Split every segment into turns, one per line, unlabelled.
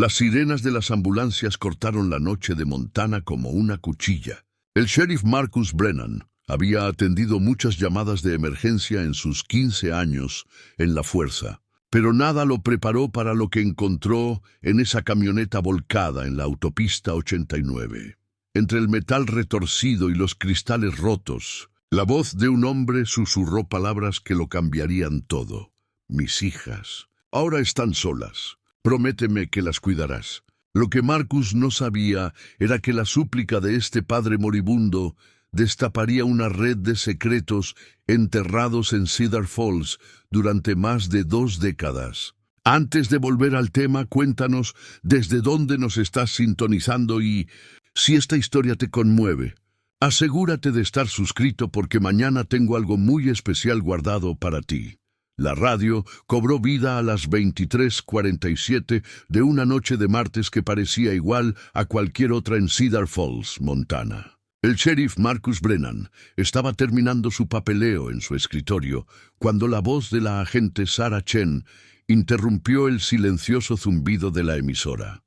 Las sirenas de las ambulancias cortaron la noche de Montana como una cuchilla. El sheriff Marcus Brennan había atendido muchas llamadas de emergencia en sus 15 años en la fuerza, pero nada lo preparó para lo que encontró en esa camioneta volcada en la autopista 89. Entre el metal retorcido y los cristales rotos, la voz de un hombre susurró palabras que lo cambiarían todo. Mis hijas, ahora están solas. Prométeme que las cuidarás. Lo que Marcus no sabía era que la súplica de este padre moribundo destaparía una red de secretos enterrados en Cedar Falls durante más de 2 décadas. Antes de volver al tema, cuéntanos desde dónde nos estás sintonizando y si esta historia te conmueve. Asegúrate de estar suscrito porque mañana tengo algo muy especial guardado para ti. La radio cobró vida a las 23:47 de una noche de martes que parecía igual a cualquier otra en Cedar Falls, Montana. El sheriff Marcus Brennan estaba terminando su papeleo en su escritorio cuando la voz de la agente Sarah Chen interrumpió el silencioso zumbido de la emisora.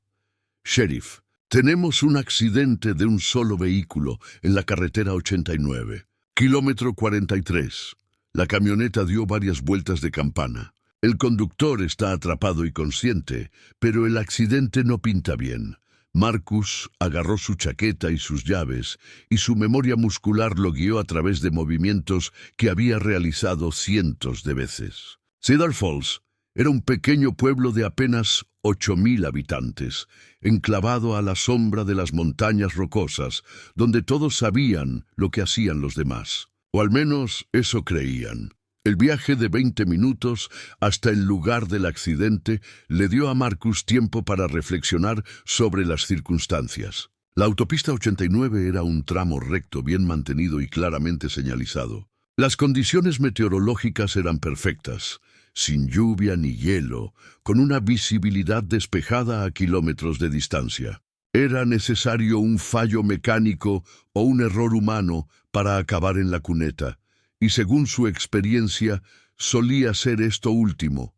Sheriff, tenemos un accidente de un solo vehículo en la carretera 89, kilómetro 43. La camioneta dio varias vueltas de campana. El conductor está atrapado y consciente, pero el accidente no pinta bien. Marcus agarró su chaqueta y sus llaves, y su memoria muscular lo guió a través de movimientos que había realizado cientos de veces. Cedar Falls era un pequeño pueblo de apenas 8,000 habitantes, enclavado a la sombra de las montañas rocosas, donde todos sabían lo que hacían los demás. O al menos eso creían. El viaje de 20 minutos hasta el lugar del accidente le dio a Marcus tiempo para reflexionar sobre las circunstancias. La autopista 89 era un tramo recto, bien mantenido y claramente señalizado. Las condiciones meteorológicas eran perfectas, sin lluvia ni hielo, con una visibilidad despejada a kilómetros de distancia. Era necesario un fallo mecánico o un error humano para acabar en la cuneta, y según su experiencia, solía ser esto último.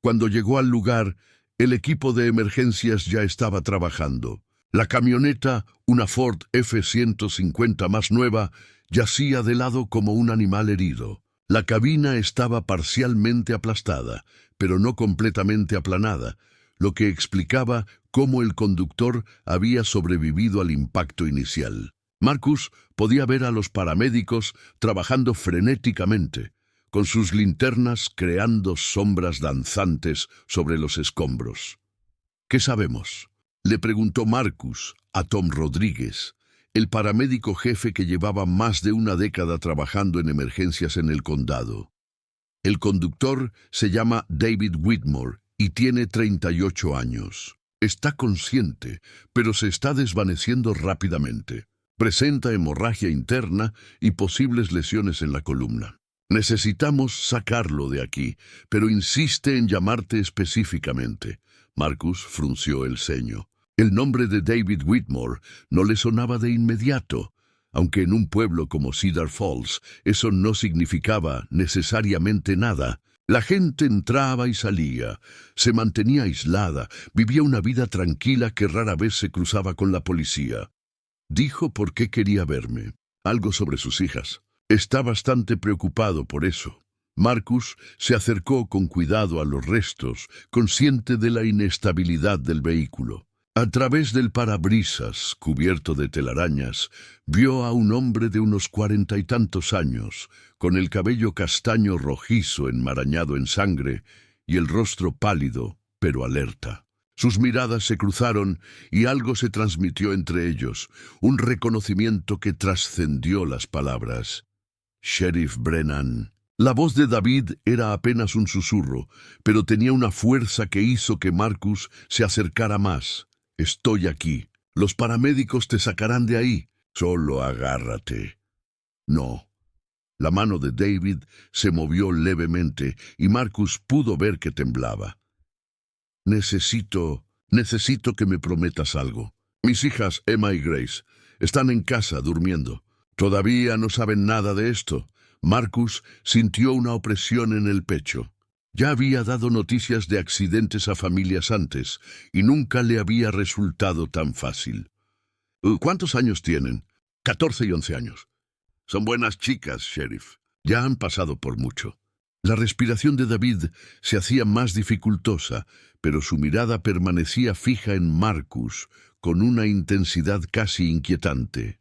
Cuando llegó al lugar, el equipo de emergencias ya estaba trabajando. La camioneta, una Ford F-150 más nueva, yacía de lado como un animal herido. La cabina estaba parcialmente aplastada, pero no completamente aplanada, lo que explicaba cómo el conductor había sobrevivido al impacto inicial. Marcus podía ver a los paramédicos trabajando frenéticamente, con sus linternas creando sombras danzantes sobre los escombros. ¿Qué sabemos?, le preguntó Marcus a Tom Rodríguez, el paramédico jefe que llevaba más de una década trabajando en emergencias en el condado. El conductor se llama David Whitmore y tiene 38 años. Está consciente, pero se está desvaneciendo rápidamente. Presenta hemorragia interna y posibles lesiones en la columna. Necesitamos sacarlo de aquí, pero insiste en llamarte específicamente. Marcus frunció el ceño. El nombre de David Whitmore no le sonaba de inmediato, aunque en un pueblo como Cedar Falls eso no significaba necesariamente nada. La gente entraba y salía, se mantenía aislada, vivía una vida tranquila que rara vez se cruzaba con la policía. Dijo por qué quería verme, algo sobre sus hijas. Está bastante preocupado por eso. Marcus se acercó con cuidado a los restos, consciente de la inestabilidad del vehículo. A través del parabrisas, cubierto de telarañas, vio a un hombre de unos 40 y tantos años, con el cabello castaño rojizo enmarañado en sangre y el rostro pálido, pero alerta. Sus miradas se cruzaron y algo se transmitió entre ellos, un reconocimiento que trascendió las palabras. Sheriff Brennan. La voz de David era apenas un susurro, pero tenía una fuerza que hizo que Marcus se acercara más. Estoy aquí. Los paramédicos te sacarán de ahí. Solo agárrate. No. La mano de David se movió levemente y Marcus pudo ver que temblaba. Necesito que me prometas algo. Mis hijas, Emma y Grace, están en casa durmiendo. Todavía no saben nada de esto. Marcus sintió una opresión en el pecho. Ya había dado noticias de accidentes a familias antes y nunca le había resultado tan fácil. ¿Cuántos años tienen? 14 y 11 años. Son buenas chicas, sheriff. Ya han pasado por mucho. La respiración de David se hacía más dificultosa, pero su mirada permanecía fija en Marcus, con una intensidad casi inquietante.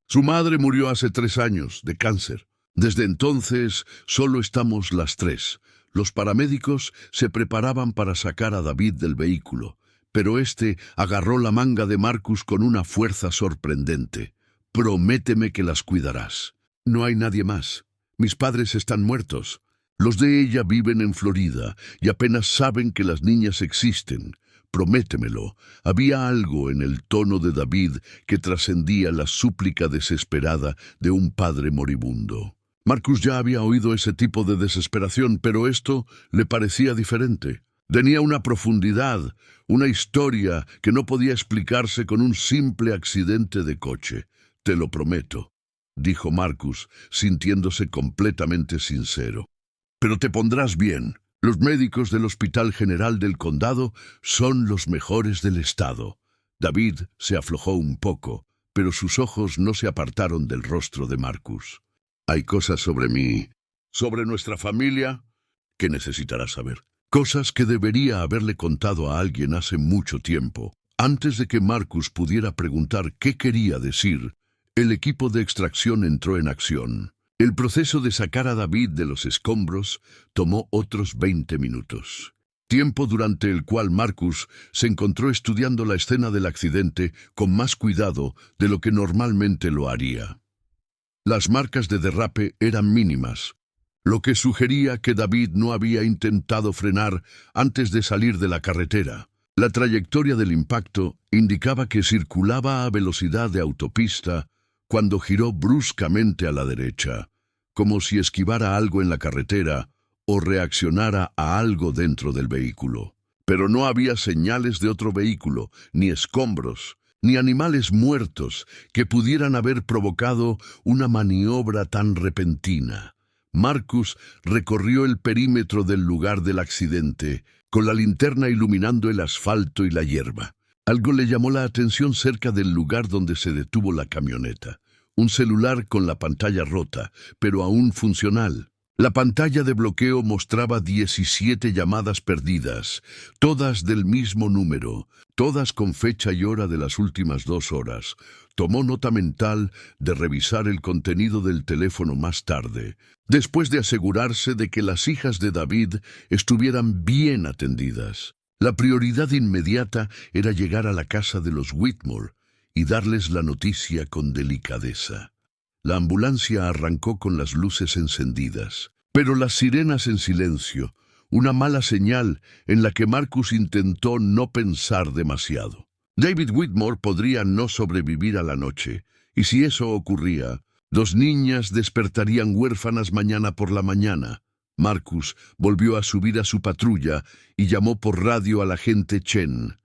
Su madre murió hace 3 años, de cáncer. Desde entonces, solo estamos las 3. Los paramédicos se preparaban para sacar a David del vehículo, pero éste agarró la manga de Marcus con una fuerza sorprendente. Prométeme que las cuidarás. No hay nadie más. Mis padres están muertos. Los de ella viven en Florida y apenas saben que las niñas existen. Prométemelo. Había algo en el tono de David que trascendía la súplica desesperada de un padre moribundo. Marcus ya había oído ese tipo de desesperación, pero esto le parecía diferente. Tenía una profundidad, una historia que no podía explicarse con un simple accidente de coche. Te lo prometo, dijo Marcus, sintiéndose completamente sincero. Pero te pondrás bien. Los médicos del Hospital General del Condado son los mejores del estado. David se aflojó un poco, pero sus ojos no se apartaron del rostro de Marcus. Hay cosas sobre mí, sobre nuestra familia, que necesitarás saber. Cosas que debería haberle contado a alguien hace mucho tiempo. Antes de que Marcus pudiera preguntar qué quería decir, el equipo de extracción entró en acción. El proceso de sacar a David de los escombros tomó otros 20 minutos. Tiempo durante el cual Marcus se encontró estudiando la escena del accidente con más cuidado de lo que normalmente lo haría. Las marcas de derrape eran mínimas, lo que sugería que David no había intentado frenar antes de salir de la carretera. La trayectoria del impacto indicaba que circulaba a velocidad de autopista cuando giró bruscamente a la derecha, como si esquivara algo en la carretera o reaccionara a algo dentro del vehículo. Pero no había señales de otro vehículo, ni escombros, ni animales muertos que pudieran haber provocado una maniobra tan repentina. Marcus recorrió el perímetro del lugar del accidente, con la linterna iluminando el asfalto y la hierba. Algo le llamó la atención cerca del lugar donde se detuvo la camioneta. Un celular con la pantalla rota, pero aún funcional. La pantalla de bloqueo mostraba 17 llamadas perdidas, todas del mismo número, todas con fecha y hora de las últimas 2 horas. Tomó nota mental de revisar el contenido del teléfono más tarde, después de asegurarse de que las hijas de David estuvieran bien atendidas. La prioridad inmediata era llegar a la casa de los Whitmore y darles la noticia con delicadeza. La ambulancia arrancó con las luces encendidas, pero las sirenas en silencio, una mala señal en la que Marcus intentó no pensar demasiado. David Whitmore podría no sobrevivir a la noche, y si eso ocurría, 2 niñas despertarían huérfanas mañana por la mañana. Marcus volvió a subir a su patrulla y llamó por radio al agente Chen.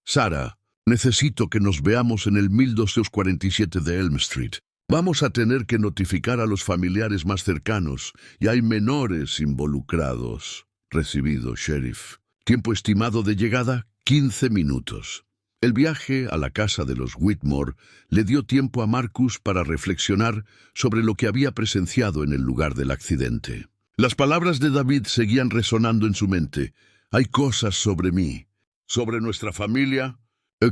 «Sarah, necesito que nos veamos en el 1247 de Elm Street. Vamos a tener que notificar a los familiares más cercanos y hay menores involucrados». «Recibido, sheriff». Tiempo estimado de llegada, 15 minutos. El viaje a la casa de los Whitmore le dio tiempo a Marcus para reflexionar sobre lo que había presenciado en el lugar del accidente. Las palabras de David seguían resonando en su mente. «Hay cosas sobre mí, sobre nuestra familia,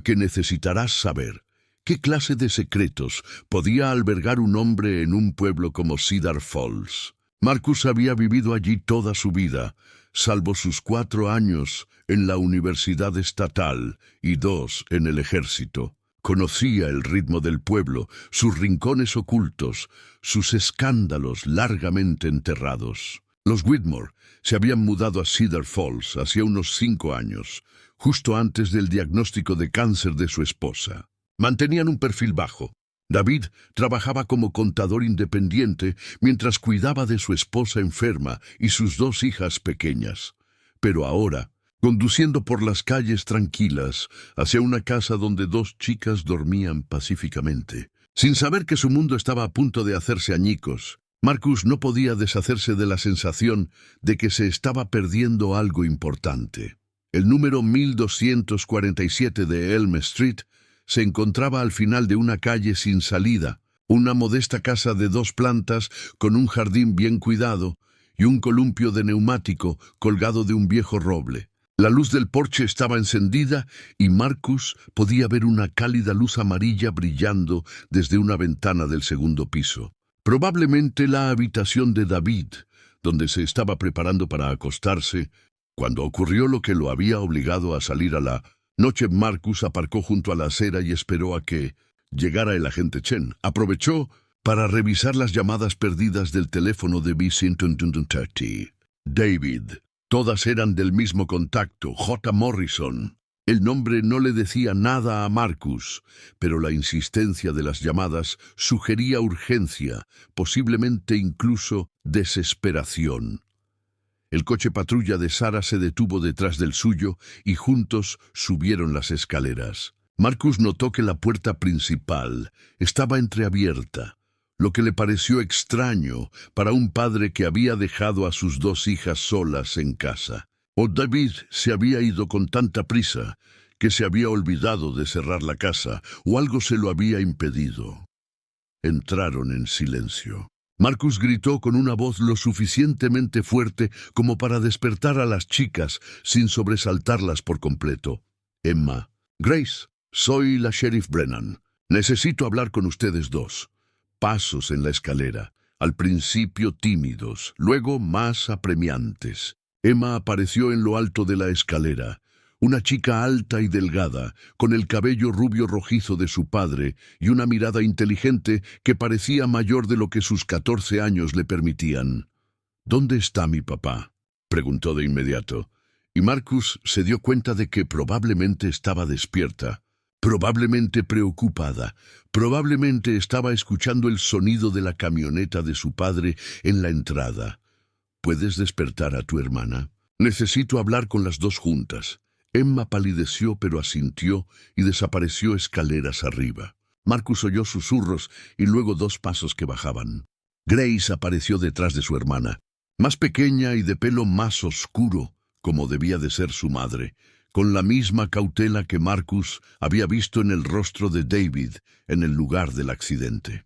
que necesitarás saber». ¿Qué clase de secretos podía albergar un hombre en un pueblo como Cedar Falls? Marcus había vivido allí toda su vida, salvo sus 4 años en la universidad estatal y 2 en el ejército. Conocía el ritmo del pueblo, sus rincones ocultos, sus escándalos largamente enterrados. Los Whitmore se habían mudado a Cedar Falls hacía unos 5 años, justo antes del diagnóstico de cáncer de su esposa. Mantenían un perfil bajo. David trabajaba como contador independiente mientras cuidaba de su esposa enferma y sus 2 hijas pequeñas. Pero ahora, conduciendo por las calles tranquilas hacia una casa donde 2 chicas dormían pacíficamente, sin saber que su mundo estaba a punto de hacerse añicos, Marcus no podía deshacerse de la sensación de que se estaba perdiendo algo importante. El número 1247 de Elm Street se encontraba al final de una calle sin salida, una modesta casa de 2 plantas con un jardín bien cuidado y un columpio de neumático colgado de un viejo roble. La luz del porche estaba encendida y Marcus podía ver una cálida luz amarilla brillando desde una ventana del segundo piso. Probablemente la habitación de David, donde se estaba preparando para acostarse. Cuando ocurrió lo que lo había obligado a salir a la noche, Marcus aparcó junto a la acera y esperó a que llegara el agente Chen. Aprovechó para revisar las llamadas perdidas del teléfono de B-130. David. Todas eran del mismo contacto, J. Morrison. El nombre no le decía nada a Marcus, pero la insistencia de las llamadas sugería urgencia, posiblemente incluso desesperación. El coche patrulla de Sarah se detuvo detrás del suyo y juntos subieron las escaleras. Marcus notó que la puerta principal estaba entreabierta, lo que le pareció extraño para un padre que había dejado a sus 2 hijas solas en casa. O David se había ido con tanta prisa que se había olvidado de cerrar la casa, o algo se lo había impedido. Entraron en silencio. Marcus gritó con una voz lo suficientemente fuerte como para despertar a las chicas sin sobresaltarlas por completo. Emma, Grace, soy la Sheriff Brennan. Necesito hablar con ustedes 2. Pasos en la escalera, al principio tímidos, luego más apremiantes. Emma apareció en lo alto de la escalera, una chica alta y delgada, con el cabello rubio rojizo de su padre y una mirada inteligente que parecía mayor de lo que sus 14 años le permitían. ¿Dónde está mi papá?, preguntó de inmediato, y Marcus se dio cuenta de que probablemente estaba despierta. Probablemente preocupada, probablemente estaba escuchando el sonido de la camioneta de su padre en la entrada. ¿Puedes despertar a tu hermana? Necesito hablar con las 2 juntas. Emma palideció pero asintió y desapareció escaleras arriba. Marcus oyó susurros y luego 2 pasos que bajaban. Grace apareció detrás de su hermana, más pequeña y de pelo más oscuro, como debía de ser su madre, con la misma cautela que Marcus había visto en el rostro de David en el lugar del accidente.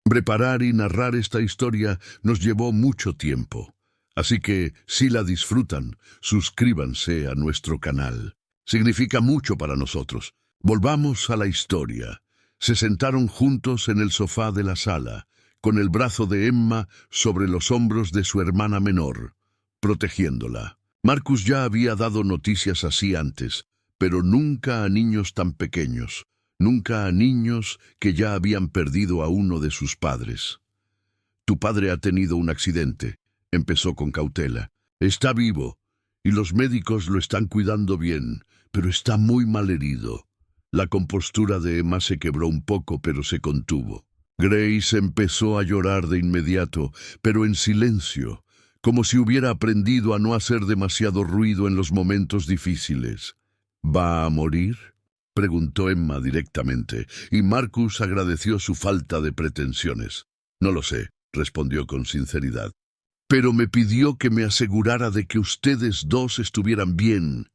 Preparar y narrar esta historia nos llevó mucho tiempo, así que, si la disfrutan, suscríbanse a nuestro canal. Significa mucho para nosotros. Volvamos a la historia. Se sentaron juntos en el sofá de la sala, con el brazo de Emma sobre los hombros de su hermana menor, protegiéndola. Marcus ya había dado noticias así antes, pero nunca a niños tan pequeños, nunca a niños que ya habían perdido a uno de sus padres. Tu padre ha tenido un accidente, empezó con cautela. Está vivo, y los médicos lo están cuidando bien, pero está muy mal herido. La compostura de Emma se quebró un poco, pero se contuvo. Grace empezó a llorar de inmediato, pero en silencio, como si hubiera aprendido a no hacer demasiado ruido en los momentos difíciles. ¿Va a morir?, preguntó Emma directamente, y Marcus agradeció su falta de pretensiones. No lo sé, respondió con sinceridad. Pero me pidió que me asegurara de que ustedes 2 estuvieran bien.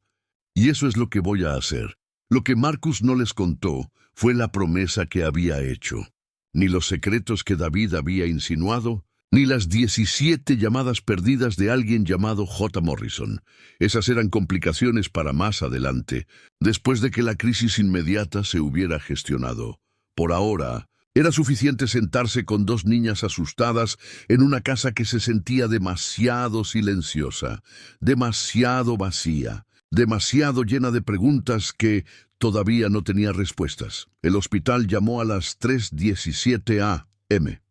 Y eso es lo que voy a hacer. Lo que Marcus no les contó fue la promesa que había hecho. Ni los secretos que David había insinuado, ni las 17 llamadas perdidas de alguien llamado J. Morrison. Esas eran complicaciones para más adelante, después de que la crisis inmediata se hubiera gestionado. Por ahora, era suficiente sentarse con 2 niñas asustadas en una casa que se sentía demasiado silenciosa, demasiado vacía, demasiado llena de preguntas que todavía no tenía respuestas. El hospital llamó a las 3:17 a.m.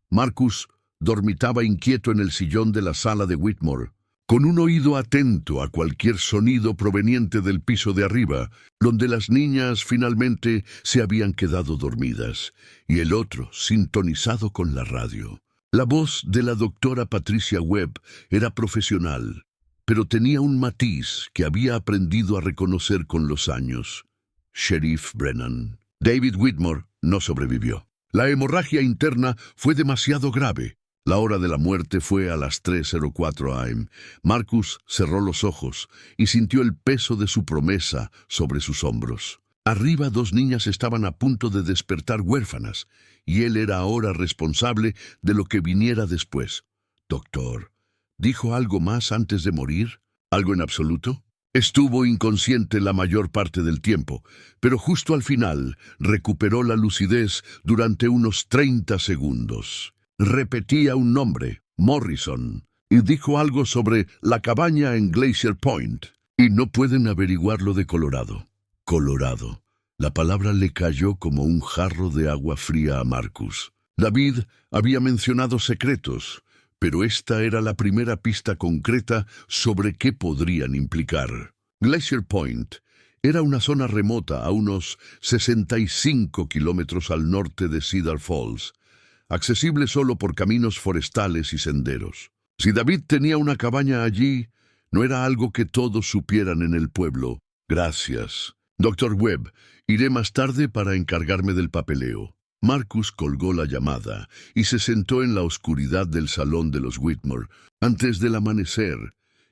Marcus dormitaba inquieto en el sillón de la sala de Whitmore, con un oído atento a cualquier sonido proveniente del piso de arriba, donde las niñas finalmente se habían quedado dormidas, y el otro sintonizado con la radio. La voz de la doctora Patricia Webb era profesional, pero tenía un matiz que había aprendido a reconocer con los años. Sheriff Brennan. David Whitmore no sobrevivió. La hemorragia interna fue demasiado grave. La hora de la muerte fue a las 3:04 am. Marcus cerró los ojos y sintió el peso de su promesa sobre sus hombros. Arriba 2 niñas estaban a punto de despertar huérfanas, y él era ahora responsable de lo que viniera después. Doctor, ¿dijo algo más antes de morir? ¿Algo en absoluto? Estuvo inconsciente la mayor parte del tiempo, pero justo al final recuperó la lucidez durante unos 30 segundos. Repetía un nombre, Morrison, y dijo algo sobre la cabaña en Glacier Point. Y no pueden averiguarlo de Colorado. Colorado. La palabra le cayó como un jarro de agua fría a Marcus. David había mencionado secretos, pero esta era la primera pista concreta sobre qué podrían implicar. Glacier Point era una zona remota a unos 65 kilómetros al norte de Cedar Falls, accesible solo por caminos forestales y senderos. Si David tenía una cabaña allí, no era algo que todos supieran en el pueblo. Gracias. Dr. Webb, iré más tarde para encargarme del papeleo. Marcus colgó la llamada y se sentó en la oscuridad del salón de los Whitmore antes del amanecer,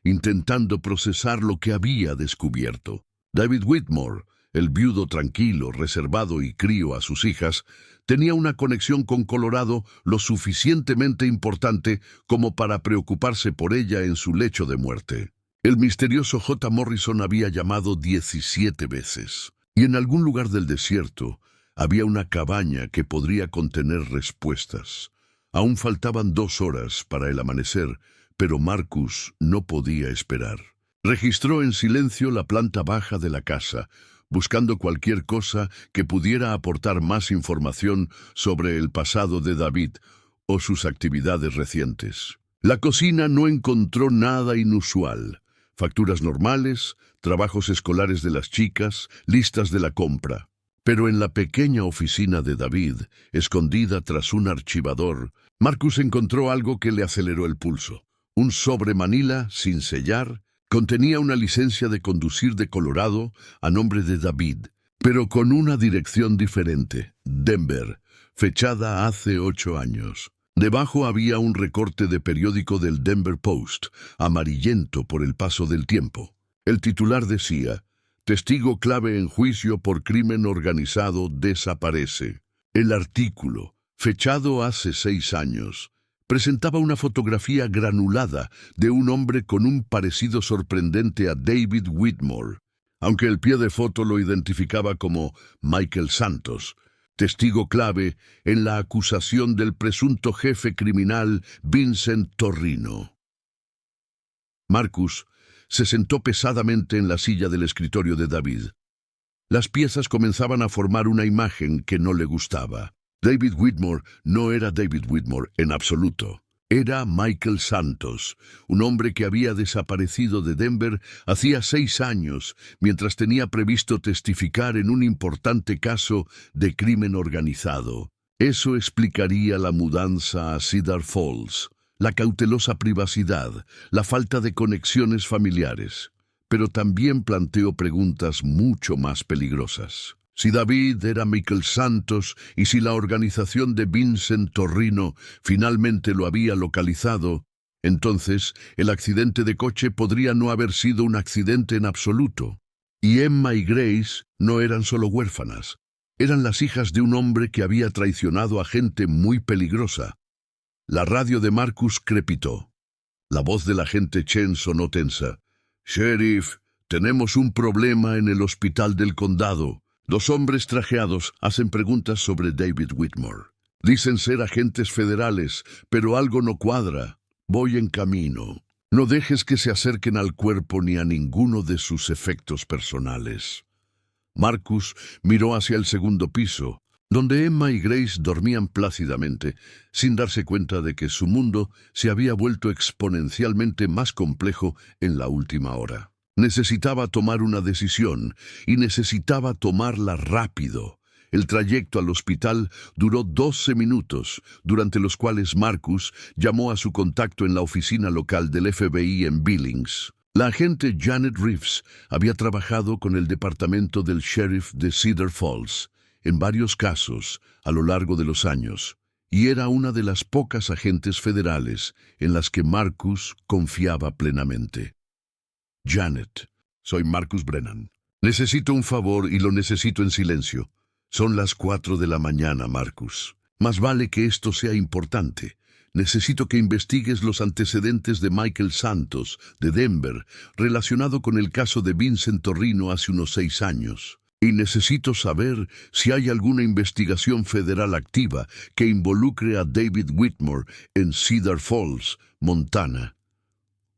intentando procesar lo que había descubierto. David Whitmore, el viudo tranquilo, reservado y crío a sus hijas, tenía una conexión con Colorado lo suficientemente importante como para preocuparse por ella en su lecho de muerte. El misterioso J. Morrison había llamado 17 veces, y en algún lugar del desierto había una cabaña que podría contener respuestas. Aún faltaban 2 horas para el amanecer, pero Marcus no podía esperar. Registró en silencio la planta baja de la casa, buscando cualquier cosa que pudiera aportar más información sobre el pasado de David o sus actividades recientes. La cocina no encontró nada inusual. Facturas normales, trabajos escolares de las chicas, listas de la compra. Pero en la pequeña oficina de David, escondida tras un archivador, Marcus encontró algo que le aceleró el pulso. Un sobre Manila, sin sellar, contenía una licencia de conducir de Colorado a nombre de David, pero con una dirección diferente, Denver, fechada hace 8 años. Debajo había un recorte de periódico del Denver Post, amarillento por el paso del tiempo. El titular decía: testigo clave en juicio por crimen organizado desaparece. El artículo, fechado hace 6 años, presentaba una fotografía granulada de un hombre con un parecido sorprendente a David Whitmore, aunque el pie de foto lo identificaba como Michael Santos, testigo clave en la acusación del presunto jefe criminal Vincent Torrino. Marcus se sentó pesadamente en la silla del escritorio de David. Las piezas comenzaban a formar una imagen que no le gustaba. David Whitmore no era David Whitmore en absoluto. Era Michael Santos, un hombre que había desaparecido de Denver hacía 6 años, mientras tenía previsto testificar en un importante caso de crimen organizado. Eso explicaría la mudanza a Cedar Falls, la cautelosa privacidad, la falta de conexiones familiares. Pero también planteó preguntas mucho más peligrosas. Si David era Michael Santos y si la organización de Vincent Torrino finalmente lo había localizado, entonces el accidente de coche podría no haber sido un accidente en absoluto. Y Emma y Grace no eran solo huérfanas, eran las hijas de un hombre que había traicionado a gente muy peligrosa. La radio de Marcus crepitó. La voz del agente Chen sonó tensa. «Sheriff, tenemos un problema en el hospital del condado. 2 hombres trajeados hacen preguntas sobre David Whitmore. Dicen ser agentes federales, pero algo no cuadra. Voy en camino. No dejes que se acerquen al cuerpo ni a ninguno de sus efectos personales». Marcus miró hacia el segundo piso, donde Emma y Grace dormían plácidamente, sin darse cuenta de que su mundo se había vuelto exponencialmente más complejo en la última hora. Necesitaba tomar una decisión, y necesitaba tomarla rápido. El trayecto al hospital duró 12 minutos, durante los cuales Marcus llamó a su contacto en la oficina local del FBI en Billings. La agente Janet Reeves había trabajado con el departamento del sheriff de Cedar Falls en varios casos a lo largo de los años, y era una de las pocas agentes federales en las que Marcus confiaba plenamente. Janet, soy Marcus Brennan. Necesito un favor y lo necesito en silencio. Son las 4 de la mañana, Marcus. Más vale que esto sea importante. Necesito que investigues los antecedentes de Michael Santos, de Denver, relacionado con el caso de Vincent Torrino hace unos 6 años. Y necesito saber si hay alguna investigación federal activa que involucre a David Whitmore en Cedar Falls, Montana.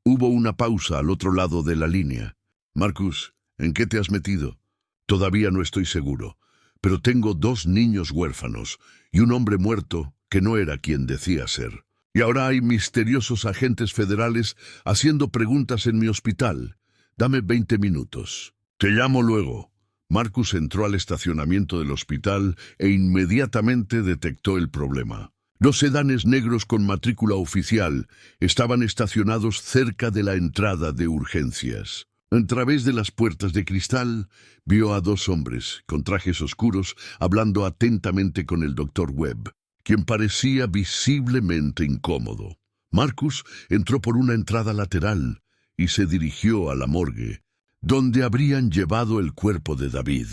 Hubo una pausa al otro lado de la línea. Marcus, ¿en qué te has metido? Todavía no estoy seguro, pero tengo 2 niños huérfanos y un hombre muerto que no era quien decía ser. Y ahora hay misteriosos agentes federales haciendo preguntas en mi hospital. Dame 20 minutos. Te llamo luego. Marcus entró al estacionamiento del hospital e inmediatamente detectó el problema. 2 sedanes negros con matrícula oficial estaban estacionados cerca de la entrada de urgencias. A través de las puertas de cristal, vio a 2 hombres con trajes oscuros hablando atentamente con el Dr. Webb, quien parecía visiblemente incómodo. Marcus entró por una entrada lateral y se dirigió a la morgue, donde habrían llevado el cuerpo de David.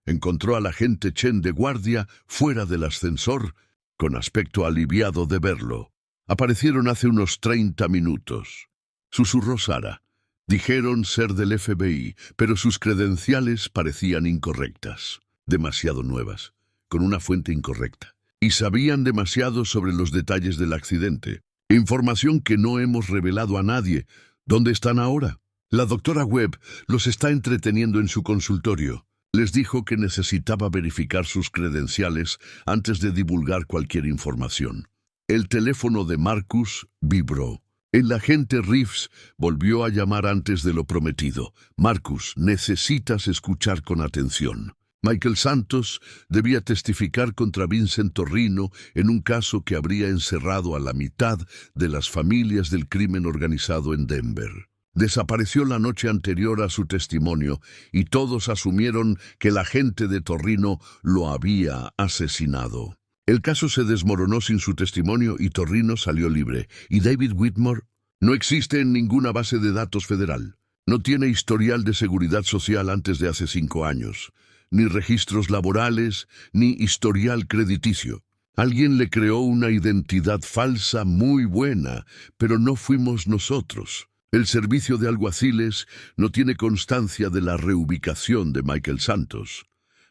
Encontró al agente Chen de guardia fuera del ascensor, con aspecto aliviado de verlo. Aparecieron hace unos 30 minutos. Susurró Sara. Dijeron ser del FBI, pero sus credenciales parecían incorrectas, demasiado nuevas, con una fuente incorrecta. Y sabían demasiado sobre los detalles del accidente. Información que no hemos revelado a nadie. ¿Dónde están ahora? La doctora Webb los está entreteniendo en su consultorio. Les dijo que necesitaba verificar sus credenciales antes de divulgar cualquier información. El teléfono de Marcus vibró. El agente Reeves volvió a llamar antes de lo prometido. Marcus, necesitas escuchar con atención. Michael Santos debía testificar contra Vincent Torrino en un caso que habría encerrado a la mitad de las familias del crimen organizado en Denver. Desapareció la noche anterior a su testimonio y todos asumieron que el agente de Torrino lo había asesinado. El caso se desmoronó sin su testimonio y Torrino salió libre. ¿Y David Whitmore? No existe en ninguna base de datos federal. No tiene historial de seguridad social antes de hace 5 años. Ni registros laborales, ni historial crediticio. Alguien le creó una identidad falsa muy buena, pero no fuimos nosotros. El servicio de alguaciles no tiene constancia de la reubicación de Michael Santos.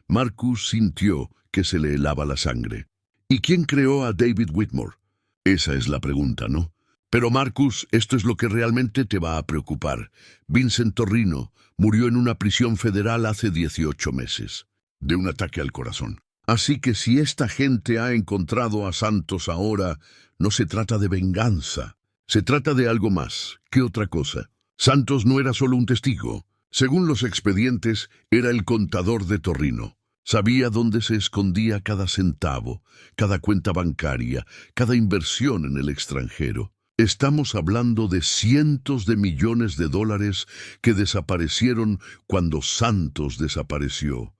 Marcus sintió que se le helaba la sangre. ¿Y quién creó a David Whitmore? Esa es la pregunta, ¿no? Pero Marcus, esto es lo que realmente te va a preocupar. Vincent Torrino murió en una prisión federal hace 18 meses, de un ataque al corazón. Así que si esta gente ha encontrado a Santos ahora, no se trata de venganza. Se trata de algo más. ¿Qué otra cosa? Santos no era solo un testigo. Según los expedientes, era el contador de Torrino. Sabía dónde se escondía cada centavo, cada cuenta bancaria, cada inversión en el extranjero. Estamos hablando de cientos de millones de dólares que desaparecieron cuando Santos desapareció.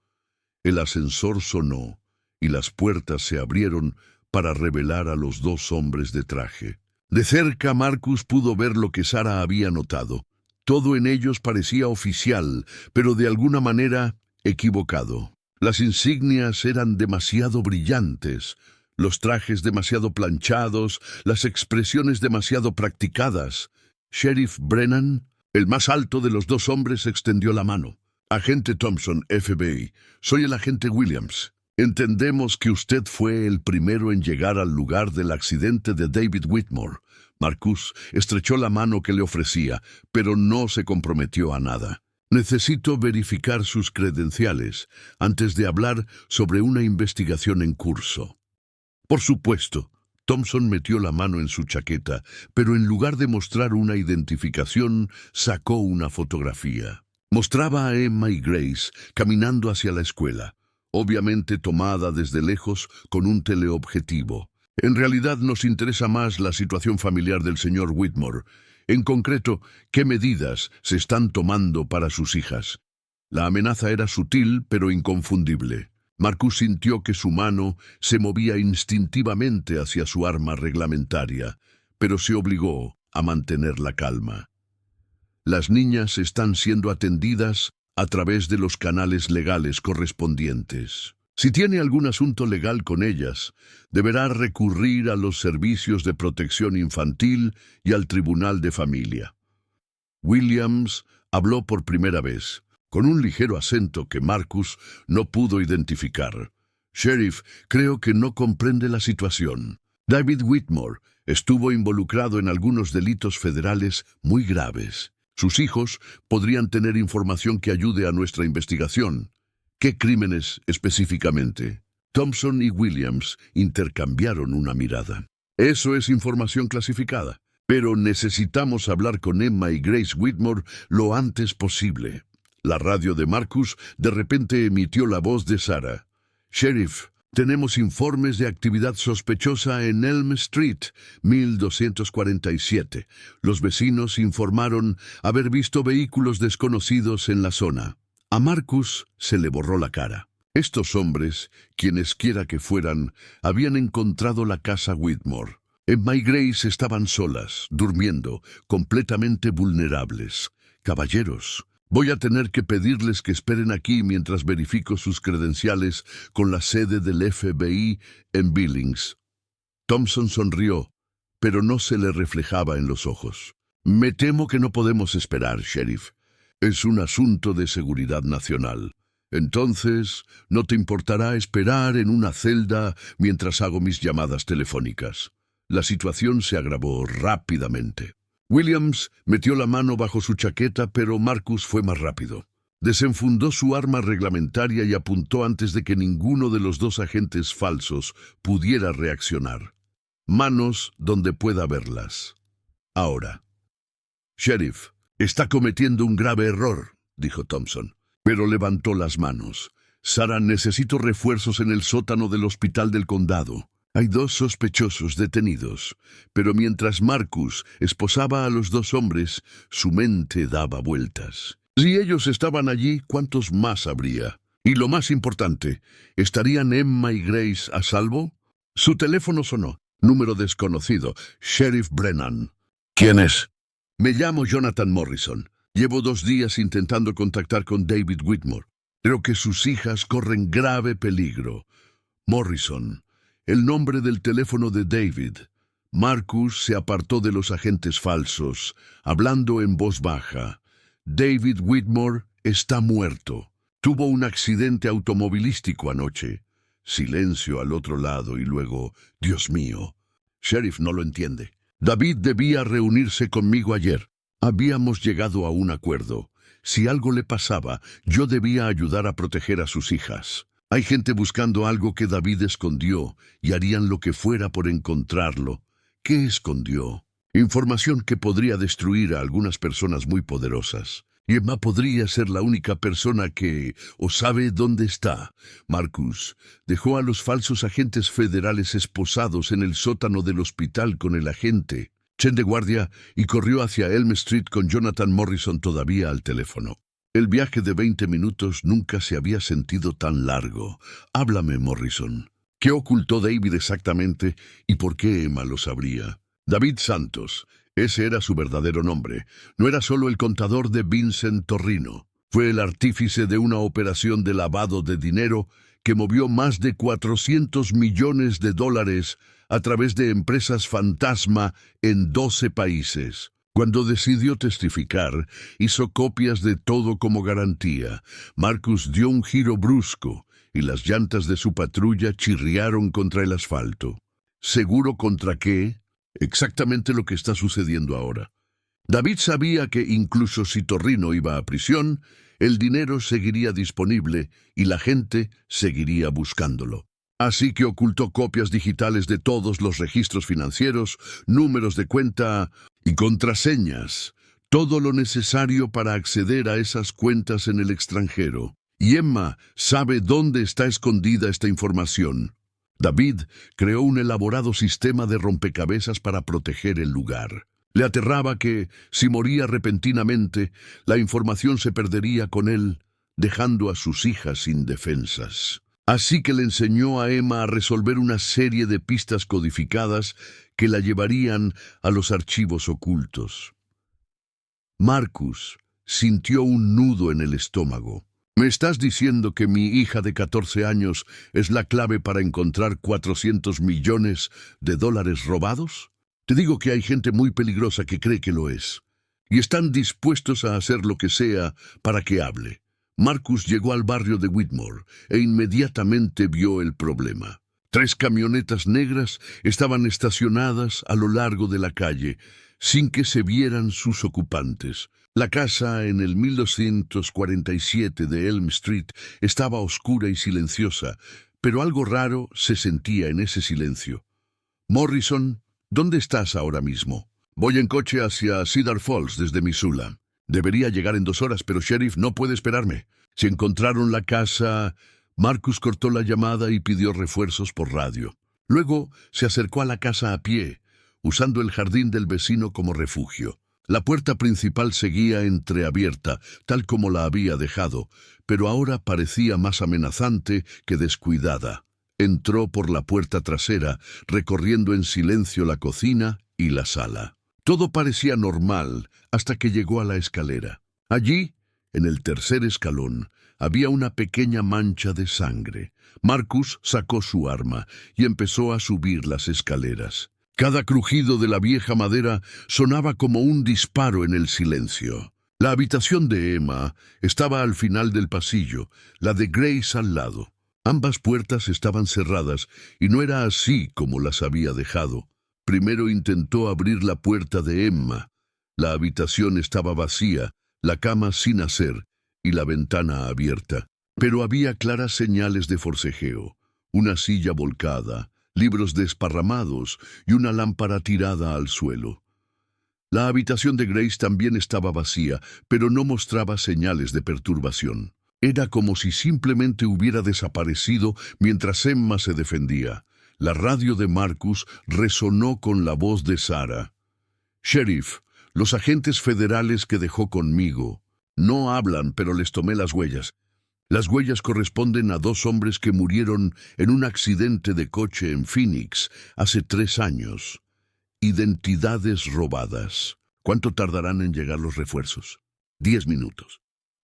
El ascensor sonó y las puertas se abrieron para revelar a los 2 hombres de traje. De cerca Marcus pudo ver lo que Sara había notado. Todo en ellos parecía oficial, pero de alguna manera equivocado. Las insignias eran demasiado brillantes, los trajes demasiado planchados, las expresiones demasiado practicadas. Sheriff Brennan, el más alto de los 2 hombres, extendió la mano. Agente Thompson, FBI, soy el agente Williams. Entendemos que usted fue el primero en llegar al lugar del accidente de David Whitmore. Marcus estrechó la mano que le ofrecía, pero no se comprometió a nada. Necesito verificar sus credenciales antes de hablar sobre una investigación en curso. Por supuesto, Thompson metió la mano en su chaqueta, pero en lugar de mostrar una identificación, sacó una fotografía. Mostraba a Emma y Grace caminando hacia la escuela, obviamente tomada desde lejos con un teleobjetivo. En realidad nos interesa más la situación familiar del señor Whitmore. En concreto, ¿qué medidas se están tomando para sus hijas? La amenaza era sutil pero inconfundible. Marcus sintió que su mano se movía instintivamente hacia su arma reglamentaria, pero se obligó a mantener la calma. Las niñas están siendo atendidas a través de los canales legales correspondientes. Si tiene algún asunto legal con ellas, deberá recurrir a los servicios de protección infantil y al tribunal de familia. Williams habló por primera vez, con un ligero acento que Marcus no pudo identificar. «Sheriff, creo que no comprende la situación. David Whitmore estuvo involucrado en algunos delitos federales muy graves. Sus hijos podrían tener información que ayude a nuestra investigación». «¿Qué crímenes específicamente?» Thompson y Williams intercambiaron una mirada. «Eso es información clasificada, pero necesitamos hablar con Emma y Grace Whitmore lo antes posible». La radio de Marcus de repente emitió la voz de Sarah. «Sheriff, tenemos informes de actividad sospechosa en Elm Street, 1247. Los vecinos informaron haber visto vehículos desconocidos en la zona». A Marcus se le borró la cara. Estos hombres, quienes quiera que fueran, habían encontrado la casa Whitmore. Emma y Grace estaban solas, durmiendo, completamente vulnerables. «Caballeros, voy a tener que pedirles que esperen aquí mientras verifico sus credenciales con la sede del FBI en Billings». Thompson sonrió, pero no se le reflejaba en los ojos. «Me temo que no podemos esperar, sheriff. Es un asunto de seguridad nacional. Entonces, ¿no te importará esperar en una celda mientras hago mis llamadas telefónicas?» La situación se agravó rápidamente. Williams metió la mano bajo su chaqueta, pero Marcus fue más rápido. Desenfundó su arma reglamentaria y apuntó antes de que ninguno de los dos agentes falsos pudiera reaccionar. «Manos donde pueda verlas. Ahora». «Sheriff, está cometiendo un grave error», dijo Thompson, pero levantó las manos. «Sarah, necesito refuerzos en el sótano del hospital del condado. Hay 2 sospechosos detenidos». Pero mientras Marcus esposaba a los 2 hombres, su mente daba vueltas. Si ellos estaban allí, ¿cuántos más habría? Y lo más importante, ¿estarían Emma y Grace a salvo? Su teléfono sonó. Número desconocido. «Sheriff Brennan». «¿Quién es?» «Me llamo Jonathan Morrison. Llevo 2 días intentando contactar con David Whitmore. Creo que sus hijas corren grave peligro». «Morrison». El nombre del teléfono de David. Marcus se apartó de los agentes falsos, hablando en voz baja. «David Whitmore está muerto. Tuvo un accidente automovilístico anoche». Silencio al otro lado y luego, «Dios mío». «Sheriff, no lo entiende. David debía reunirse conmigo ayer. Habíamos llegado a un acuerdo. Si algo le pasaba, yo debía ayudar a proteger a sus hijas. Hay gente buscando algo que David escondió y harían lo que fuera por encontrarlo». «¿Qué escondió?» «Información que podría destruir a algunas personas muy poderosas. Y Emma podría ser la única persona que o sabe dónde está». Marcus dejó a los falsos agentes federales esposados en el sótano del hospital con el agente Chen de guardia y corrió hacia Elm Street con Jonathan Morrison todavía al teléfono. El viaje de 20 minutos nunca se había sentido tan largo. «Háblame, Morrison. ¿Qué ocultó David exactamente y por qué Emma lo sabría?» «David Santos». Ese era su verdadero nombre. No era solo el contador de Vincent Torrino. Fue el artífice de una operación de lavado de dinero que movió más de $400 millones a través de empresas fantasma en 12 países. Cuando decidió testificar, hizo copias de todo como garantía. Marcus dio un giro brusco y las llantas de su patrulla chirriaron contra el asfalto. ¿Seguro contra qué? Exactamente lo que está sucediendo ahora. David sabía que incluso si Torrino iba a prisión, el dinero seguiría disponible y la gente seguiría buscándolo. Así que ocultó copias digitales de todos los registros financieros, números de cuenta y contraseñas. Todo lo necesario para acceder a esas cuentas en el extranjero. Y Emma sabe dónde está escondida esta información. David creó un elaborado sistema de rompecabezas para proteger el lugar. Le aterraba que, si moría repentinamente, la información se perdería con él, dejando a sus hijas indefensas. Así que le enseñó a Emma a resolver una serie de pistas codificadas que la llevarían a los archivos ocultos. Marcus sintió un nudo en el estómago. ¿Me estás diciendo que mi hija de 14 años es la clave para encontrar 400 millones de dólares robados? Te digo que hay gente muy peligrosa que cree que lo es, y están dispuestos a hacer lo que sea para que hable. Marcus llegó al barrio de Whitmore e inmediatamente vio el problema. 3 camionetas negras estaban estacionadas a lo largo de la calle, sin que se vieran sus ocupantes. La casa en el 1247 de Elm Street estaba oscura y silenciosa, pero algo raro se sentía en ese silencio. Morrison, ¿dónde estás ahora mismo? Voy en coche hacia Cedar Falls desde Missoula. Debería llegar en 2 horas, pero sheriff, no puede esperarme. Si encontraron la casa... Marcus cortó la llamada y pidió refuerzos por radio. Luego se acercó a la casa a pie, usando el jardín del vecino como refugio. La puerta principal seguía entreabierta, tal como la había dejado, pero ahora parecía más amenazante que descuidada. Entró por la puerta trasera, recorriendo en silencio la cocina y la sala. Todo parecía normal hasta que llegó a la escalera. Allí, en el tercer escalón, había una pequeña mancha de sangre. Marcus sacó su arma y empezó a subir las escaleras. Cada crujido de la vieja madera sonaba como un disparo en el silencio. La habitación de Emma estaba al final del pasillo, la de Grace al lado. Ambas puertas estaban cerradas y no era así como las había dejado. Primero intentó abrir la puerta de Emma. La habitación estaba vacía, la cama sin hacer y la ventana abierta. Pero había claras señales de forcejeo. Una silla volcada, libros desparramados y una lámpara tirada al suelo. La habitación de Grace también estaba vacía, pero no mostraba señales de perturbación. Era como si simplemente hubiera desaparecido mientras Emma se defendía. La radio de Marcus resonó con la voz de Sarah. «Sheriff, los agentes federales que dejó conmigo no hablan, pero les tomé las huellas. Las huellas corresponden a 2 hombres que murieron en un accidente de coche en Phoenix hace 3 años. Identidades robadas. ¿Cuánto tardarán en llegar los refuerzos? 10 minutos.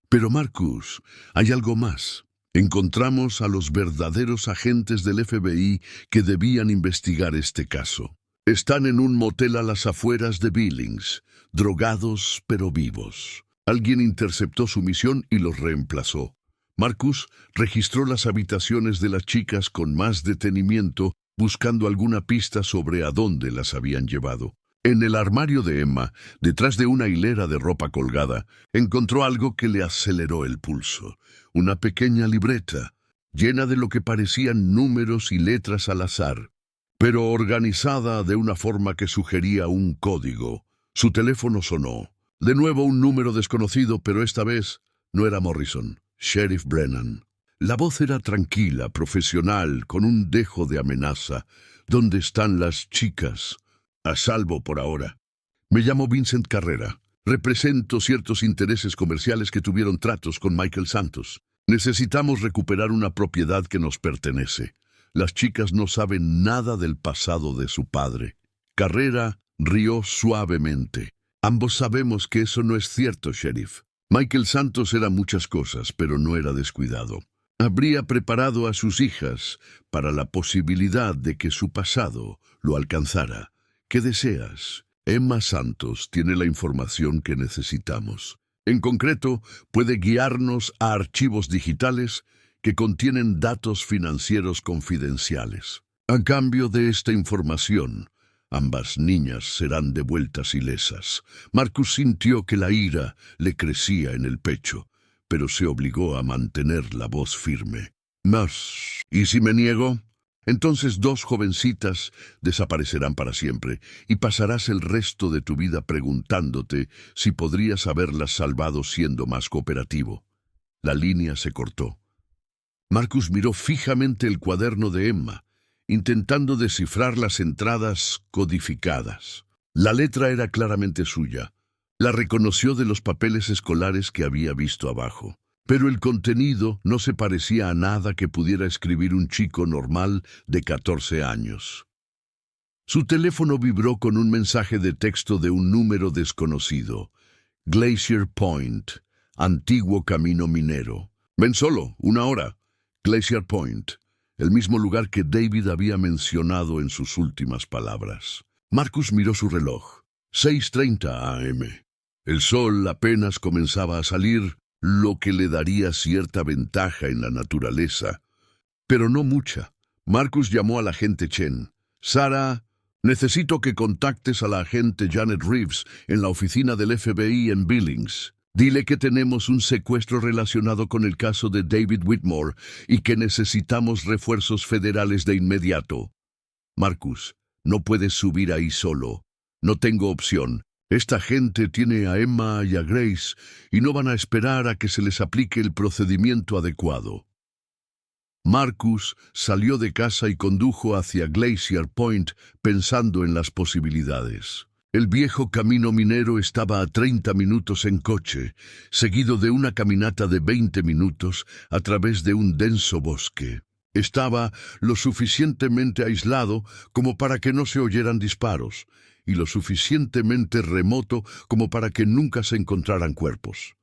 Pero Marcus, hay algo más. Encontramos a los verdaderos agentes del FBI que debían investigar este caso. Están en un motel a las afueras de Billings, drogados pero vivos. Alguien interceptó su misión y los reemplazó. Marcus registró las habitaciones de las chicas con más detenimiento, buscando alguna pista sobre a dónde las habían llevado. En el armario de Emma, detrás de una hilera de ropa colgada, encontró algo que le aceleró el pulso. Una pequeña libreta, llena de lo que parecían números y letras al azar, pero organizada de una forma que sugería un código. Su teléfono sonó. De nuevo un número desconocido, pero esta vez no era Morrison. Sheriff Brennan. La voz era tranquila, profesional, con un dejo de amenaza. ¿Dónde están las chicas? A salvo por ahora. Me llamo Vincent Carrera. Represento ciertos intereses comerciales que tuvieron tratos con Michael Santos. Necesitamos recuperar una propiedad que nos pertenece. Las chicas no saben nada del pasado de su padre. Carrera rió suavemente. Ambos sabemos que eso no es cierto, sheriff. Michael Santos era muchas cosas, pero no era descuidado. Habría preparado a sus hijas para la posibilidad de que su pasado lo alcanzara. ¿Qué deseas? Emma Santos tiene la información que necesitamos. En concreto, puede guiarnos a archivos digitales que contienen datos financieros confidenciales. A cambio de esta información, ambas niñas serán devueltas ilesas. Marcus sintió que la ira le crecía en el pecho, pero se obligó a mantener la voz firme. «Mas, ¿y si me niego? Entonces 2 jovencitas desaparecerán para siempre y pasarás el resto de tu vida preguntándote si podrías haberlas salvado siendo más cooperativo». La línea se cortó. Marcus miró fijamente el cuaderno de Emma, intentando descifrar las entradas codificadas. La letra era claramente suya. La reconoció de los papeles escolares que había visto abajo. pero el contenido no se parecía a nada que pudiera escribir un chico normal de 14 años. Su teléfono vibró con un mensaje de texto de un número desconocido. Glacier Point, antiguo camino minero. Ven solo, 1 hora. Glacier Point, el mismo lugar que David había mencionado en sus últimas palabras. Marcus miró su reloj. 6:30 a.m. El sol apenas comenzaba a salir, lo que le daría cierta ventaja en la naturaleza, pero no mucha. Marcus llamó al agente Chen. Sarah, necesito que contactes a la agente Janet Reeves en la oficina del FBI en Billings. Dile que tenemos un secuestro relacionado con el caso de David Whitmore y que necesitamos refuerzos federales de inmediato. Marcus, no puedes subir ahí solo. No tengo opción. Esta gente tiene a Emma y a Grace y no van a esperar a que se les aplique el procedimiento adecuado. Marcus salió de casa y condujo hacia Glacier Point pensando en las posibilidades. El viejo camino minero estaba a 30 minutos en coche, seguido de una caminata de 20 minutos a través de un denso bosque. Estaba lo suficientemente aislado como para que no se oyeran disparos, y lo suficientemente remoto como para que nunca se encontraran cuerpos.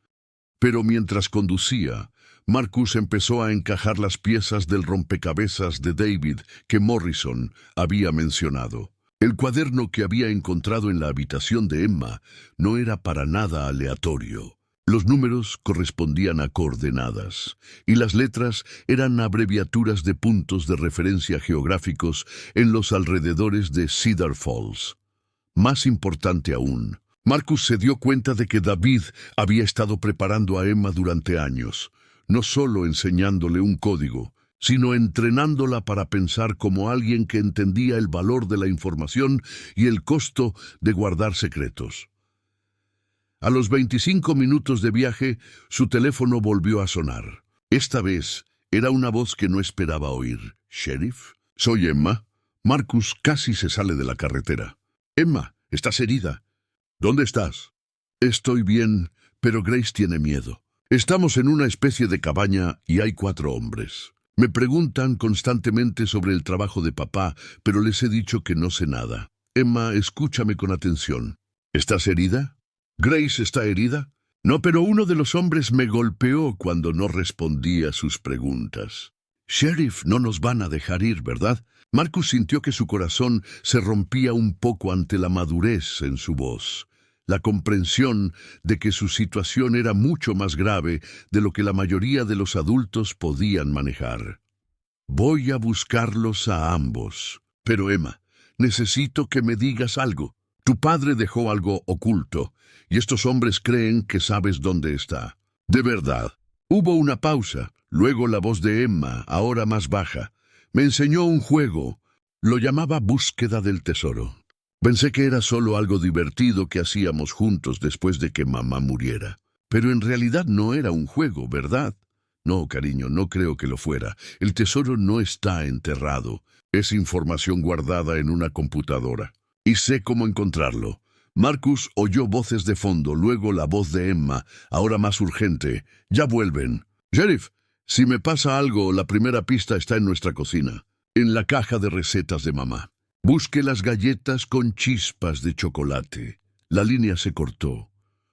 Pero mientras conducía, Marcus empezó a encajar las piezas del rompecabezas de David que Morrison había mencionado. El cuaderno que había encontrado en la habitación de Emma no era para nada aleatorio. Los números correspondían a coordenadas, y las letras eran abreviaturas de puntos de referencia geográficos en los alrededores de Cedar Falls. Más importante aún, Marcus se dio cuenta de que David había estado preparando a Emma durante años, no solo enseñándole un código, sino entrenándola para pensar como alguien que entendía el valor de la información y el costo de guardar secretos. A los 25 minutos de viaje, su teléfono volvió a sonar. Esta vez era una voz que no esperaba oír. «¿Sheriff? Soy Emma». Marcus casi se sale de la carretera. «Emma, ¿estás herida? ¿Dónde estás?» «Estoy bien, pero Grace tiene miedo. Estamos en una especie de cabaña y hay 4 hombres. Me preguntan constantemente sobre el trabajo de papá, pero les he dicho que no sé nada. Emma, escúchame con atención. ¿Estás herida? ¿Grace está herida?» «No, pero uno de los hombres me golpeó cuando no respondí a sus preguntas». «Sheriff, no nos van a dejar ir, ¿verdad?» Marcus sintió que su corazón se rompía un poco ante la madurez en su voz, la comprensión de que su situación era mucho más grave de lo que la mayoría de los adultos podían manejar. «Voy a buscarlos a ambos. Pero Emma, necesito que me digas algo. Tu padre dejó algo oculto, y estos hombres creen que sabes dónde está. De verdad». Hubo una pausa, luego la voz de Emma, ahora más baja. «Me enseñó un juego. Lo llamaba Búsqueda del Tesoro. Pensé que era solo algo divertido que hacíamos juntos después de que mamá muriera. Pero en realidad no era un juego, ¿verdad?» «No, cariño, no creo que lo fuera. El tesoro no está enterrado. Es información guardada en una computadora. Y sé cómo encontrarlo». Marcus oyó voces de fondo, luego la voz de Emma, ahora más urgente. «Ya vuelven. Sheriff, si me pasa algo, la primera pista está en nuestra cocina, en la caja de recetas de mamá. Busque las galletas con chispas de chocolate». La línea se cortó.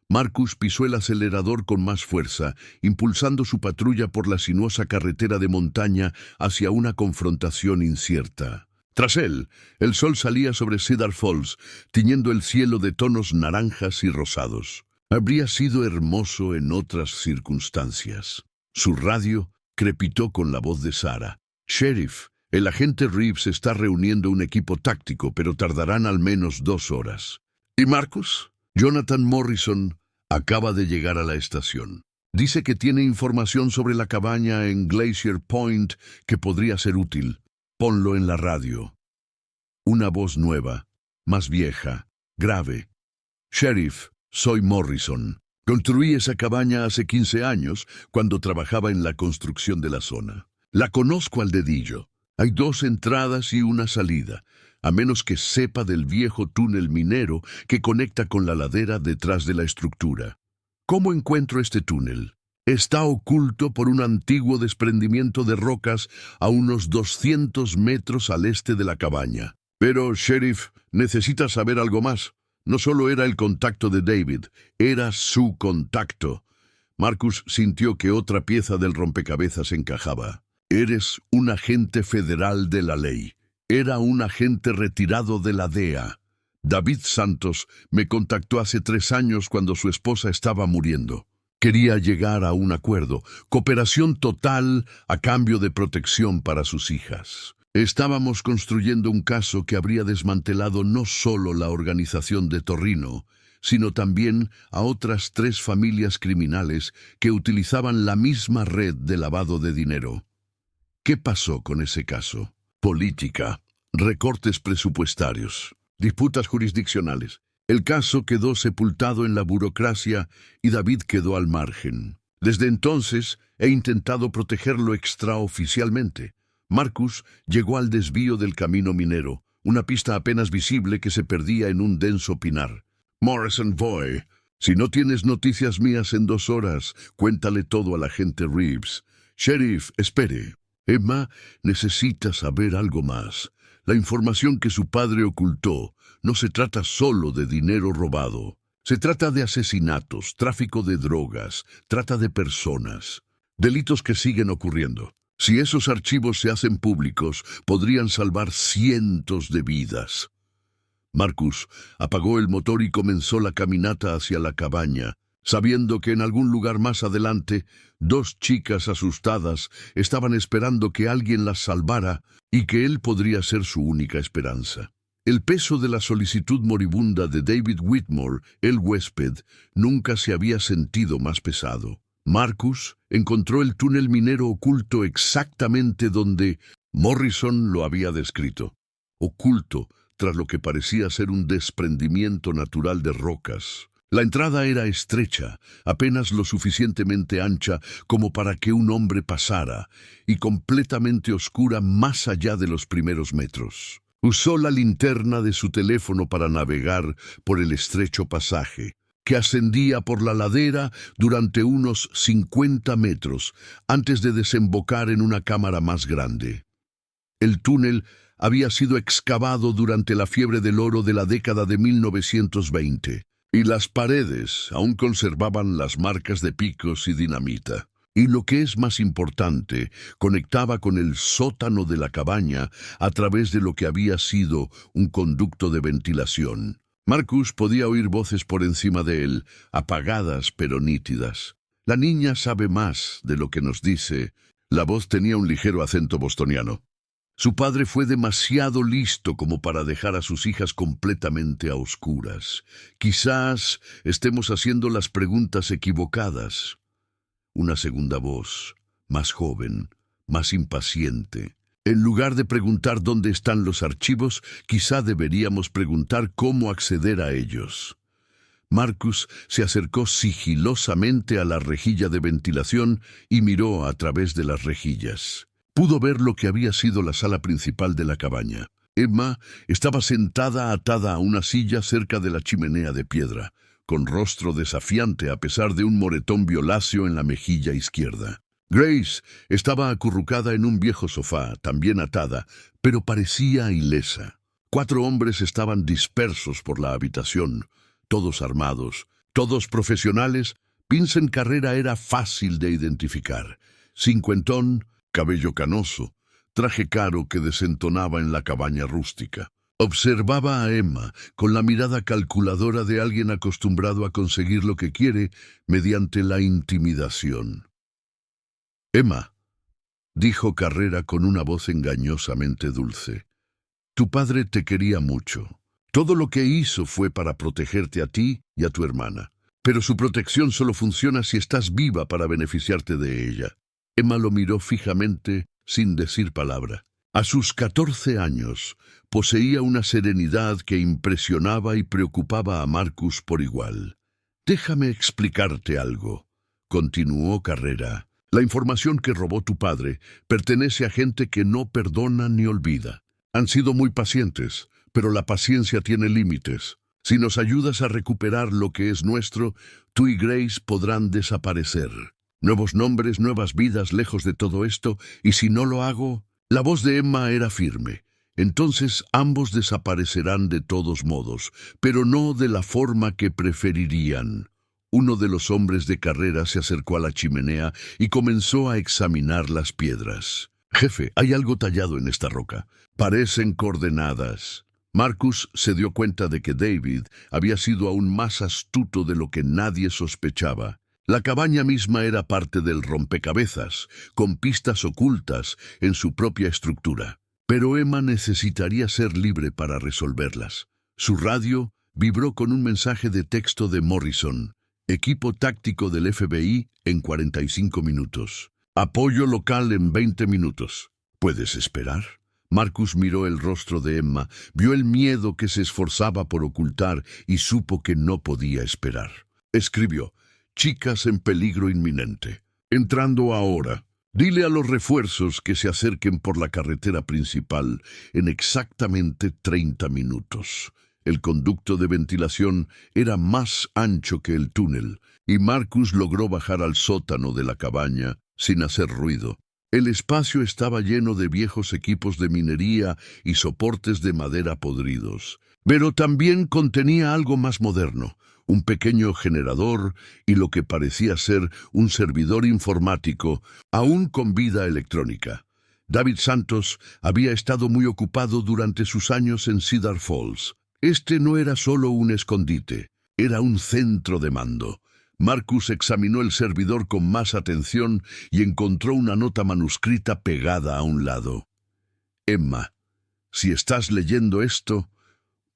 Marcus pisó el acelerador con más fuerza, impulsando su patrulla por la sinuosa carretera de montaña hacia una confrontación incierta. Tras él, el sol salía sobre Cedar Falls, tiñendo el cielo de tonos naranjas y rosados. Habría sido hermoso en otras circunstancias. Su radio crepitó con la voz de Sarah. «Sheriff, el agente Reeves está reuniendo un equipo táctico, pero tardarán al menos 2 horas. ¿Y Marcus?» «Jonathan Morrison acaba de llegar a la estación. Dice que tiene información sobre la cabaña en Glacier Point que podría ser útil. Ponlo en la radio». Una voz nueva, más vieja, grave. «Sheriff, soy Morrison. Construí esa cabaña hace 15 años cuando trabajaba en la construcción de la zona. La conozco al dedillo. Hay 2 entradas y una salida, a menos que sepa del viejo túnel minero que conecta con la ladera detrás de la estructura. ¿Cómo encuentro este túnel?» Está oculto por un antiguo desprendimiento de rocas a unos 200 metros al este de la cabaña. Pero, sheriff, necesita saber algo más. No solo era el contacto de David, era su contacto. Marcus sintió que otra pieza del rompecabezas encajaba. Eres un agente federal de la ley. Era un agente retirado de la DEA. David Santos me contactó hace 3 años cuando su esposa estaba muriendo. Quería llegar a un acuerdo, cooperación total a cambio de protección para sus hijas. Estábamos construyendo un caso que habría desmantelado no solo la organización de Torrino, sino también a otras 3 familias criminales que utilizaban la misma red de lavado de dinero. ¿Qué pasó con ese caso? Política, recortes presupuestarios, disputas jurisdiccionales. El caso quedó sepultado en la burocracia y David quedó al margen. Desde entonces he intentado protegerlo extraoficialmente. Marcus llegó al desvío del camino minero, una pista apenas visible que se perdía en un denso pinar. Morrison Boy, si no tienes noticias mías en 2 horas, cuéntale todo al agente Reeves. Sheriff, espere. Emma necesita saber algo más. La información que su padre ocultó no se trata solo de dinero robado. Se trata de asesinatos, tráfico de drogas, trata de personas. Delitos que siguen ocurriendo. Si esos archivos se hacen públicos, podrían salvar cientos de vidas. Marcus apagó el motor y comenzó la caminata hacia la cabaña, sabiendo que en algún lugar más adelante 2 chicas asustadas estaban esperando que alguien las salvara y que él podría ser su única esperanza. El peso de la solicitud moribunda de David Whitmore, el huésped, nunca se había sentido más pesado. Marcus encontró el túnel minero oculto exactamente donde Morrison lo había descrito. Oculto tras lo que parecía ser un desprendimiento natural de rocas. La entrada era estrecha, apenas lo suficientemente ancha como para que un hombre pasara, y completamente oscura más allá de los primeros metros. Usó la linterna de su teléfono para navegar por el estrecho pasaje, que ascendía por la ladera durante unos 50 metros, antes de desembocar en una cámara más grande. El túnel había sido excavado durante la fiebre del oro de la década de 1920, y las paredes aún conservaban las marcas de picos y dinamita. Y lo que es más importante, conectaba con el sótano de la cabaña a través de lo que había sido un conducto de ventilación. Marcus podía oír voces por encima de él, apagadas pero nítidas. La niña sabe más de lo que nos dice. La voz tenía un ligero acento bostoniano. Su padre fue demasiado listo como para dejar a sus hijas completamente a oscuras. Quizás estemos haciendo las preguntas equivocadas. Una segunda voz, más joven, más impaciente. En lugar de preguntar dónde están los archivos, quizá deberíamos preguntar cómo acceder a ellos. Marcus se acercó sigilosamente a la rejilla de ventilación y miró a través de las rejillas. Pudo ver lo que había sido la sala principal de la cabaña. Emma estaba sentada atada a una silla cerca de la chimenea de piedra, con rostro desafiante a pesar de un moretón violáceo en la mejilla izquierda. Grace estaba acurrucada en un viejo sofá, también atada, pero parecía ilesa. 4 hombres estaban dispersos por la habitación, todos armados, todos profesionales. Vincent Carrera era fácil de identificar. Cincuentón, cabello canoso, traje caro que desentonaba en la cabaña rústica. Observaba a Emma con la mirada calculadora de alguien acostumbrado a conseguir lo que quiere mediante la intimidación. «Emma», dijo Carrera con una voz engañosamente dulce, «tu padre te quería mucho. Todo lo que hizo fue para protegerte a ti y a tu hermana. Pero su protección solo funciona si estás viva para beneficiarte de ella». Emma lo miró fijamente sin decir palabra. A sus 14 años, poseía una serenidad que impresionaba y preocupaba a Marcus por igual. «Déjame explicarte algo», continuó Carrera. «La información que robó tu padre pertenece a gente que no perdona ni olvida. Han sido muy pacientes, pero la paciencia tiene límites. Si nos ayudas a recuperar lo que es nuestro, tú y Grace podrán desaparecer». Nuevos nombres, nuevas vidas lejos de todo esto, y si no lo hago... La voz de Emma era firme. Entonces ambos desaparecerán de todos modos, pero no de la forma que preferirían. Uno de los hombres de carrera se acercó a la chimenea y comenzó a examinar las piedras. «Jefe, hay algo tallado en esta roca. Parecen coordenadas». Marcus se dio cuenta de que David había sido aún más astuto de lo que nadie sospechaba. La cabaña misma era parte del rompecabezas, con pistas ocultas en su propia estructura. Pero Emma necesitaría ser libre para resolverlas. Su radio vibró con un mensaje de texto de Morrison. Equipo táctico del FBI en 45 minutos. Apoyo local en 20 minutos. ¿Puedes esperar? Marcus miró el rostro de Emma, vio el miedo que se esforzaba por ocultar y supo que no podía esperar. Escribió: «Chicas en peligro inminente. Entrando ahora. Dile a los refuerzos que se acerquen por la carretera principal en exactamente 30 minutos». El conducto de ventilación era más ancho que el túnel, y Marcus logró bajar al sótano de la cabaña sin hacer ruido. El espacio estaba lleno de viejos equipos de minería y soportes de madera podridos, pero también contenía algo más moderno, un pequeño generador y lo que parecía ser un servidor informático, aún con vida electrónica. David Santos había estado muy ocupado durante sus años en Cedar Falls. Este no era solo un escondite, era un centro de mando. Marcus examinó el servidor con más atención y encontró una nota manuscrita pegada a un lado. «Emma, si estás leyendo esto,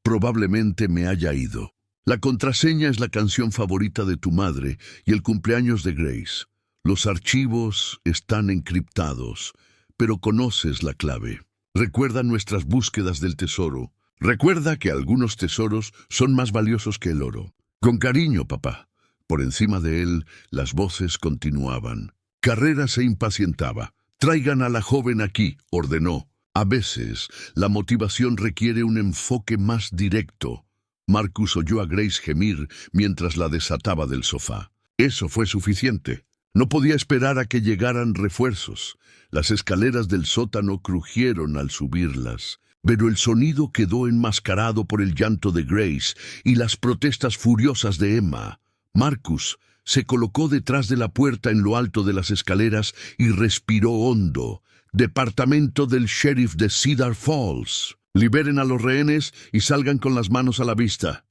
probablemente me haya ido. La contraseña es la canción favorita de tu madre y el cumpleaños de Grace. Los archivos están encriptados, pero conoces la clave. Recuerda nuestras búsquedas del tesoro. Recuerda que algunos tesoros son más valiosos que el oro. Con cariño, papá». Por encima de él, las voces continuaban. Carrera se impacientaba. «Traigan a la joven aquí», ordenó. A veces, la motivación requiere un enfoque más directo. Marcus oyó a Grace gemir mientras la desataba del sofá. Eso fue suficiente. No podía esperar a que llegaran refuerzos. Las escaleras del sótano crujieron al subirlas, pero el sonido quedó enmascarado por el llanto de Grace y las protestas furiosas de Emma. Marcus se colocó detrás de la puerta en lo alto de las escaleras y respiró hondo. «Departamento del sheriff de Cedar Falls. Liberen a los rehenes y salgan con las manos a la vista».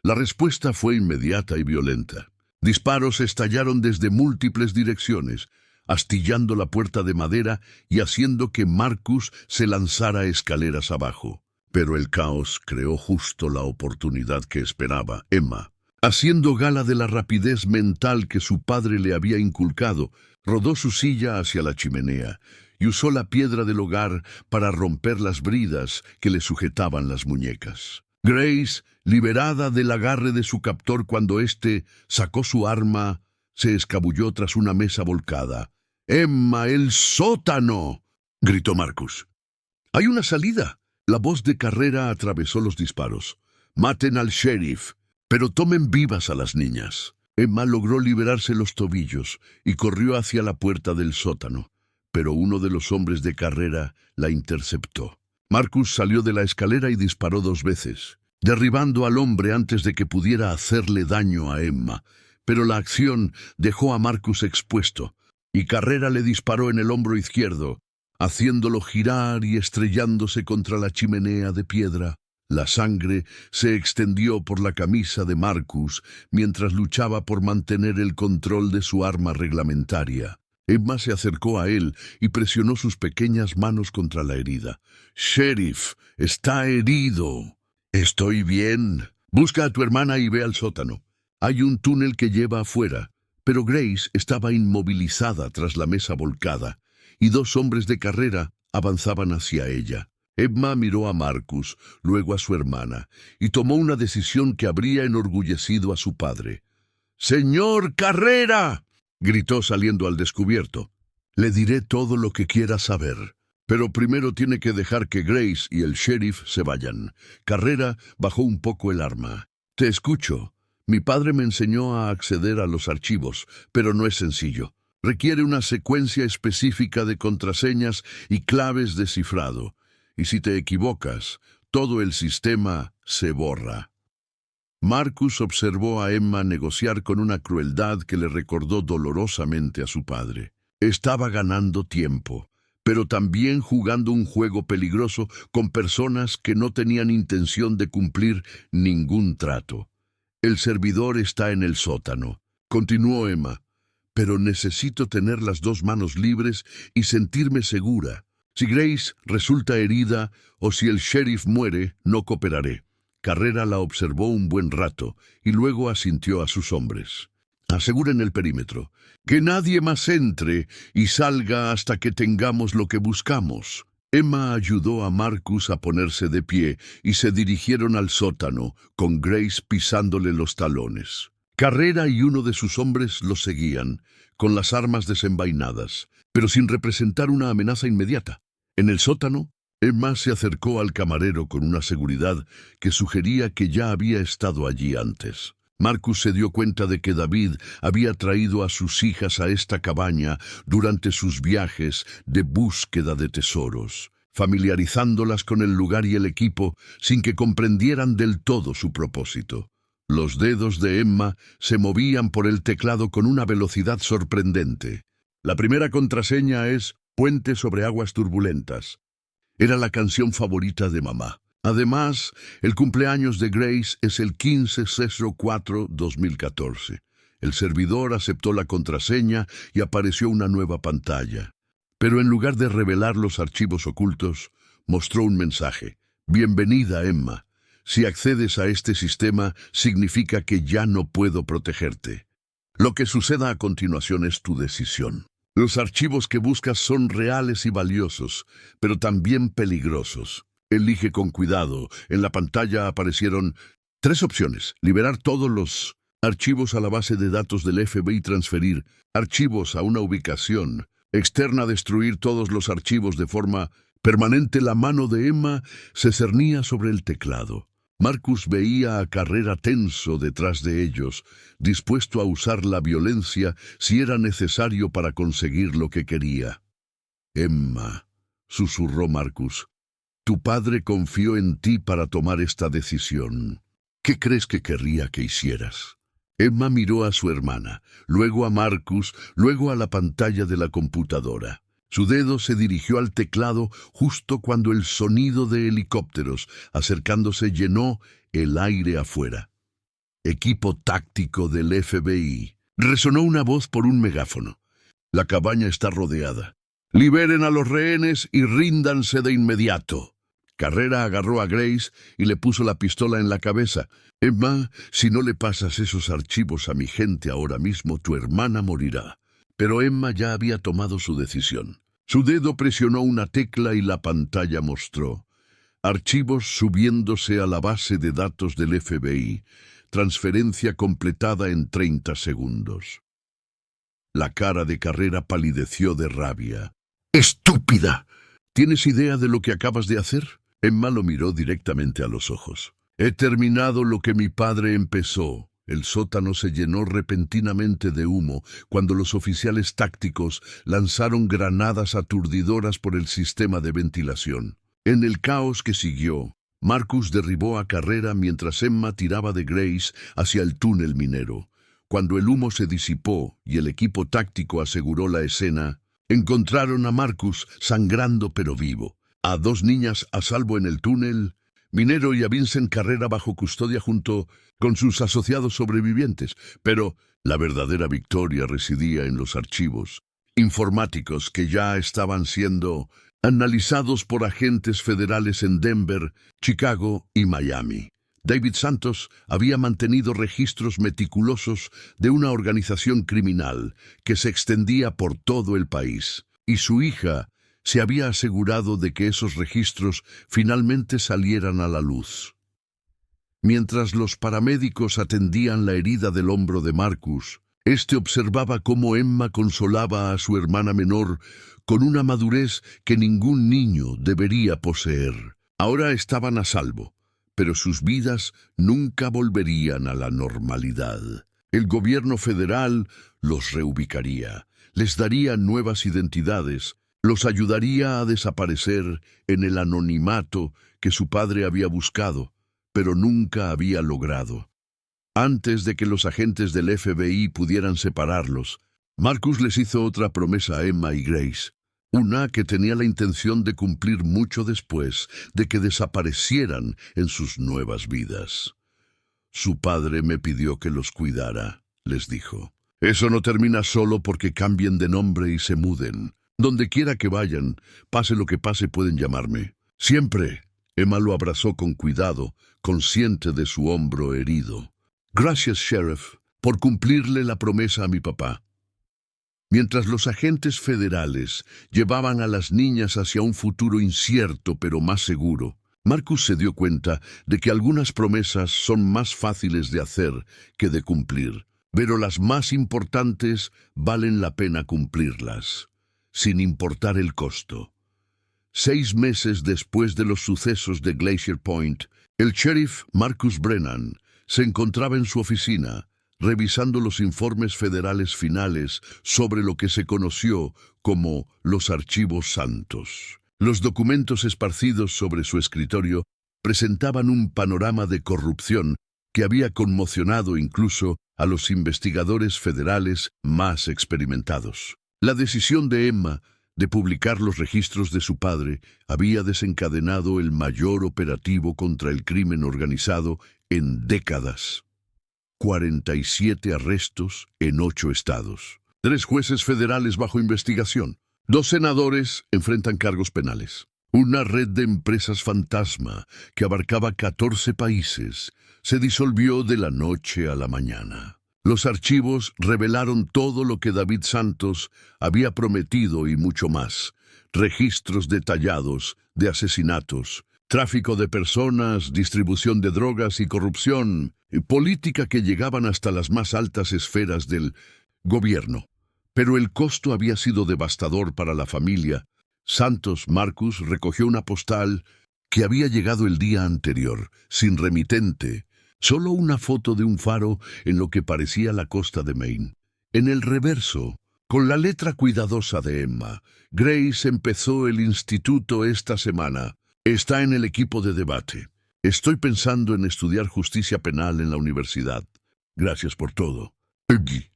La respuesta fue inmediata y violenta. Disparos estallaron desde múltiples direcciones, astillando la puerta de madera y haciendo que Marcus se lanzara escaleras abajo. Pero el caos creó justo la oportunidad que esperaba. Emma, haciendo gala de la rapidez mental que su padre le había inculcado, rodó su silla hacia la chimenea y usó la piedra del hogar para romper las bridas que le sujetaban las muñecas. Grace, liberada del agarre de su captor cuando éste sacó su arma, se escabulló tras una mesa volcada. «¡Emma, el sótano!», gritó Marcus. «Hay una salida». La voz de Carrera atravesó los disparos. «Maten al sheriff, pero tomen vivas a las niñas». Emma logró liberarse los tobillos y corrió hacia la puerta del sótano, pero uno de los hombres de Carrera la interceptó. Marcus salió de la escalera y disparó 2 veces, derribando al hombre antes de que pudiera hacerle daño a Emma, pero la acción dejó a Marcus expuesto, y Carrera le disparó en el hombro izquierdo, haciéndolo girar y estrellándose contra la chimenea de piedra. La sangre se extendió por la camisa de Marcus mientras luchaba por mantener el control de su arma reglamentaria. Emma se acercó a él y presionó sus pequeñas manos contra la herida. «Sheriff, está herido». «Estoy bien. Busca a tu hermana y ve al sótano. Hay un túnel que lleva afuera». Pero Grace estaba inmovilizada tras la mesa volcada, y 2 hombres de Carrera avanzaban hacia ella. Emma miró a Marcus, luego a su hermana, y tomó una decisión que habría enorgullecido a su padre. «¡Señor Carrera!», gritó saliendo al descubierto. «Le diré todo lo que quiera saber, pero primero tiene que dejar que Grace y el sheriff se vayan». Carrera bajó un poco el arma. «Te escucho. Mi padre me enseñó a acceder a los archivos, pero no es sencillo. Requiere una secuencia específica de contraseñas y claves de cifrado, y si te equivocas, todo el sistema se borra. Marcus observó a Emma negociar con una crueldad que le recordó dolorosamente a su padre. Estaba ganando tiempo, pero también jugando un juego peligroso con personas que no tenían intención de cumplir ningún trato. El servidor está en el sótano, continuó Emma, pero necesito tener las dos manos libres y sentirme segura. Si Grace resulta herida o si el sheriff muere, no cooperaré. Carrera la observó un buen rato y luego asintió a sus hombres. Aseguren el perímetro. Que nadie más entre y salga hasta que tengamos lo que buscamos. Emma ayudó a Marcus a ponerse de pie y se dirigieron al sótano, con Grace pisándole los talones. Carrera y uno de sus hombres los seguían, con las armas desenvainadas, pero sin representar una amenaza inmediata. En el sótano, Emma se acercó al camarero con una seguridad que sugería que ya había estado allí antes. Marcus se dio cuenta de que David había traído a sus hijas a esta cabaña durante sus viajes de búsqueda de tesoros, familiarizándolas con el lugar y el equipo sin que comprendieran del todo su propósito. Los dedos de Emma se movían por el teclado con una velocidad sorprendente. La primera contraseña es Puente sobre aguas turbulentas. Era la canción favorita de mamá. Además, el cumpleaños de Grace es el 15/04/2014. El servidor aceptó la contraseña y apareció una nueva pantalla. Pero en lugar de revelar los archivos ocultos, mostró un mensaje. Bienvenida, Emma. Si accedes a este sistema, significa que ya no puedo protegerte. Lo que suceda a continuación es tu decisión. Los archivos que buscas son reales y valiosos, pero también peligrosos. Elige con cuidado. En la pantalla aparecieron 3 opciones. Liberar todos los archivos a la base de datos del FBI y transferir archivos a una ubicación externa, destruir todos los archivos de forma permanente. La mano de Emma se cernía sobre el teclado. Marcus veía a Carrera tenso detrás de ellos, dispuesto a usar la violencia si era necesario para conseguir lo que quería. Emma, susurró Marcus, tu padre confió en ti para tomar esta decisión. ¿Qué crees que querría que hicieras? Emma miró a su hermana, luego a Marcus, luego a la pantalla de la computadora. Su dedo se dirigió al teclado justo cuando el sonido de helicópteros acercándose llenó el aire afuera. Equipo táctico del FBI. Resonó una voz por un megáfono. La cabaña está rodeada. Liberen a los rehenes y ríndanse de inmediato. Carrera agarró a Grace y le puso la pistola en la cabeza. Emma, si no le pasas esos archivos a mi gente ahora mismo, tu hermana morirá. Pero Emma ya había tomado su decisión. Su dedo presionó una tecla y la pantalla mostró archivos subiéndose a la base de datos del FBI. Transferencia completada en 30 segundos. La cara de Carrera palideció de rabia. ¡Estúpida! ¿Tienes idea de lo que acabas de hacer? Emma lo miró directamente a los ojos. He terminado lo que mi padre empezó. El sótano se llenó repentinamente de humo cuando los oficiales tácticos lanzaron granadas aturdidoras por el sistema de ventilación. En el caos que siguió, Marcus derribó a Carrera mientras Emma tiraba de Grace hacia el túnel minero. Cuando el humo se disipó y el equipo táctico aseguró la escena, encontraron a Marcus sangrando pero vivo, a 2 niñas a salvo en el túnel minero y a Vincent Carrera bajo custodia junto con sus asociados sobrevivientes. Pero la verdadera victoria residía en los archivos informáticos que ya estaban siendo analizados por agentes federales en Denver, Chicago y Miami. David Santos había mantenido registros meticulosos de una organización criminal que se extendía por todo el país, y su hija se había asegurado de que esos registros finalmente salieran a la luz. Mientras los paramédicos atendían la herida del hombro de Marcus, este observaba cómo Emma consolaba a su hermana menor con una madurez que ningún niño debería poseer. Ahora estaban a salvo, pero sus vidas nunca volverían a la normalidad. El gobierno federal los reubicaría. les daría nuevas identidades, los ayudaría a desaparecer en el anonimato que su padre había buscado, pero nunca había logrado. Antes de que los agentes del FBI pudieran separarlos, Marcus les hizo otra promesa a Emma y Grace, una que tenía la intención de cumplir mucho después de que desaparecieran en sus nuevas vidas. Su padre me pidió que los cuidara, les dijo. Eso no termina solo porque cambien de nombre y se muden. Donde quiera que vayan, pase lo que pase, pueden llamarme. Siempre. Emma lo abrazó con cuidado, consciente de su hombro herido. Gracias, Sheriff, por cumplirle la promesa a mi papá. Mientras los agentes federales llevaban a las niñas hacia un futuro incierto pero más seguro, Marcus se dio cuenta de que algunas promesas son más fáciles de hacer que de cumplir, pero las más importantes valen la pena cumplirlas, sin importar el costo. 6 meses después de los sucesos de Glacier Point, el sheriff Marcus Brennan se encontraba en su oficina, revisando los informes federales finales sobre lo que se conoció como los Archivos Santos. Los documentos esparcidos sobre su escritorio presentaban un panorama de corrupción que había conmocionado incluso a los investigadores federales más experimentados. La decisión de Emma de publicar los registros de su padre había desencadenado el mayor operativo contra el crimen organizado en décadas. 47 arrestos en 8 estados. 3 jueces federales bajo investigación. 2 senadores enfrentan cargos penales. Una red de empresas fantasma que abarcaba 14 países se disolvió de la noche a la mañana. Los archivos revelaron todo lo que David Santos había prometido y mucho más. Registros detallados de asesinatos, tráfico de personas, distribución de drogas y corrupción, política que llegaban hasta las más altas esferas del gobierno. Pero el costo había sido devastador para la familia. Santos Marcus recogió una postal que había llegado el día anterior, sin remitente, solo una foto de un faro en lo que parecía la costa de Maine. En el reverso, con la letra cuidadosa de Emma, Grace empezó el instituto esta semana. Está en el equipo de debate. Estoy pensando en estudiar justicia penal en la universidad. Gracias por todo. Peggy.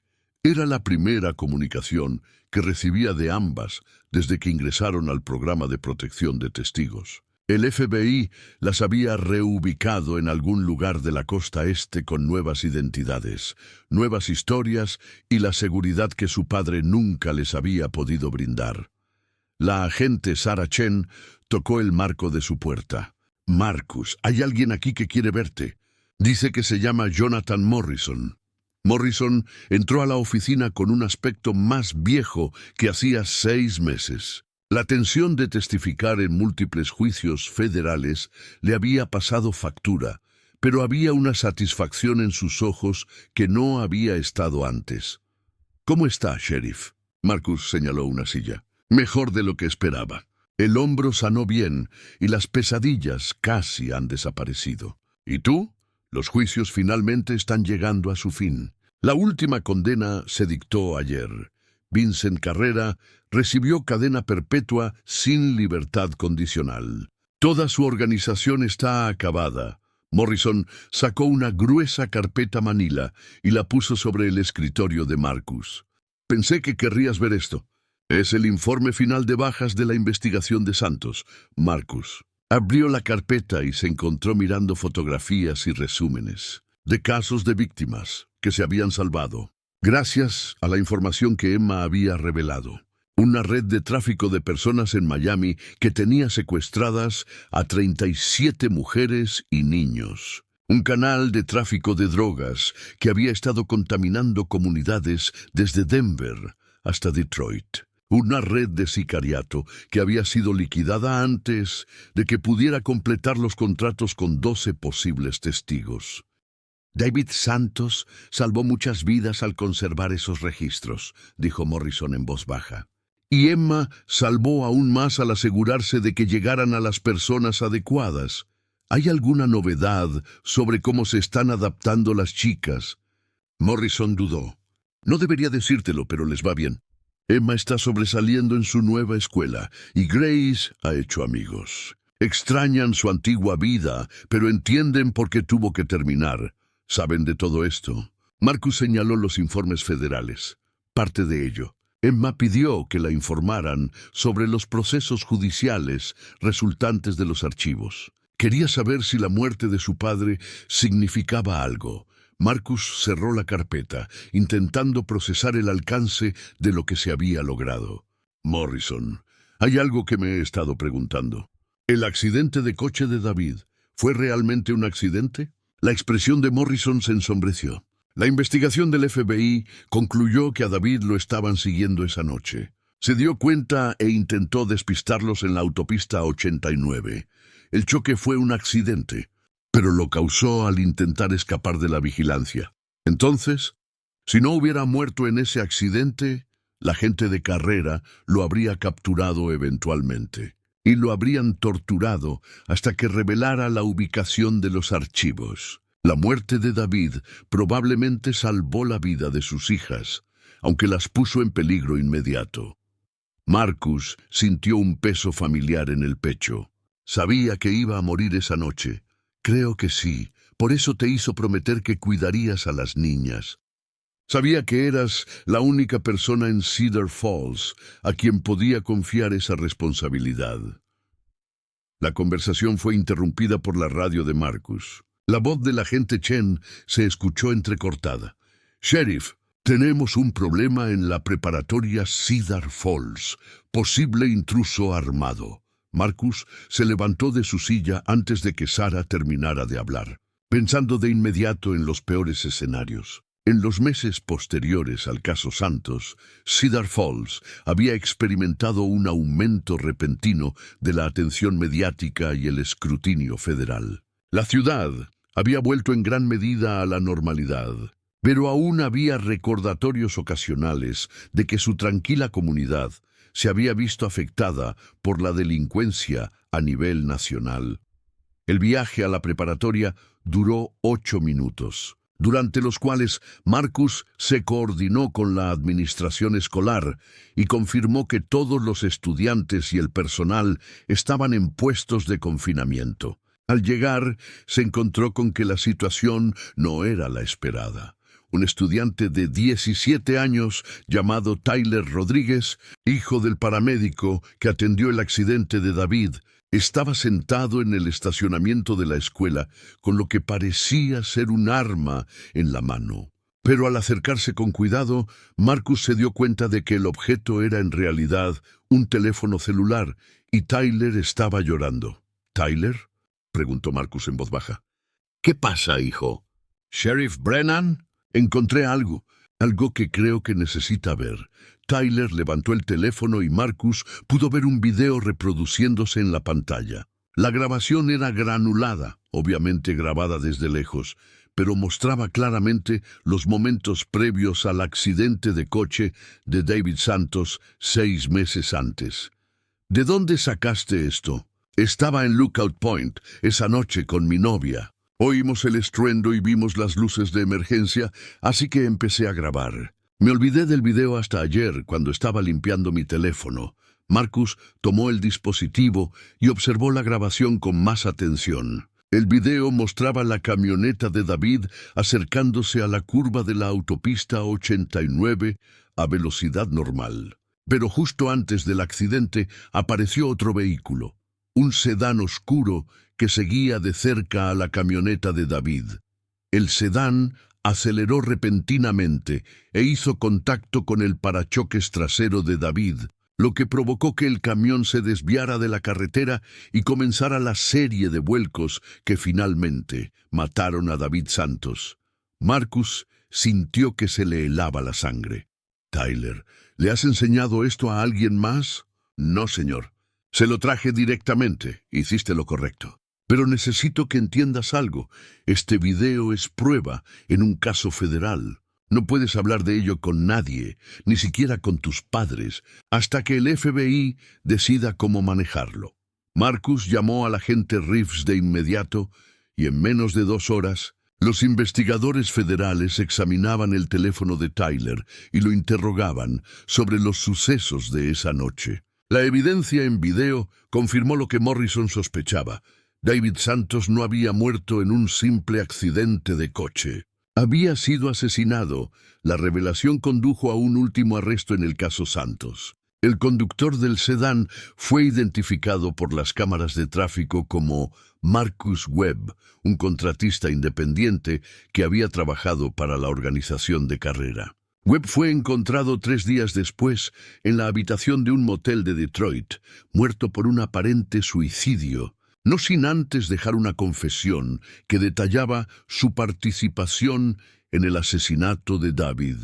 Era la primera comunicación que recibía de ambas desde que ingresaron al programa de protección de testigos. El FBI las había reubicado en algún lugar de la costa este con nuevas identidades, nuevas historias y la seguridad que su padre nunca les había podido brindar. La agente Sarah Chen tocó el marco de su puerta. Marcus, hay alguien aquí que quiere verte. Dice que se llama Jonathan Morrison. Morrison entró a la oficina con un aspecto más viejo que hacía 6 meses. La tensión de testificar en múltiples juicios federales le había pasado factura, pero había una satisfacción en sus ojos que no había estado antes. ¿Cómo está, sheriff? Marcus señaló una silla. Mejor de lo que esperaba. El hombro sanó bien y las pesadillas casi han desaparecido. ¿Y tú? Los juicios finalmente están llegando a su fin. La última condena se dictó ayer. Vincent Carrera recibió cadena perpetua sin libertad condicional. Toda su organización está acabada. Morrison sacó una gruesa carpeta manila y la puso sobre el escritorio de Marcus. Pensé que querrías ver esto. Es el informe final de bajas de la investigación de Santos, Marcus. Abrió la carpeta y se encontró mirando fotografías y resúmenes de casos de víctimas que se habían salvado, gracias a la información que Emma había revelado. Una red de tráfico de personas en Miami que tenía secuestradas a 37 mujeres y niños. Un canal de tráfico de drogas que había estado contaminando comunidades desde Denver hasta Detroit. Una red de sicariato que había sido liquidada antes de que pudiera completar los contratos con 12 posibles testigos. David Santos salvó muchas vidas al conservar esos registros, dijo Morrison en voz baja. Y Emma salvó aún más al asegurarse de que llegaran a las personas adecuadas. ¿Hay alguna novedad sobre cómo se están adaptando las chicas? Morrison dudó. No debería decírtelo, pero les va bien. Emma está sobresaliendo en su nueva escuela y Grace ha hecho amigos. Extrañan su antigua vida, pero entienden por qué tuvo que terminar. ¿Saben de todo esto? Marcus señaló los informes federales. Parte de ello. Emma pidió que la informaran sobre los procesos judiciales resultantes de los archivos. Quería saber si la muerte de su padre significaba algo. Marcus cerró la carpeta, intentando procesar el alcance de lo que se había logrado. Morrison, hay algo que me he estado preguntando. ¿El accidente de coche de David fue realmente un accidente? La expresión de Morrison se ensombreció. La investigación del FBI concluyó que a David lo estaban siguiendo esa noche. Se dio cuenta e intentó despistarlos en la autopista 89. El choque fue un accidente, pero lo causó al intentar escapar de la vigilancia. Entonces, si no hubiera muerto en ese accidente, la gente de carrera lo habría capturado eventualmente y lo habrían torturado hasta que revelara la ubicación de los archivos. La muerte de David probablemente salvó la vida de sus hijas, aunque las puso en peligro inmediato. Marcus sintió un peso familiar en el pecho. Sabía que iba a morir esa noche. Creo que sí. Por eso te hizo prometer que cuidarías a las niñas. Sabía que eras la única persona en Cedar Falls a quien podía confiar esa responsabilidad. La conversación fue interrumpida por la radio de Marcus. La voz del agente Chen se escuchó entrecortada. «Sheriff, tenemos un problema en la preparatoria Cedar Falls. Posible intruso armado». Marcus se levantó de su silla antes de que Sarah terminara de hablar, pensando de inmediato en los peores escenarios. En los meses posteriores al caso Santos, Cedar Falls había experimentado un aumento repentino de la atención mediática y el escrutinio federal. La ciudad había vuelto en gran medida a la normalidad, pero aún había recordatorios ocasionales de que su tranquila comunidad se había visto afectada por la delincuencia a nivel nacional. El viaje a la preparatoria duró 8 minutos, durante los cuales Marcus se coordinó con la administración escolar y confirmó que todos los estudiantes y el personal estaban en puestos de confinamiento. Al llegar, se encontró con que la situación no era la esperada. Un estudiante de 17 años llamado Tyler Rodríguez, hijo del paramédico que atendió el accidente de David, estaba sentado en el estacionamiento de la escuela con lo que parecía ser un arma en la mano. Pero al acercarse con cuidado, Marcus se dio cuenta de que el objeto era en realidad un teléfono celular y Tyler estaba llorando. «¿Tyler?», preguntó Marcus en voz baja. «¿Qué pasa, hijo?» «Sheriff Brennan, encontré algo que creo que necesita ver». Tyler levantó el teléfono y Marcus pudo ver un video reproduciéndose en la pantalla. La grabación era granulada, obviamente grabada desde lejos, pero mostraba claramente los momentos previos al accidente de coche de David Santos 6 meses antes. «¿De dónde sacaste esto?» «Estaba en Lookout Point esa noche con mi novia. Oímos el estruendo y vimos las luces de emergencia, así que empecé a grabar. Me olvidé del video hasta ayer cuando estaba limpiando mi teléfono». Marcus tomó el dispositivo y observó la grabación con más atención. El video mostraba la camioneta de David acercándose a la curva de la autopista 89 a velocidad normal. Pero justo antes del accidente apareció otro vehículo, un sedán oscuro que seguía de cerca a la camioneta de David. El sedán aceleró repentinamente e hizo contacto con el parachoques trasero de David, lo que provocó que el camión se desviara de la carretera y comenzara la serie de vuelcos que finalmente mataron a David Santos. Marcus sintió que se le helaba la sangre. «Tyler, ¿le has enseñado esto a alguien más?» «No, señor. Se lo traje directamente. Hiciste lo correcto. Pero necesito que entiendas algo. Este video es prueba en un caso federal. No puedes hablar de ello con nadie, ni siquiera con tus padres, hasta que el FBI decida cómo manejarlo». Marcus llamó al agente Reeves de inmediato y en menos de 2 horas Los investigadores federales examinaban el teléfono de Tyler y lo interrogaban sobre los sucesos de esa noche. La evidencia en video confirmó lo que Morrison sospechaba. David Santos no había muerto en un simple accidente de coche. Había sido asesinado. La revelación condujo a un último arresto en el caso Santos. El conductor del sedán fue identificado por las cámaras de tráfico como Marcus Webb, un contratista independiente que había trabajado para la organización de carrera. Webb fue encontrado 3 días después en la habitación de un motel de Detroit, muerto por un aparente suicidio, no sin antes dejar una confesión que detallaba su participación en el asesinato de David.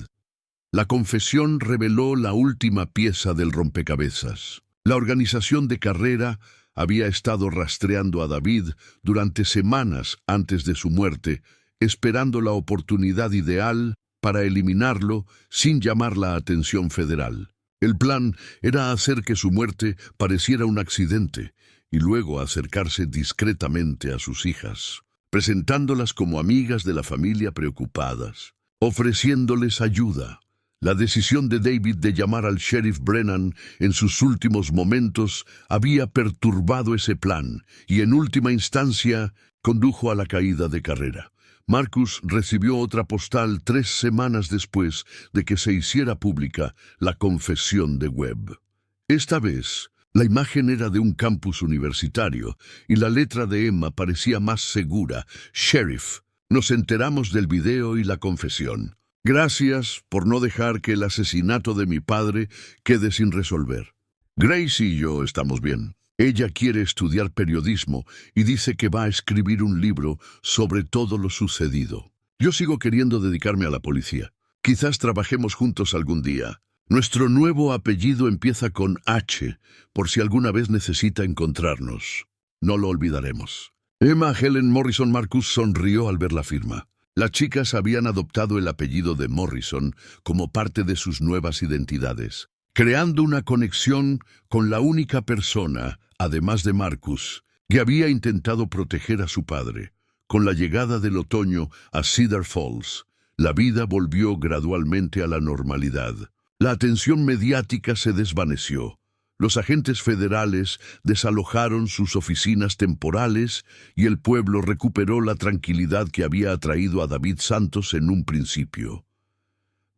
La confesión reveló la última pieza del rompecabezas. La organización de carrera había estado rastreando a David durante semanas antes de su muerte, esperando la oportunidad ideal para eliminarlo sin llamar la atención federal. El plan era hacer que su muerte pareciera un accidente y luego acercarse discretamente a sus hijas, presentándolas como amigas de la familia preocupadas, ofreciéndoles ayuda. La decisión de David de llamar al sheriff Brennan en sus últimos momentos había perturbado ese plan y en última instancia condujo a la caída de carrera. Marcus recibió otra postal 3 semanas después de que se hiciera pública la confesión de Webb. Esta vez, la imagen era de un campus universitario y la letra de Emma parecía más segura. Sheriff, nos enteramos del video y la confesión. Gracias por no dejar que el asesinato de mi padre quede sin resolver. Grace y yo estamos bien. Ella quiere estudiar periodismo y dice que va a escribir un libro sobre todo lo sucedido. Yo sigo queriendo dedicarme a la policía. Quizás trabajemos juntos algún día. Nuestro nuevo apellido empieza con H, por si alguna vez necesita encontrarnos. No lo olvidaremos. Emma Helen Morrison Marcus sonrió al ver la firma. Las chicas habían adoptado el apellido de Morrison como parte de sus nuevas identidades, creando una conexión con la única persona, además de Marcus, que había intentado proteger a su padre. Con la llegada del otoño a Cedar Falls, la vida volvió gradualmente a la normalidad. La atención mediática se desvaneció. Los agentes federales desalojaron sus oficinas temporales y el pueblo recuperó la tranquilidad que había atraído a David Santos en un principio.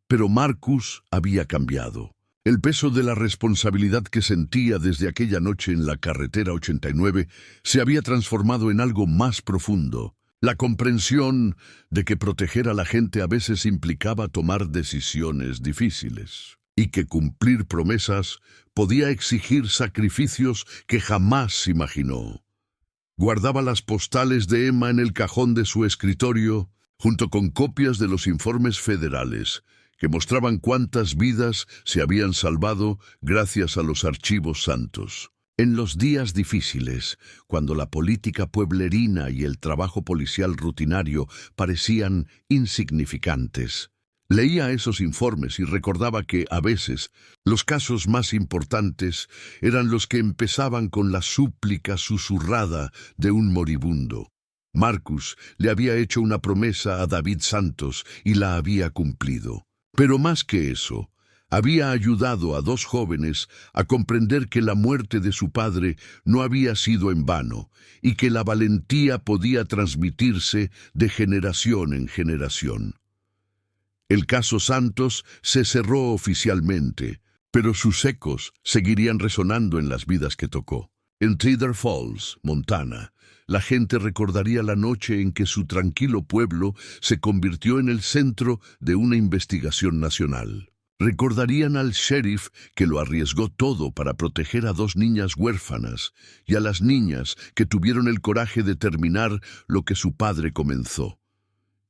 Pero Marcus había cambiado. El peso de la responsabilidad que sentía desde aquella noche en la carretera 89 se había transformado en algo más profundo. La comprensión de que proteger a la gente a veces implicaba tomar decisiones difíciles y que cumplir promesas podía exigir sacrificios que jamás imaginó. Guardaba las postales de Emma en el cajón de su escritorio, junto con copias de los informes federales, que mostraban cuántas vidas se habían salvado gracias a los archivos Santos. En los días difíciles, cuando la política pueblerina y el trabajo policial rutinario parecían insignificantes, leía esos informes y recordaba que, a veces, los casos más importantes eran los que empezaban con la súplica susurrada de un moribundo. Marcus le había hecho una promesa a David Santos y la había cumplido. Pero más que eso, había ayudado a 2 jóvenes a comprender que la muerte de su padre no había sido en vano y que la valentía podía transmitirse de generación en generación. El caso Santos se cerró oficialmente, pero sus ecos seguirían resonando en las vidas que tocó. En Cedar Falls, Montana, la gente recordaría la noche en que su tranquilo pueblo se convirtió en el centro de una investigación nacional. Recordarían al sheriff que lo arriesgó todo para proteger a 2 niñas huérfanas y a las niñas que tuvieron el coraje de terminar lo que su padre comenzó.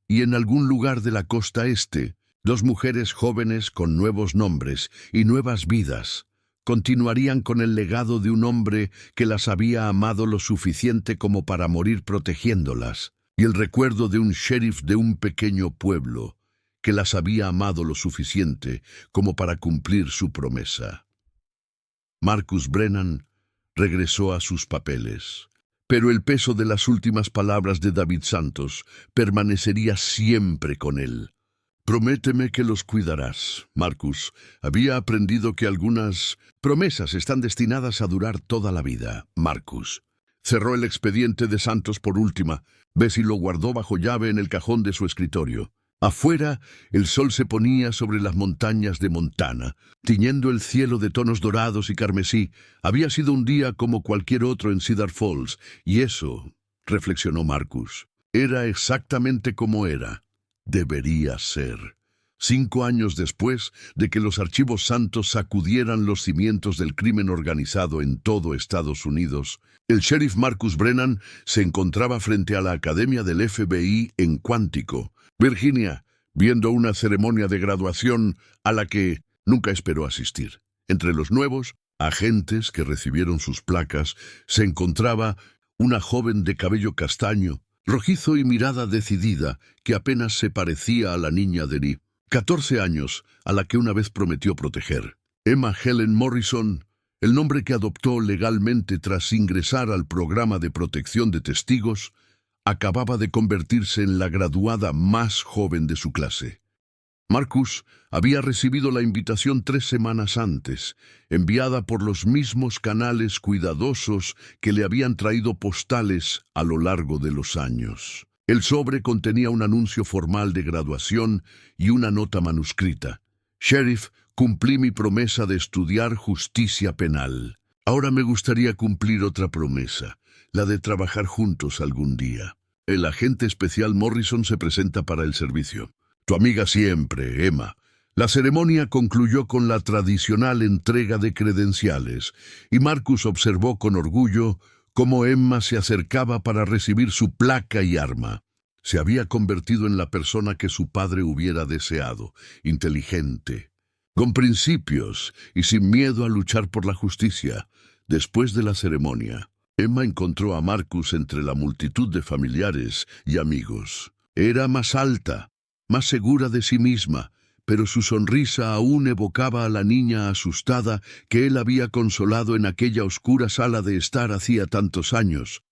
Y en algún lugar de la costa este, 2 mujeres jóvenes con nuevos nombres y nuevas vidas continuarían con el legado de un hombre que las había amado lo suficiente como para morir protegiéndolas, y el recuerdo de un sheriff de un pequeño pueblo que las había amado lo suficiente como para cumplir su promesa. Marcus Brennan regresó a sus papeles, pero el peso de las últimas palabras de David Santos permanecería siempre con él. Prométeme que los cuidarás. Marcus había aprendido que algunas promesas están destinadas a durar toda la vida. Marcus cerró el expediente de Santos por última vez y lo guardó bajo llave en el cajón de su escritorio. Afuera, el sol se ponía sobre las montañas de Montana, tiñendo el cielo de tonos dorados y carmesí. Había sido un día como cualquier otro en Cedar Falls, y eso, reflexionó Marcus, era exactamente como era. Debería ser. 5 años después de que los archivos Santos sacudieran los cimientos del crimen organizado en todo Estados Unidos, el sheriff Marcus Brennan se encontraba frente a la Academia del FBI en Quantico, Virginia, viendo una ceremonia de graduación a la que nunca esperó asistir. Entre los nuevos agentes que recibieron sus placas se encontraba una joven de cabello castaño, rojizo y mirada decidida, que apenas se parecía a la niña de 14 años, a la que una vez prometió proteger. Emma Helen Morrison, el nombre que adoptó legalmente tras ingresar al programa de protección de testigos, acababa de convertirse en la graduada más joven de su clase. Marcus había recibido la invitación 3 semanas antes, enviada por los mismos canales cuidadosos que le habían traído postales a lo largo de los años. El sobre contenía un anuncio formal de graduación y una nota manuscrita. Sheriff, cumplí mi promesa de estudiar justicia penal. Ahora me gustaría cumplir otra promesa, la de trabajar juntos algún día. El agente especial Morrison se presenta para el servicio. Tu amiga siempre, Emma. La ceremonia concluyó con la tradicional entrega de credenciales, y Marcus observó con orgullo cómo Emma se acercaba para recibir su placa y arma. Se había convertido en la persona que su padre hubiera deseado, inteligente, con principios y sin miedo a luchar por la justicia. Después de la ceremonia, Emma encontró a Marcus entre la multitud de familiares y amigos. Era más alta, más segura de sí misma, pero su sonrisa aún evocaba a la niña asustada que él había consolado en aquella oscura sala de estar hacía tantos años.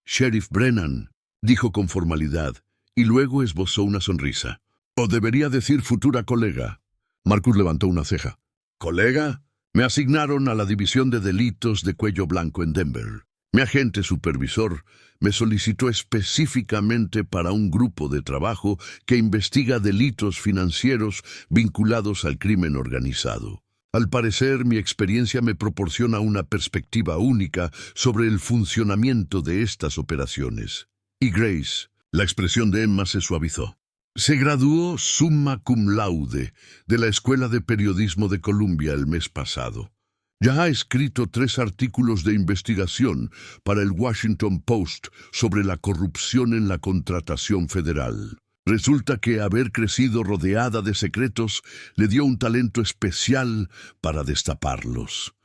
«Sheriff Brennan», dijo con formalidad, y luego esbozó una sonrisa. «O debería decir futura colega». Marcus levantó una ceja. «¿Colega?» Me asignaron a la División de Delitos de Cuello Blanco en Denver. Mi agente supervisor me solicitó específicamente para un grupo de trabajo que investiga delitos financieros vinculados al crimen organizado. Al parecer, mi experiencia me proporciona una perspectiva única sobre el funcionamiento de estas operaciones. Y Grace, la expresión de Emma se suavizó. Se graduó summa cum laude de la Escuela de Periodismo de Columbia el mes pasado. Ya ha escrito 3 artículos de investigación para el Washington Post sobre la corrupción en la contratación federal. Resulta que haber crecido rodeada de secretos le dio un talento especial para destaparlos.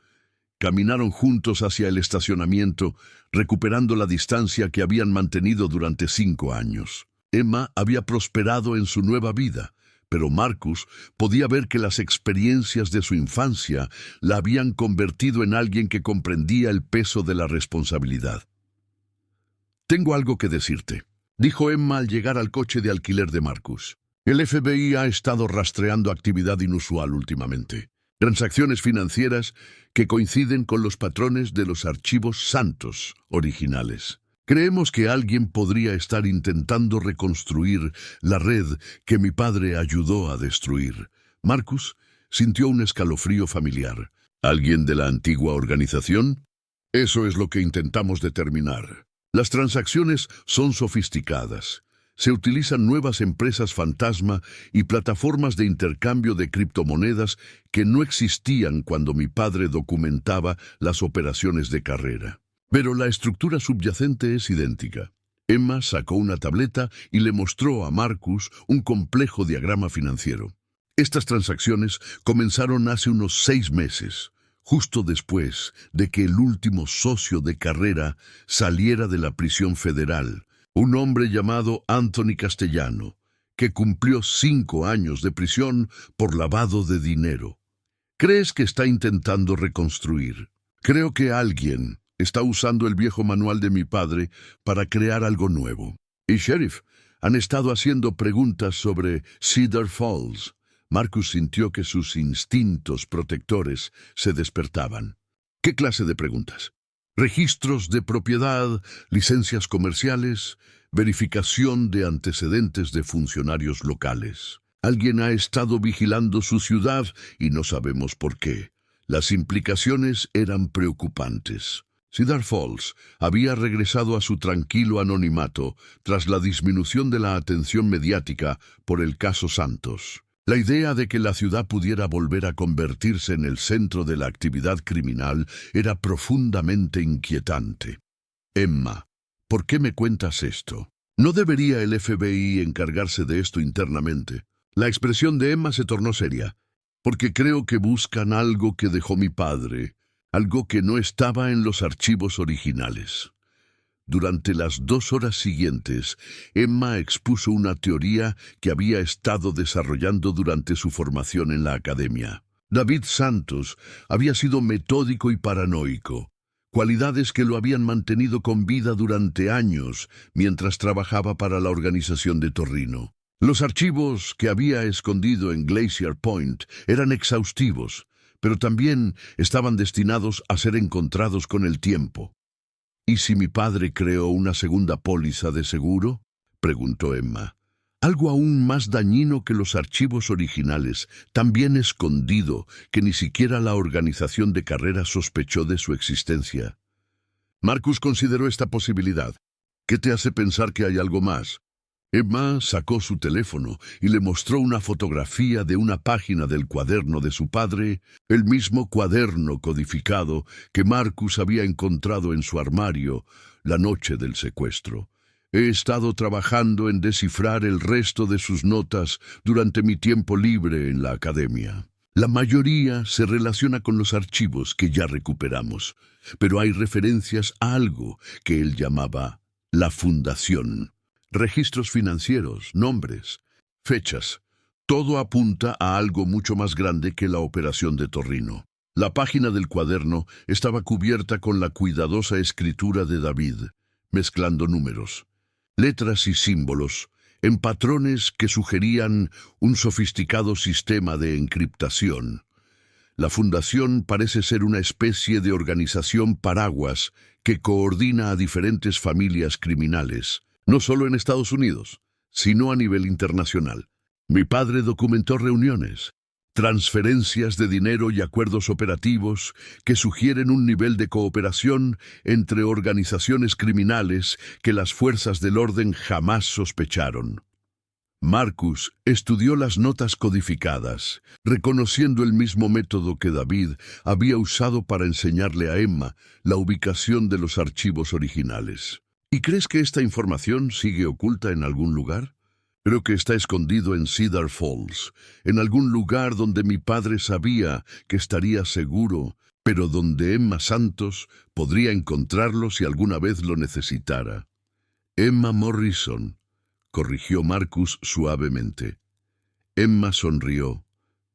Caminaron juntos hacia el estacionamiento, recuperando la distancia que habían mantenido durante 5 años. Emma había prosperado en su nueva vida, pero Marcus podía ver que las experiencias de su infancia la habían convertido en alguien que comprendía el peso de la responsabilidad. «Tengo algo que decirte», dijo Emma al llegar al coche de alquiler de Marcus. «El FBI ha estado rastreando actividad inusual últimamente. Transacciones financieras que coinciden con los patrones de los archivos Santos originales. Creemos que alguien podría estar intentando reconstruir la red que mi padre ayudó a destruir». Marcus sintió un escalofrío familiar. ¿Alguien de la antigua organización? Eso es lo que intentamos determinar. Las transacciones son sofisticadas. Se utilizan nuevas empresas fantasma y plataformas de intercambio de criptomonedas que no existían cuando mi padre documentaba las operaciones de carrera. Pero la estructura subyacente es idéntica. Emma sacó una tableta y le mostró a Marcus un complejo diagrama financiero. Estas transacciones comenzaron hace unos 6 meses, justo después de que el último socio de carrera saliera de la prisión federal, un hombre llamado Anthony Castellano, que cumplió 5 años de prisión por lavado de dinero. ¿Crees que está intentando reconstruir? Creo que alguien está usando el viejo manual de mi padre para crear algo nuevo. Y Sheriff, han estado haciendo preguntas sobre Cedar Falls. Marcus sintió que sus instintos protectores se despertaban. ¿Qué clase de preguntas? Registros de propiedad, licencias comerciales, verificación de antecedentes de funcionarios locales. Alguien ha estado vigilando su ciudad y no sabemos por qué. Las implicaciones eran preocupantes. Cedar Falls había regresado a su tranquilo anonimato tras la disminución de la atención mediática por el caso Santos. La idea de que la ciudad pudiera volver a convertirse en el centro de la actividad criminal era profundamente inquietante. Emma, ¿por qué me cuentas esto? ¿No debería el FBI encargarse de esto internamente? La expresión de Emma se tornó seria. Porque creo que buscan algo que dejó mi padre, algo que no estaba en los archivos originales. Durante las 2 horas siguientes, Emma expuso una teoría que había estado desarrollando durante su formación en la academia. David Santos había sido metódico y paranoico, cualidades que lo habían mantenido con vida durante años mientras trabajaba para la organización de Torrino. Los archivos que había escondido en Glacier Point eran exhaustivos, pero también estaban destinados a ser encontrados con el tiempo. ¿Y si mi padre creó una segunda póliza de seguro?, preguntó Emma. Algo aún más dañino que los archivos originales, tan bien escondido que ni siquiera la organización de carrera sospechó de su existencia. Marcus consideró esta posibilidad. ¿Qué te hace pensar que hay algo más? Emma sacó su teléfono y le mostró una fotografía de una página del cuaderno de su padre, el mismo cuaderno codificado que Marcus había encontrado en su armario la noche del secuestro. He estado trabajando en descifrar el resto de sus notas durante mi tiempo libre en la academia. La mayoría se relaciona con los archivos que ya recuperamos, pero hay referencias a algo que él llamaba la fundación. Registros financieros, nombres, fechas. Todo apunta a algo mucho más grande que la operación de Torrino. La página del cuaderno estaba cubierta con la cuidadosa escritura de David, mezclando números, letras y símbolos, en patrones que sugerían un sofisticado sistema de encriptación. La fundación parece ser una especie de organización paraguas que coordina a diferentes familias criminales, no solo en Estados Unidos, sino a nivel internacional. Mi padre documentó reuniones, transferencias de dinero y acuerdos operativos que sugieren un nivel de cooperación entre organizaciones criminales que las fuerzas del orden jamás sospecharon. Marcus estudió las notas codificadas, reconociendo el mismo método que David había usado para enseñarle a Emma la ubicación de los archivos originales. ¿Y crees que esta información sigue oculta en algún lugar? Creo que está escondido en Cedar Falls, en algún lugar donde mi padre sabía que estaría seguro, pero donde Emma Santos podría encontrarlo si alguna vez lo necesitara. Emma Morrison, corrigió Marcus suavemente. Emma sonrió,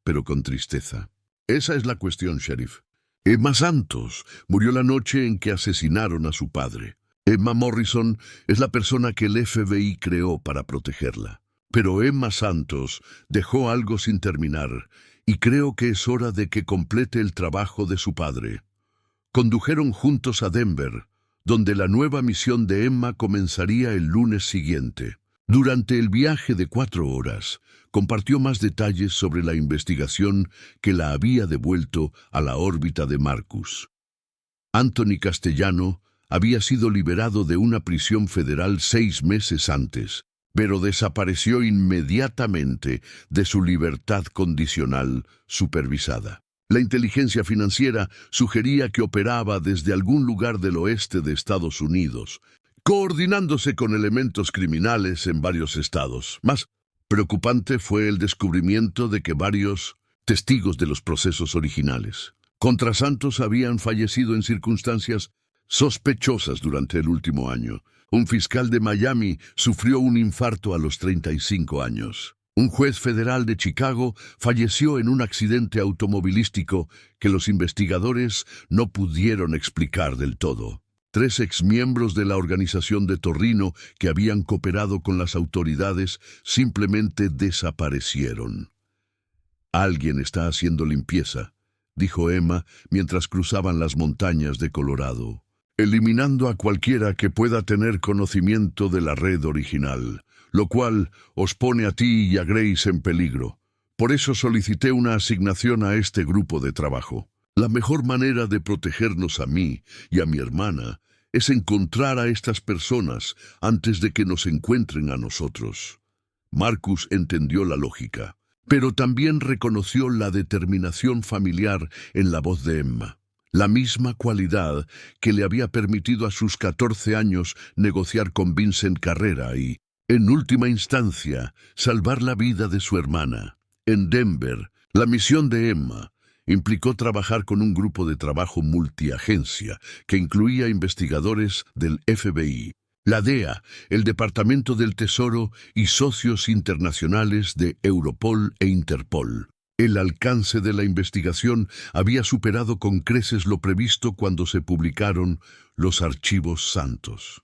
pero con tristeza. Esa es la cuestión, Sheriff. Emma Santos murió la noche en que asesinaron a su padre. Emma Morrison es la persona que el FBI creó para protegerla. Pero Emma Santos dejó algo sin terminar, y creo que es hora de que complete el trabajo de su padre. Condujeron juntos a Denver, donde la nueva misión de Emma comenzaría el lunes siguiente. Durante el viaje de 4 horas, compartió más detalles sobre la investigación que la había devuelto a la órbita de Marcus. Anthony Castellano había sido liberado de una prisión federal 6 meses antes, pero desapareció inmediatamente de su libertad condicional supervisada. La inteligencia financiera sugería que operaba desde algún lugar del oeste de Estados Unidos, coordinándose con elementos criminales en varios estados. Más preocupante fue el descubrimiento de que varios testigos de los procesos originales contra Santos habían fallecido en circunstancias sospechosas durante el último año. Un fiscal de Miami sufrió un infarto a los 35 años. Un juez federal de Chicago falleció en un accidente automovilístico que los investigadores no pudieron explicar del todo. 3 exmiembros de la organización de Torrino que habían cooperado con las autoridades simplemente desaparecieron. «Alguien está haciendo limpieza», dijo Emma mientras cruzaban las montañas de Colorado, eliminando a cualquiera que pueda tener conocimiento de la red original, lo cual os pone a ti y a Grace en peligro. Por eso solicité una asignación a este grupo de trabajo. La mejor manera de protegernos a mí y a mi hermana es encontrar a estas personas antes de que nos encuentren a nosotros. Marcus entendió la lógica, pero también reconoció la determinación familiar en la voz de Emma, la misma cualidad que le había permitido a sus 14 años negociar con Vincent Carrera y, en última instancia, salvar la vida de su hermana. En Denver, la misión de Emma implicó trabajar con un grupo de trabajo multiagencia que incluía investigadores del FBI, la DEA, el Departamento del Tesoro y socios internacionales de Europol e Interpol. El alcance de la investigación había superado con creces lo previsto cuando se publicaron los archivos santos.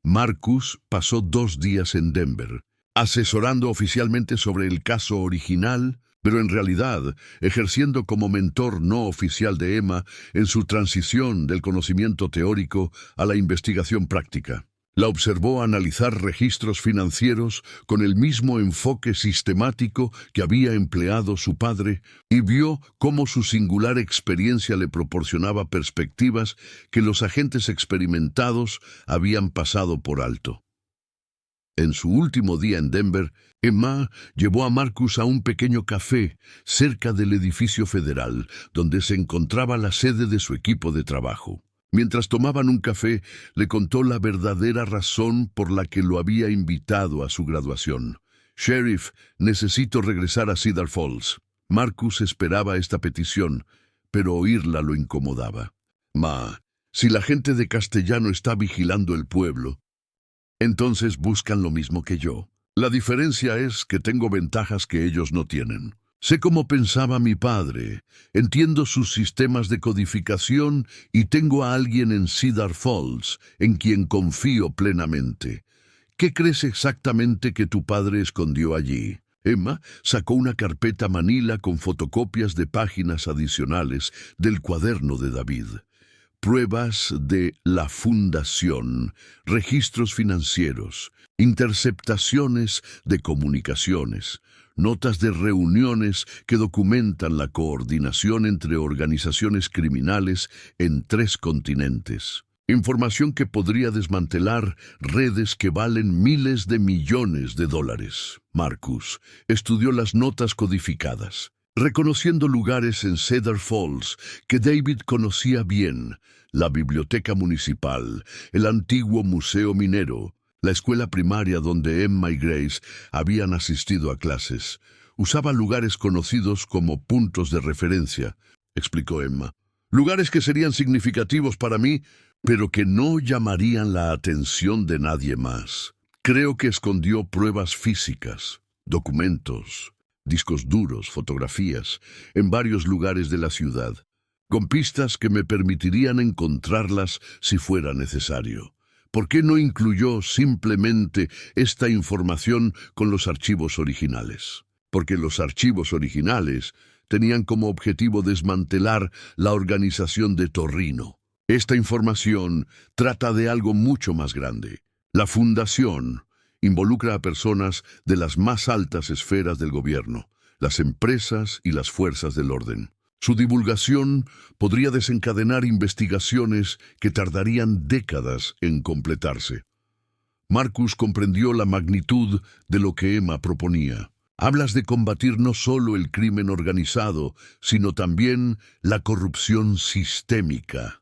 Marcus pasó 2 días en Denver, asesorando oficialmente sobre el caso original, pero en realidad ejerciendo como mentor no oficial de Emma en su transición del conocimiento teórico a la investigación práctica. La observó analizar registros financieros con el mismo enfoque sistemático que había empleado su padre y vio cómo su singular experiencia le proporcionaba perspectivas que los agentes experimentados habían pasado por alto. En su último día en Denver, Emma llevó a Marcus a un pequeño café cerca del edificio federal, donde se encontraba la sede de su equipo de trabajo. Mientras tomaban un café, le contó la verdadera razón por la que lo había invitado a su graduación. «Sheriff, necesito regresar a Cedar Falls». Marcus esperaba esta petición, pero oírla lo incomodaba. «Ma, si la gente de Castellano está vigilando el pueblo, entonces buscan lo mismo que yo. La diferencia es que tengo ventajas que ellos no tienen. Sé cómo pensaba mi padre, entiendo sus sistemas de codificación y tengo a alguien en Cedar Falls en quien confío plenamente. ¿Qué crees exactamente que tu padre escondió allí?» Emma sacó una carpeta manila con fotocopias de páginas adicionales del cuaderno de David. Pruebas de la fundación, registros financieros, interceptaciones de comunicaciones, notas de reuniones que documentan la coordinación entre organizaciones criminales en 3 continentes. Información que podría desmantelar redes que valen miles de millones de dólares. Marcus estudió las notas codificadas, reconociendo lugares en Cedar Falls que David conocía bien: la biblioteca municipal, el antiguo museo minero, la escuela primaria donde Emma y Grace habían asistido a clases. Usaba lugares conocidos como puntos de referencia, explicó Emma. Lugares que serían significativos para mí, pero que no llamarían la atención de nadie más. Creo que escondió pruebas físicas, documentos, discos duros, fotografías, en varios lugares de la ciudad, con pistas que me permitirían encontrarlas si fuera necesario. ¿Por qué no incluyó simplemente esta información con los archivos originales? Porque los archivos originales tenían como objetivo desmantelar la organización de Torrino. Esta información trata de algo mucho más grande. La fundación involucra a personas de las más altas esferas del gobierno, las empresas y las fuerzas del orden. Su divulgación podría desencadenar investigaciones que tardarían décadas en completarse. Marcus comprendió la magnitud de lo que Emma proponía. Hablas de combatir no solo el crimen organizado, sino también la corrupción sistémica.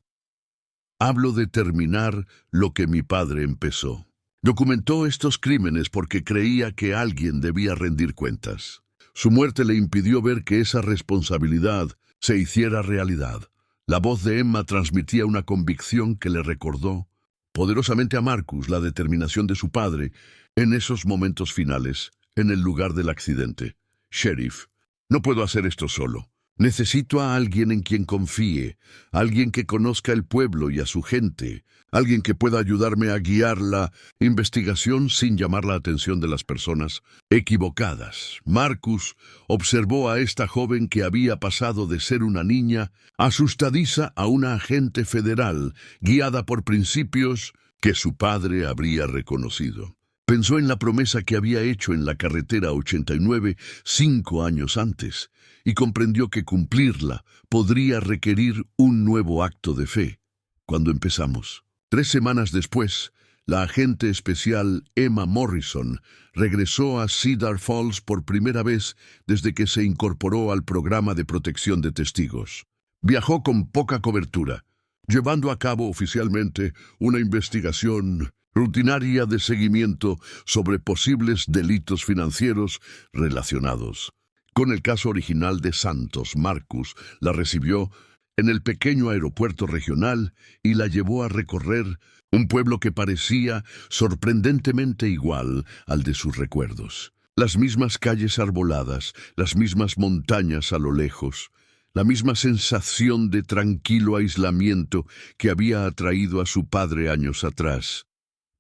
Hablo de terminar lo que mi padre empezó. Documentó estos crímenes porque creía que alguien debía rendir cuentas. Su muerte le impidió ver que esa responsabilidad se hiciera realidad. La voz de Emma transmitía una convicción que le recordó poderosamente a Marcus la determinación de su padre en esos momentos finales. en el lugar del accidente. Sheriff, no puedo hacer esto solo. Necesito a alguien en quien confíe, alguien que conozca el pueblo y a su gente, alguien que pueda ayudarme a guiar la investigación sin llamar la atención de las personas equivocadas. Marcus observó a esta joven que había pasado de ser una niña asustadiza a una agente federal, guiada por principios que su padre habría reconocido. Pensó en la promesa que había hecho en la carretera 89 5 años antes, y comprendió que cumplirla podría requerir un nuevo acto de fe. Cuando empezamos, 3 semanas después, la agente especial Emma Morrison regresó a Cedar Falls por primera vez desde que se incorporó al programa de protección de testigos. Viajó con poca cobertura, llevando a cabo oficialmente una investigación rutinaria de seguimiento sobre posibles delitos financieros relacionados con el caso original de Santos. Marcus la recibió en el pequeño aeropuerto regional y la llevó a recorrer un pueblo que parecía sorprendentemente igual al de sus recuerdos. Las mismas calles arboladas, las mismas montañas a lo lejos, la misma sensación de tranquilo aislamiento que había atraído a su padre años atrás.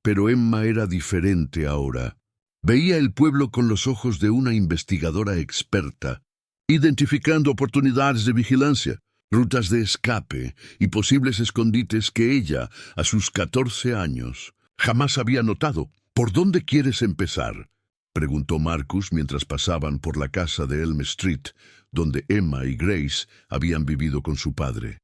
Pero Emma era diferente ahora. Veía el pueblo con los ojos de una investigadora experta, identificando oportunidades de vigilancia, rutas de escape y posibles escondites que ella, a sus 14 años, jamás había notado. ¿Por dónde quieres empezar?, preguntó Marcus mientras pasaban por la casa de Elm Street, donde Emma y Grace habían vivido con su padre.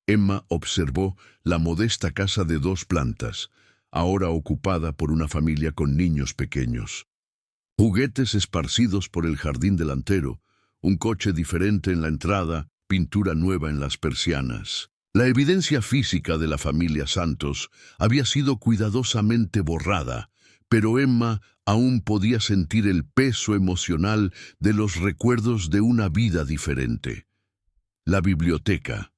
Emma observó la modesta casa de 2 plantas, ahora ocupada por una familia con niños pequeños. Juguetes esparcidos por el jardín delantero, un coche diferente en la entrada, pintura nueva en las persianas. La evidencia física de la familia Santos había sido cuidadosamente borrada, pero Emma aún podía sentir el peso emocional de los recuerdos de una vida diferente. La biblioteca,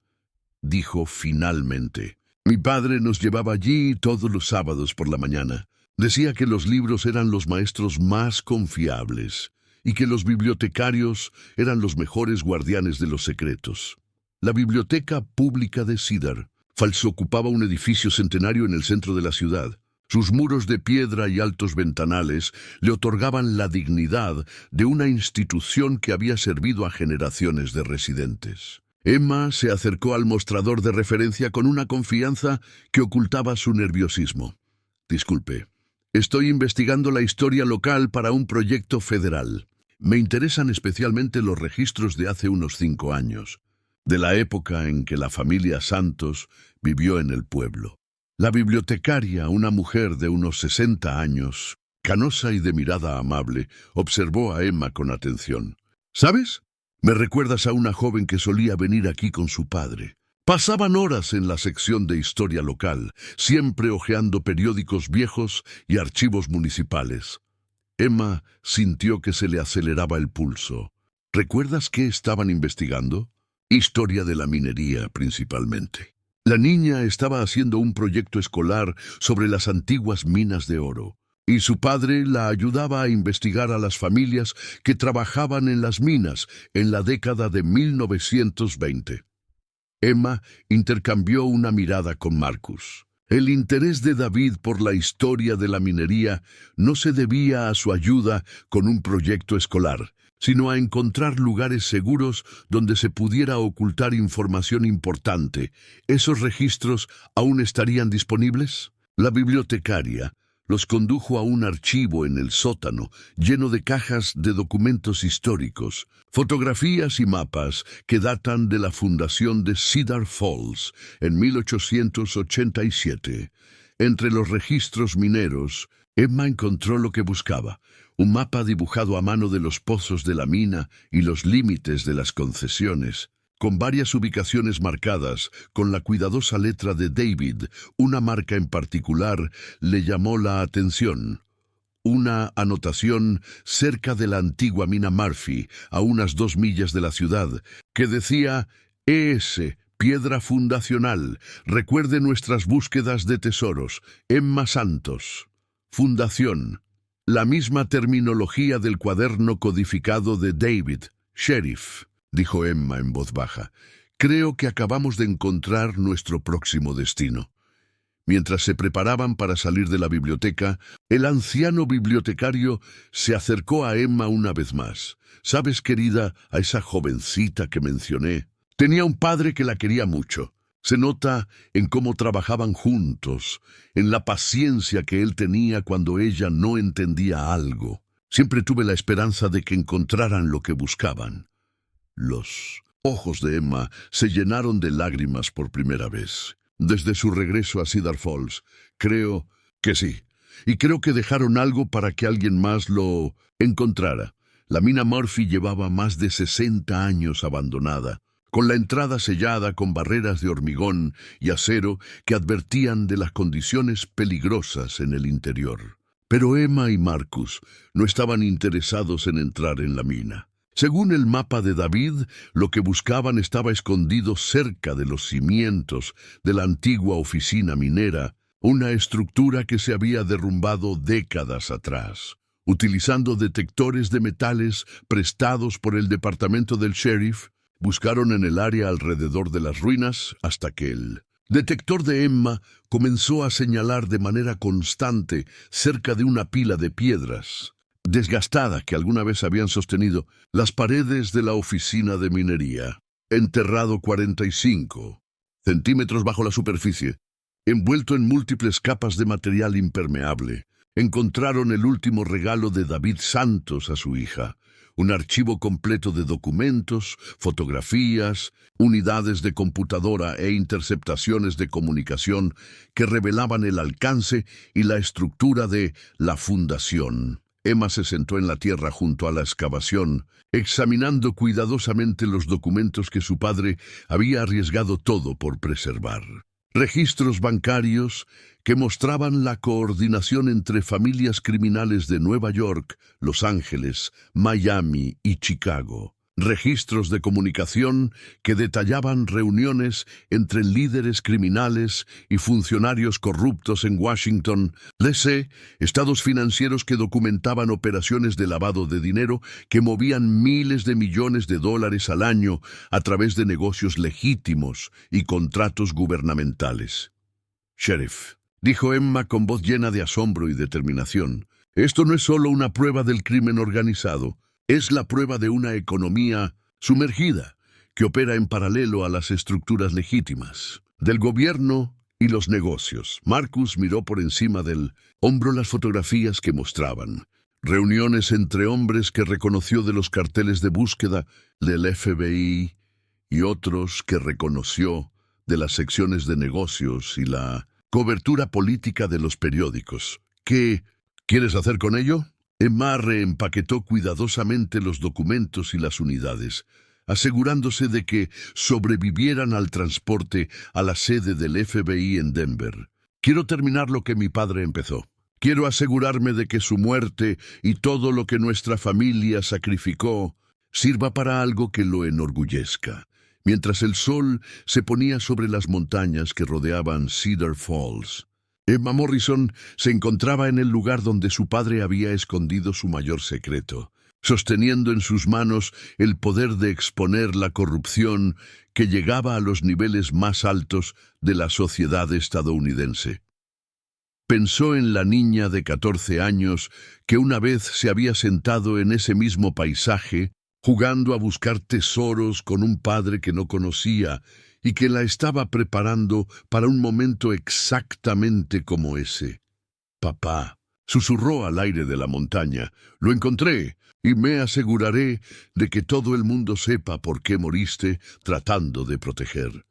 dijo finalmente. Mi padre nos llevaba allí todos los sábados por la mañana. Decía que los libros eran los maestros más confiables y que los bibliotecarios eran los mejores guardianes de los secretos. La Biblioteca Pública de Cedar Falls ocupaba un edificio centenario en el centro de la ciudad. Sus muros de piedra y altos ventanales le otorgaban la dignidad de una institución que había servido a generaciones de residentes. Emma se acercó al mostrador de referencia con una confianza que ocultaba su nerviosismo. Disculpe, estoy investigando la historia local para un proyecto federal. Me interesan especialmente los registros de hace unos 5 años, de la época en que la familia Santos vivió en el pueblo. La bibliotecaria, una mujer de unos 60 años, canosa y de mirada amable, observó a Emma con atención. ¿Sabes? Me recuerdas a una joven que solía venir aquí con su padre. Pasaban horas en la sección de historia local, siempre hojeando periódicos viejos y archivos municipales. Emma sintió que se le aceleraba el pulso. ¿Recuerdas qué estaban investigando? Historia de la minería, principalmente. La niña estaba haciendo un proyecto escolar sobre las antiguas minas de oro, y su padre la ayudaba a investigar a las familias que trabajaban en las minas en la década de 1920. Emma intercambió una mirada con Marcus. El interés de David por la historia de la minería no se debía a su ayuda con un proyecto escolar, sino a encontrar lugares seguros donde se pudiera ocultar información importante. ¿Esos registros aún estarían disponibles? La bibliotecaria los condujo a un archivo en el sótano, lleno de cajas de documentos históricos, fotografías y mapas que datan de la fundación de Cedar Falls en 1887. Entre los registros mineros, Emma encontró lo que buscaba: un mapa dibujado a mano de los pozos de la mina y los límites de las concesiones, con varias ubicaciones marcadas con la cuidadosa letra de David. Una marca en particular le llamó la atención. Una anotación cerca de la antigua mina Murphy, a unas 2 millas de la ciudad, que decía: ES, piedra fundacional, recuerde nuestras búsquedas de tesoros, Emma Santos. Fundación. La misma terminología del cuaderno codificado de David, sheriff, dijo Emma en voz baja. Creo que acabamos de encontrar nuestro próximo destino. Mientras se preparaban para salir de la biblioteca, el anciano bibliotecario se acercó a Emma una vez más. ¿Sabes, querida, a esa jovencita que mencioné? Tenía un padre que la quería mucho. Se nota en cómo trabajaban juntos, en la paciencia que él tenía cuando ella no entendía algo. Siempre tuve la esperanza de que encontraran lo que buscaban. Los ojos de Emma se llenaron de lágrimas por primera vez. Desde su regreso a Cedar Falls, creo que sí. Y creo que dejaron algo para que alguien más lo encontrara. La mina Murphy llevaba más de 60 años abandonada, con la entrada sellada con barreras de hormigón y acero que advertían de las condiciones peligrosas en el interior. Pero Emma y Marcus no estaban interesados en entrar en la mina. Según el mapa de David, lo que buscaban estaba escondido cerca de los cimientos de la antigua oficina minera, una estructura que se había derrumbado décadas atrás. Utilizando detectores de metales prestados por el departamento del sheriff, buscaron en el área alrededor de las ruinas hasta que el detector de Emma comenzó a señalar de manera constante cerca de una pila de piedras desgastada que alguna vez habían sostenido las paredes de la oficina de minería. Enterrado 45 centímetros bajo la superficie, envuelto en múltiples capas de material impermeable, encontraron el último regalo de David Santos a su hija, un archivo completo de documentos, fotografías, unidades de computadora e interceptaciones de comunicación que revelaban el alcance y la estructura de la fundación. Emma se sentó en la tierra junto a la excavación, examinando cuidadosamente los documentos que su padre había arriesgado todo por preservar. Registros bancarios que mostraban la coordinación entre familias criminales de Nueva York, Los Ángeles, Miami y Chicago. Registros de comunicación que detallaban reuniones entre líderes criminales y funcionarios corruptos en Washington, D.C., estados financieros que documentaban operaciones de lavado de dinero que movían miles de millones de dólares al año a través de negocios legítimos y contratos gubernamentales. Sheriff, dijo Emma con voz llena de asombro y determinación, esto no es solo una prueba del crimen organizado. Es la prueba de una economía sumergida que opera en paralelo a las estructuras legítimas del gobierno y los negocios. Marcus miró por encima del hombro las fotografías que mostraban. Reuniones entre hombres que reconoció de los carteles de búsqueda del FBI y otros que reconoció de las secciones de negocios y la cobertura política de los periódicos. ¿Qué quieres hacer con ello? Emma reempaquetó cuidadosamente los documentos y las unidades, asegurándose de que sobrevivieran al transporte a la sede del FBI en Denver. Quiero terminar lo que mi padre empezó. Quiero asegurarme de que su muerte y todo lo que nuestra familia sacrificó sirva para algo que lo enorgullezca. Mientras el sol se ponía sobre las montañas que rodeaban Cedar Falls, Emma Morrison se encontraba en el lugar donde su padre había escondido su mayor secreto, sosteniendo en sus manos el poder de exponer la corrupción que llegaba a los niveles más altos de la sociedad estadounidense. Pensó en la niña de 14 años que una vez se había sentado en ese mismo paisaje, jugando a buscar tesoros con un padre que no conocía y que la estaba preparando para un momento exactamente como ese. Papá, susurró al aire de la montaña, lo encontré y me aseguraré de que todo el mundo sepa por qué moriste tratando de proteger.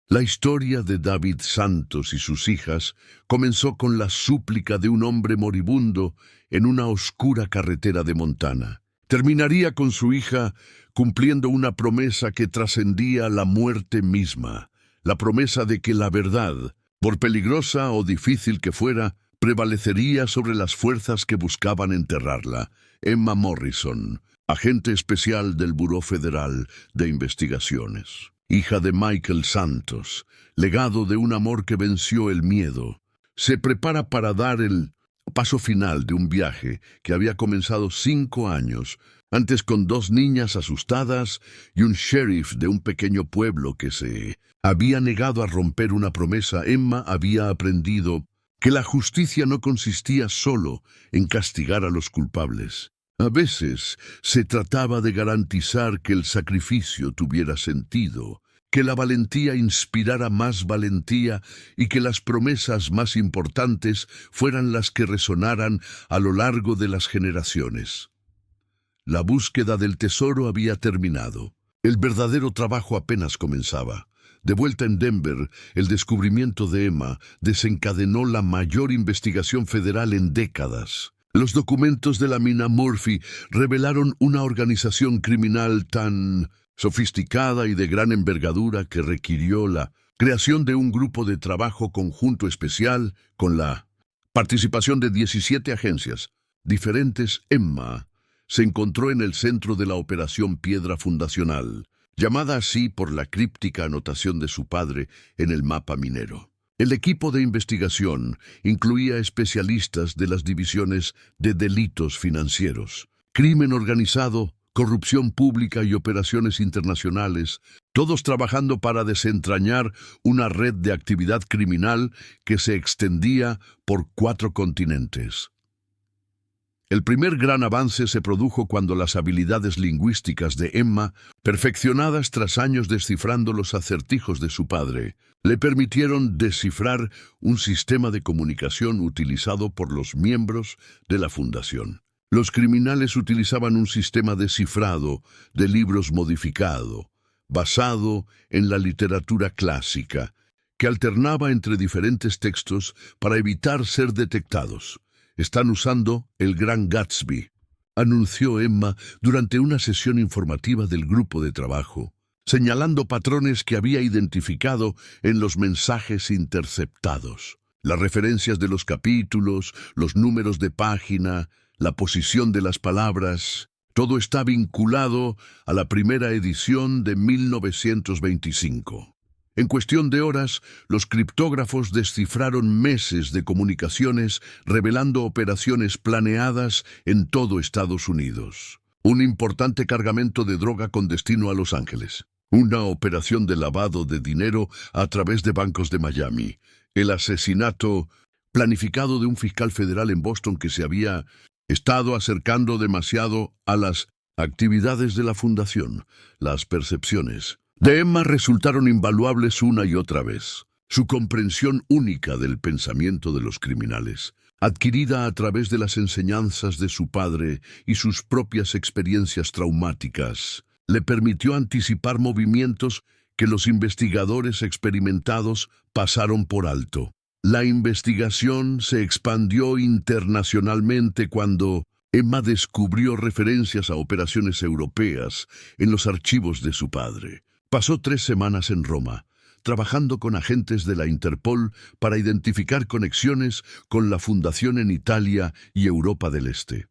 La historia de David Santos y sus hijas comenzó con la súplica de un hombre moribundo en una oscura carretera de Montana. Terminaría con su hija cumpliendo una promesa que trascendía la muerte misma, la promesa de que la verdad, por peligrosa o difícil que fuera, prevalecería sobre las fuerzas que buscaban enterrarla. Emma Morrison, agente especial del Buró Federal de Investigaciones, hija de Michael Santos, legado de un amor que venció el miedo, se prepara para dar el paso final de un viaje que había comenzado 5 años antes con 2 niñas asustadas y un sheriff de un pequeño pueblo que se había negado a romper una promesa. Emma había aprendido que la justicia no consistía solo en castigar a los culpables. A veces se trataba de garantizar que el sacrificio tuviera sentido, que la valentía inspirara más valentía y que las promesas más importantes fueran las que resonaran a lo largo de las generaciones. La búsqueda del tesoro había terminado. El verdadero trabajo apenas comenzaba. De vuelta en Denver, el descubrimiento de Emma desencadenó la mayor investigación federal en décadas. Los documentos de la mina Murphy revelaron una organización criminal tan sofisticada y de gran envergadura que requirió la creación de un grupo de trabajo conjunto especial con la participación de 17 agencias diferentes. Emma se encontró en el centro de la Operación Piedra Fundacional, llamada así por la críptica anotación de su padre en el mapa minero. El equipo de investigación incluía especialistas de las divisiones de delitos financieros, crimen organizado, corrupción pública y operaciones internacionales, todos trabajando para desentrañar una red de actividad criminal que se extendía por 4 continentes. El primer gran avance se produjo cuando las habilidades lingüísticas de Emma, perfeccionadas tras años descifrando los acertijos de su padre, le permitieron descifrar un sistema de comunicación utilizado por los miembros de la fundación. Los criminales utilizaban un sistema de cifrado de libros modificado, basado en la literatura clásica, que alternaba entre diferentes textos para evitar ser detectados. «Están usando el Gran Gatsby», anunció Emma durante una sesión informativa del grupo de trabajo, señalando patrones que había identificado en los mensajes interceptados. Las referencias de los capítulos, los números de página, la posición de las palabras, todo está vinculado a la primera edición de 1925. En cuestión de horas, los criptógrafos descifraron meses de comunicaciones revelando operaciones planeadas en todo Estados Unidos. Un importante cargamento de droga con destino a Los Ángeles. Una operación de lavado de dinero a través de bancos de Miami. El asesinato planificado de un fiscal federal en Boston que se había estado acercando demasiado a las actividades de la fundación. Las percepciones de Emma resultaron invaluables una y otra vez. Su comprensión única del pensamiento de los criminales, adquirida a través de las enseñanzas de su padre y sus propias experiencias traumáticas, le permitió anticipar movimientos que los investigadores experimentados pasaron por alto. La investigación se expandió internacionalmente cuando Emma descubrió referencias a operaciones europeas en los archivos de su padre. Pasó 3 semanas en Roma, trabajando con agentes de la Interpol para identificar conexiones con la fundación en Italia y Europa del Este.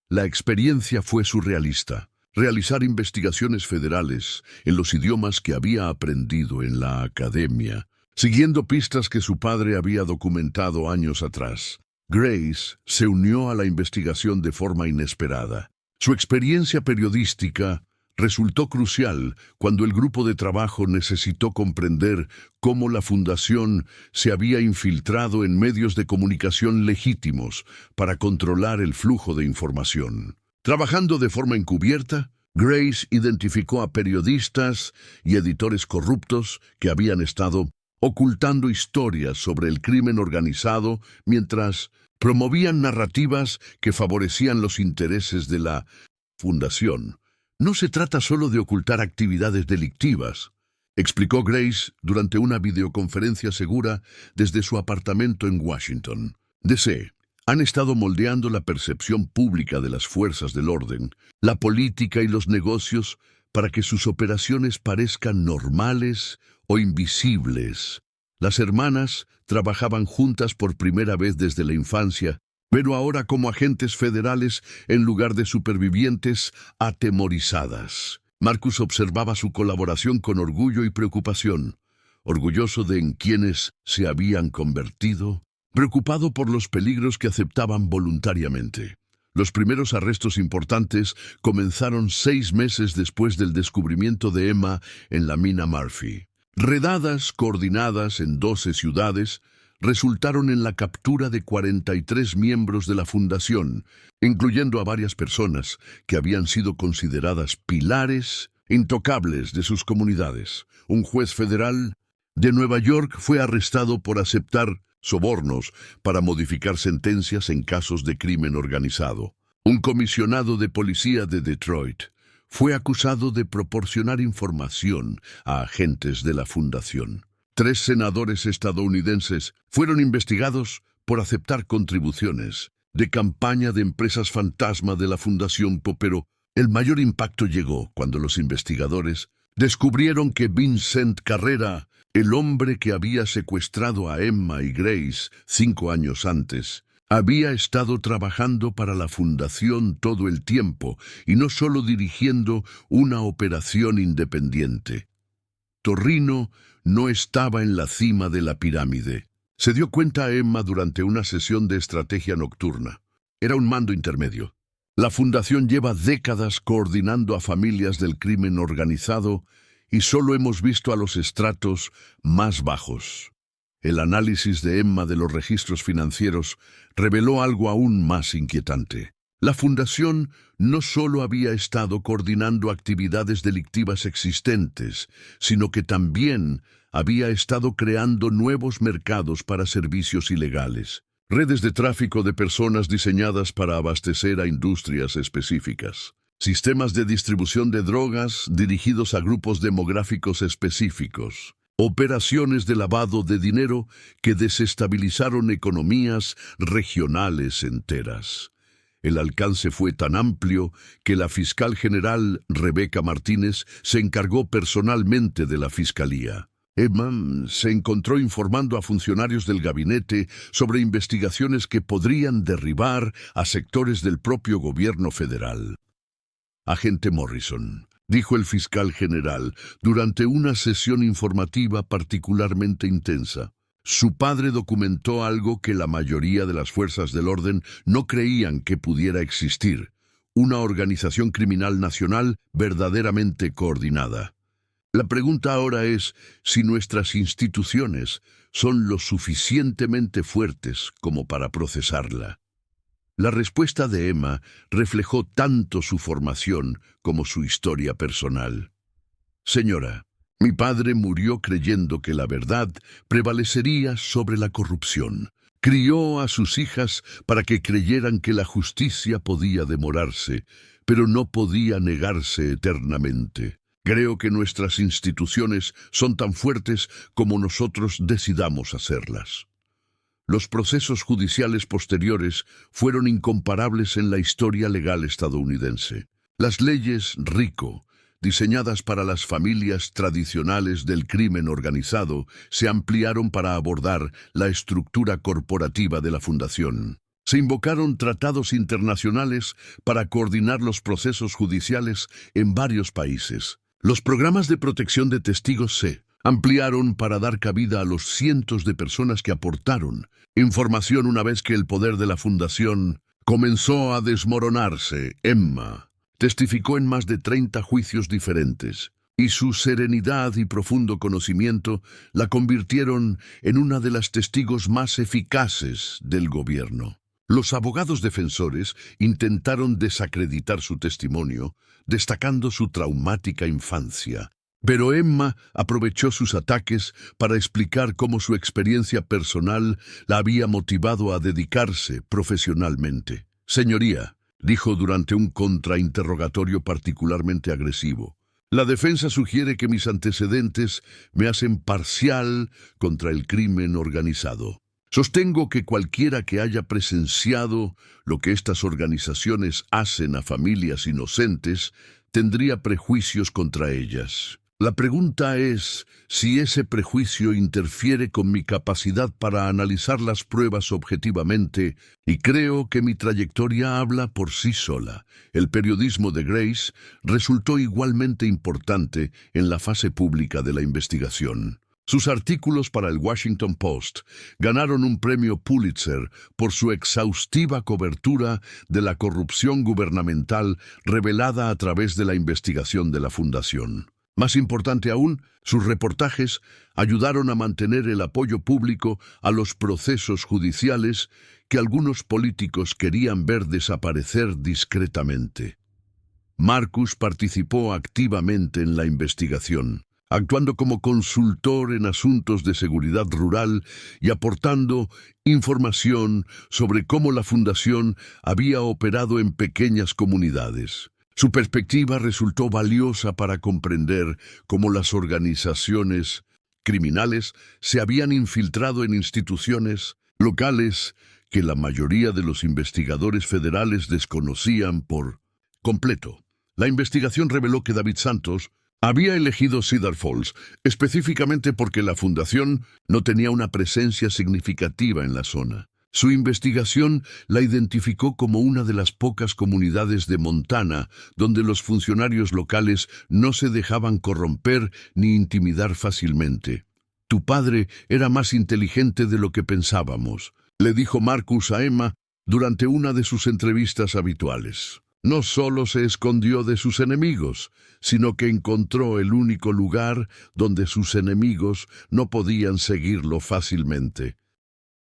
La experiencia fue surrealista. Realizar investigaciones federales en los idiomas que había aprendido en la academia, siguiendo pistas que su padre había documentado años atrás. Grace se unió a la investigación de forma inesperada. Su experiencia periodística resultó crucial cuando el grupo de trabajo necesitó comprender cómo la fundación se había infiltrado en medios de comunicación legítimos para controlar el flujo de información. Trabajando de forma encubierta, Grace identificó a periodistas y editores corruptos que habían estado ocultando historias sobre el crimen organizado mientras promovían narrativas que favorecían los intereses de la fundación. No se trata solo de ocultar actividades delictivas, explicó Grace durante una videoconferencia segura desde su apartamento en Washington, D.C. Han estado moldeando la percepción pública de las fuerzas del orden, la política y los negocios para que sus operaciones parezcan normales o invisibles. Las hermanas trabajaban juntas por primera vez desde la infancia, pero ahora como agentes federales en lugar de supervivientes atemorizadas. Marcus observaba su colaboración con orgullo y preocupación, orgulloso de en quienes se habían convertido. preocupado por los peligros que aceptaban voluntariamente. Los primeros arrestos importantes comenzaron 6 meses después del descubrimiento de Emma en la mina Murphy. Redadas coordinadas en 12 ciudades resultaron en la captura de 43 miembros de la fundación, incluyendo a varias personas que habían sido consideradas pilares intocables de sus comunidades. Un juez federal de Nueva York fue arrestado por aceptar sobornos para modificar sentencias en casos de crimen organizado. Un comisionado de policía de Detroit fue acusado de proporcionar información a agentes de la fundación. 3 senadores estadounidenses fueron investigados por aceptar contribuciones de campaña de empresas fantasma de la Fundación, pero el mayor impacto llegó cuando los investigadores descubrieron que Vincent Carrera, el hombre que había secuestrado a Emma y Grace 5 años antes, había estado trabajando para la fundación todo el tiempo y no solo dirigiendo una operación independiente. Torrino no estaba en la cima de la pirámide. Se dio cuenta a Emma durante una sesión de estrategia nocturna. Era un mando intermedio. La fundación lleva décadas coordinando a familias del crimen organizado y solo hemos visto a los estratos más bajos. El análisis de Emma de los registros financieros reveló algo aún más inquietante. La fundación no solo había estado coordinando actividades delictivas existentes, sino que también había estado creando nuevos mercados para servicios ilegales. Redes de tráfico de personas diseñadas para abastecer a industrias específicas. Sistemas de distribución de drogas dirigidos a grupos demográficos específicos. Operaciones de lavado de dinero que desestabilizaron economías regionales enteras. El alcance fue tan amplio que la fiscal general Rebeca Martínez se encargó personalmente de la fiscalía. Emma se encontró informando a funcionarios del gabinete sobre investigaciones que podrían derribar a sectores del propio gobierno federal. Agente Morrison, dijo el fiscal general durante una sesión informativa particularmente intensa. Su padre documentó algo que la mayoría de las fuerzas del orden no creían que pudiera existir: una organización criminal nacional verdaderamente coordinada. La pregunta ahora es si nuestras instituciones son lo suficientemente fuertes como para procesarla. La respuesta de Emma reflejó tanto su formación como su historia personal. Señora, mi padre murió creyendo que la verdad prevalecería sobre la corrupción. Crió a sus hijas para que creyeran que la justicia podía demorarse, pero no podía negarse eternamente. Creo que nuestras instituciones son tan fuertes como nosotros decidamos hacerlas. Los procesos judiciales posteriores fueron incomparables en la historia legal estadounidense. Las leyes RICO, diseñadas para las familias tradicionales del crimen organizado, se ampliaron para abordar la estructura corporativa de la fundación. Se invocaron tratados internacionales para coordinar los procesos judiciales en varios países. Los programas de protección de testigos se ampliaron para dar cabida a los cientos de personas que aportaron información una vez que el poder de la fundación comenzó a desmoronarse. Emma testificó en más de 30 juicios diferentes, y su serenidad y profundo conocimiento la convirtieron en una de las testigos más eficaces del gobierno. Los abogados defensores intentaron desacreditar su testimonio, destacando su traumática infancia. Pero Emma aprovechó sus ataques para explicar cómo su experiencia personal la había motivado a dedicarse profesionalmente. Señoría, dijo durante un contrainterrogatorio particularmente agresivo, la defensa sugiere que mis antecedentes me hacen parcial contra el crimen organizado. Sostengo que cualquiera que haya presenciado lo que estas organizaciones hacen a familias inocentes tendría prejuicios contra ellas. La pregunta es si ese prejuicio interfiere con mi capacidad para analizar las pruebas objetivamente, y creo que mi trayectoria habla por sí sola. El periodismo de Grace resultó igualmente importante en la fase pública de la investigación. Sus artículos para el Washington Post ganaron un premio Pulitzer por su exhaustiva cobertura de la corrupción gubernamental revelada a través de la investigación de la Fundación. Más importante aún, sus reportajes ayudaron a mantener el apoyo público a los procesos judiciales que algunos políticos querían ver desaparecer discretamente. Marcus participó activamente en la investigación, actuando como consultor en asuntos de seguridad rural y aportando información sobre cómo la Fundación había operado en pequeñas comunidades. Su perspectiva resultó valiosa para comprender cómo las organizaciones criminales se habían infiltrado en instituciones locales que la mayoría de los investigadores federales desconocían por completo. La investigación reveló que David Santos había elegido Cedar Falls específicamente porque la Fundación no tenía una presencia significativa en la zona. Su investigación la identificó como una de las pocas comunidades de Montana donde los funcionarios locales no se dejaban corromper ni intimidar fácilmente. «Tu padre era más inteligente de lo que pensábamos», le dijo Marcus a Emma durante una de sus entrevistas habituales. No solo se escondió de sus enemigos, sino que encontró el único lugar donde sus enemigos no podían seguirlo fácilmente.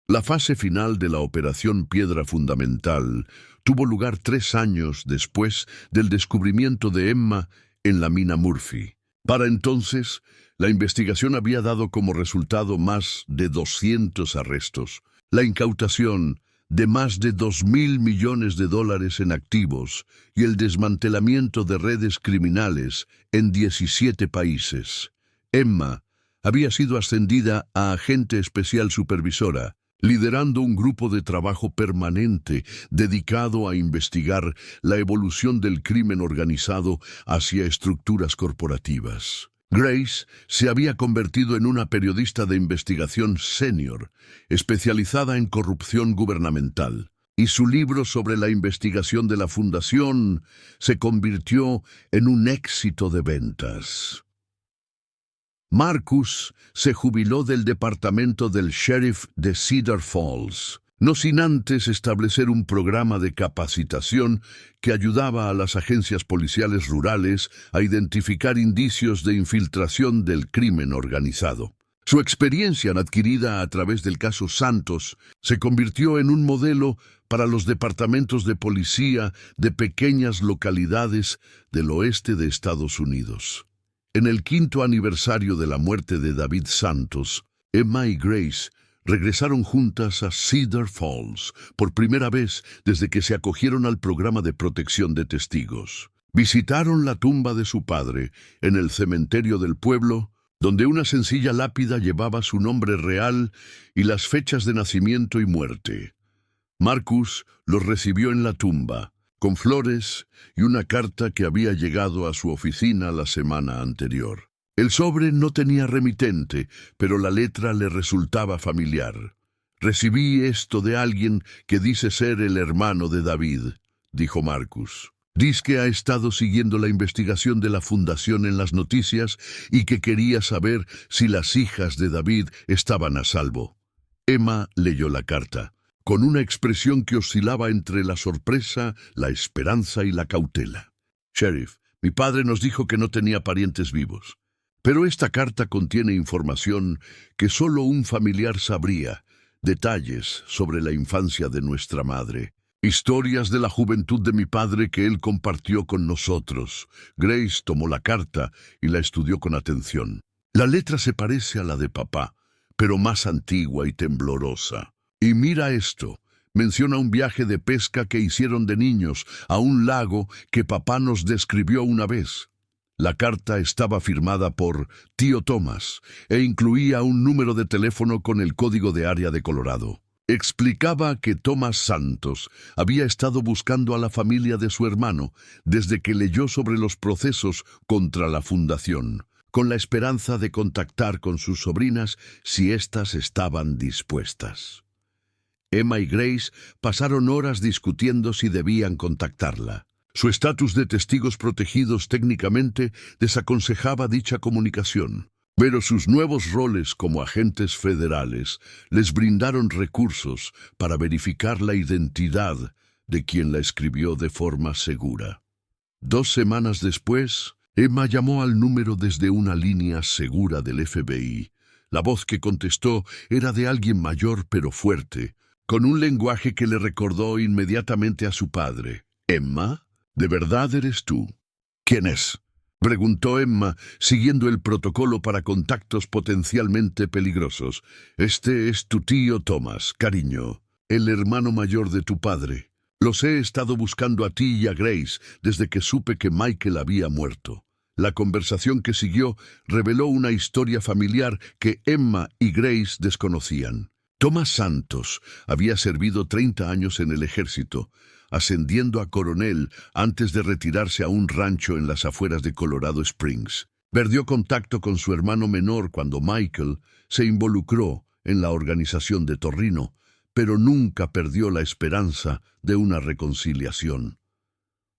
La fase final de la Operación Piedra Fundamental tuvo lugar 3 años después del descubrimiento de Emma en la mina Murphy. Para entonces, la investigación había dado como resultado más de 200 arrestos, la incautación de más de $2.000 millones en activos y el desmantelamiento de redes criminales en 17 países. Emma había sido ascendida a agente especial supervisora, liderando un grupo de trabajo permanente dedicado a investigar la evolución del crimen organizado hacia estructuras corporativas. Grace se había convertido en una periodista de investigación senior, especializada en corrupción gubernamental, y su libro sobre la investigación de la Fundación se convirtió en un éxito de ventas. Marcus se jubiló del departamento del sheriff de Cedar Falls, no sin antes establecer un programa de capacitación que ayudaba a las agencias policiales rurales a identificar indicios de infiltración del crimen organizado. Su experiencia adquirida a través del caso Santos se convirtió en un modelo para los departamentos de policía de pequeñas localidades del oeste de Estados Unidos. En el 5º aniversario de la muerte de David Santos, Emma y Grace regresaron juntas a Cedar Falls por primera vez desde que se acogieron al programa de protección de testigos. Visitaron la tumba de su padre en el cementerio del pueblo, donde una sencilla lápida llevaba su nombre real y las fechas de nacimiento y muerte. Marcus los recibió en la tumba, con flores y una carta que había llegado a su oficina la semana anterior. El sobre no tenía remitente, pero la letra le resultaba familiar. «Recibí esto de alguien que dice ser el hermano de David», dijo Marcus. «Dice que ha estado siguiendo la investigación de la Fundación en las noticias y que quería saber si las hijas de David estaban a salvo». Emma leyó la carta, con una expresión que oscilaba entre la sorpresa, la esperanza y la cautela. «Sheriff, mi padre nos dijo que no tenía parientes vivos. Pero esta carta contiene información que solo un familiar sabría, detalles sobre la infancia de nuestra madre, historias de la juventud de mi padre que él compartió con nosotros». Grace tomó la carta y la estudió con atención. La letra se parece a la de papá, pero más antigua y temblorosa. «Y mira esto», menciona un viaje de pesca que hicieron de niños a un lago que papá nos describió una vez. La carta estaba firmada por Tío Thomas e incluía un número de teléfono con el código de área de Colorado. Explicaba que Thomas Santos había estado buscando a la familia de su hermano desde que leyó sobre los procesos contra la Fundación, con la esperanza de contactar con sus sobrinas si éstas estaban dispuestas. Emma y Grace pasaron horas discutiendo si debían contactarla. Su estatus de testigos protegidos técnicamente desaconsejaba dicha comunicación. Pero sus nuevos roles como agentes federales les brindaron recursos para verificar la identidad de quien la escribió de forma segura. 2 semanas después, Emma llamó al número desde una línea segura del FBI. La voz que contestó era de alguien mayor pero fuerte, con un lenguaje que le recordó inmediatamente a su padre. «¿Emma? ¿De verdad eres tú?» «¿Quién es?», preguntó Emma, siguiendo el protocolo para contactos potencialmente peligrosos. «Este es tu tío Thomas, cariño, el hermano mayor de tu padre. Los he estado buscando a ti y a Grace desde que supe que Michael había muerto». La conversación que siguió reveló una historia familiar que Emma y Grace desconocían. Thomas Santos había servido 30 años en el ejército, ascendiendo a coronel antes de retirarse a un rancho en las afueras de Colorado Springs. Perdió contacto con su hermano menor cuando Michael se involucró en la organización de Torrino, pero nunca perdió la esperanza de una reconciliación.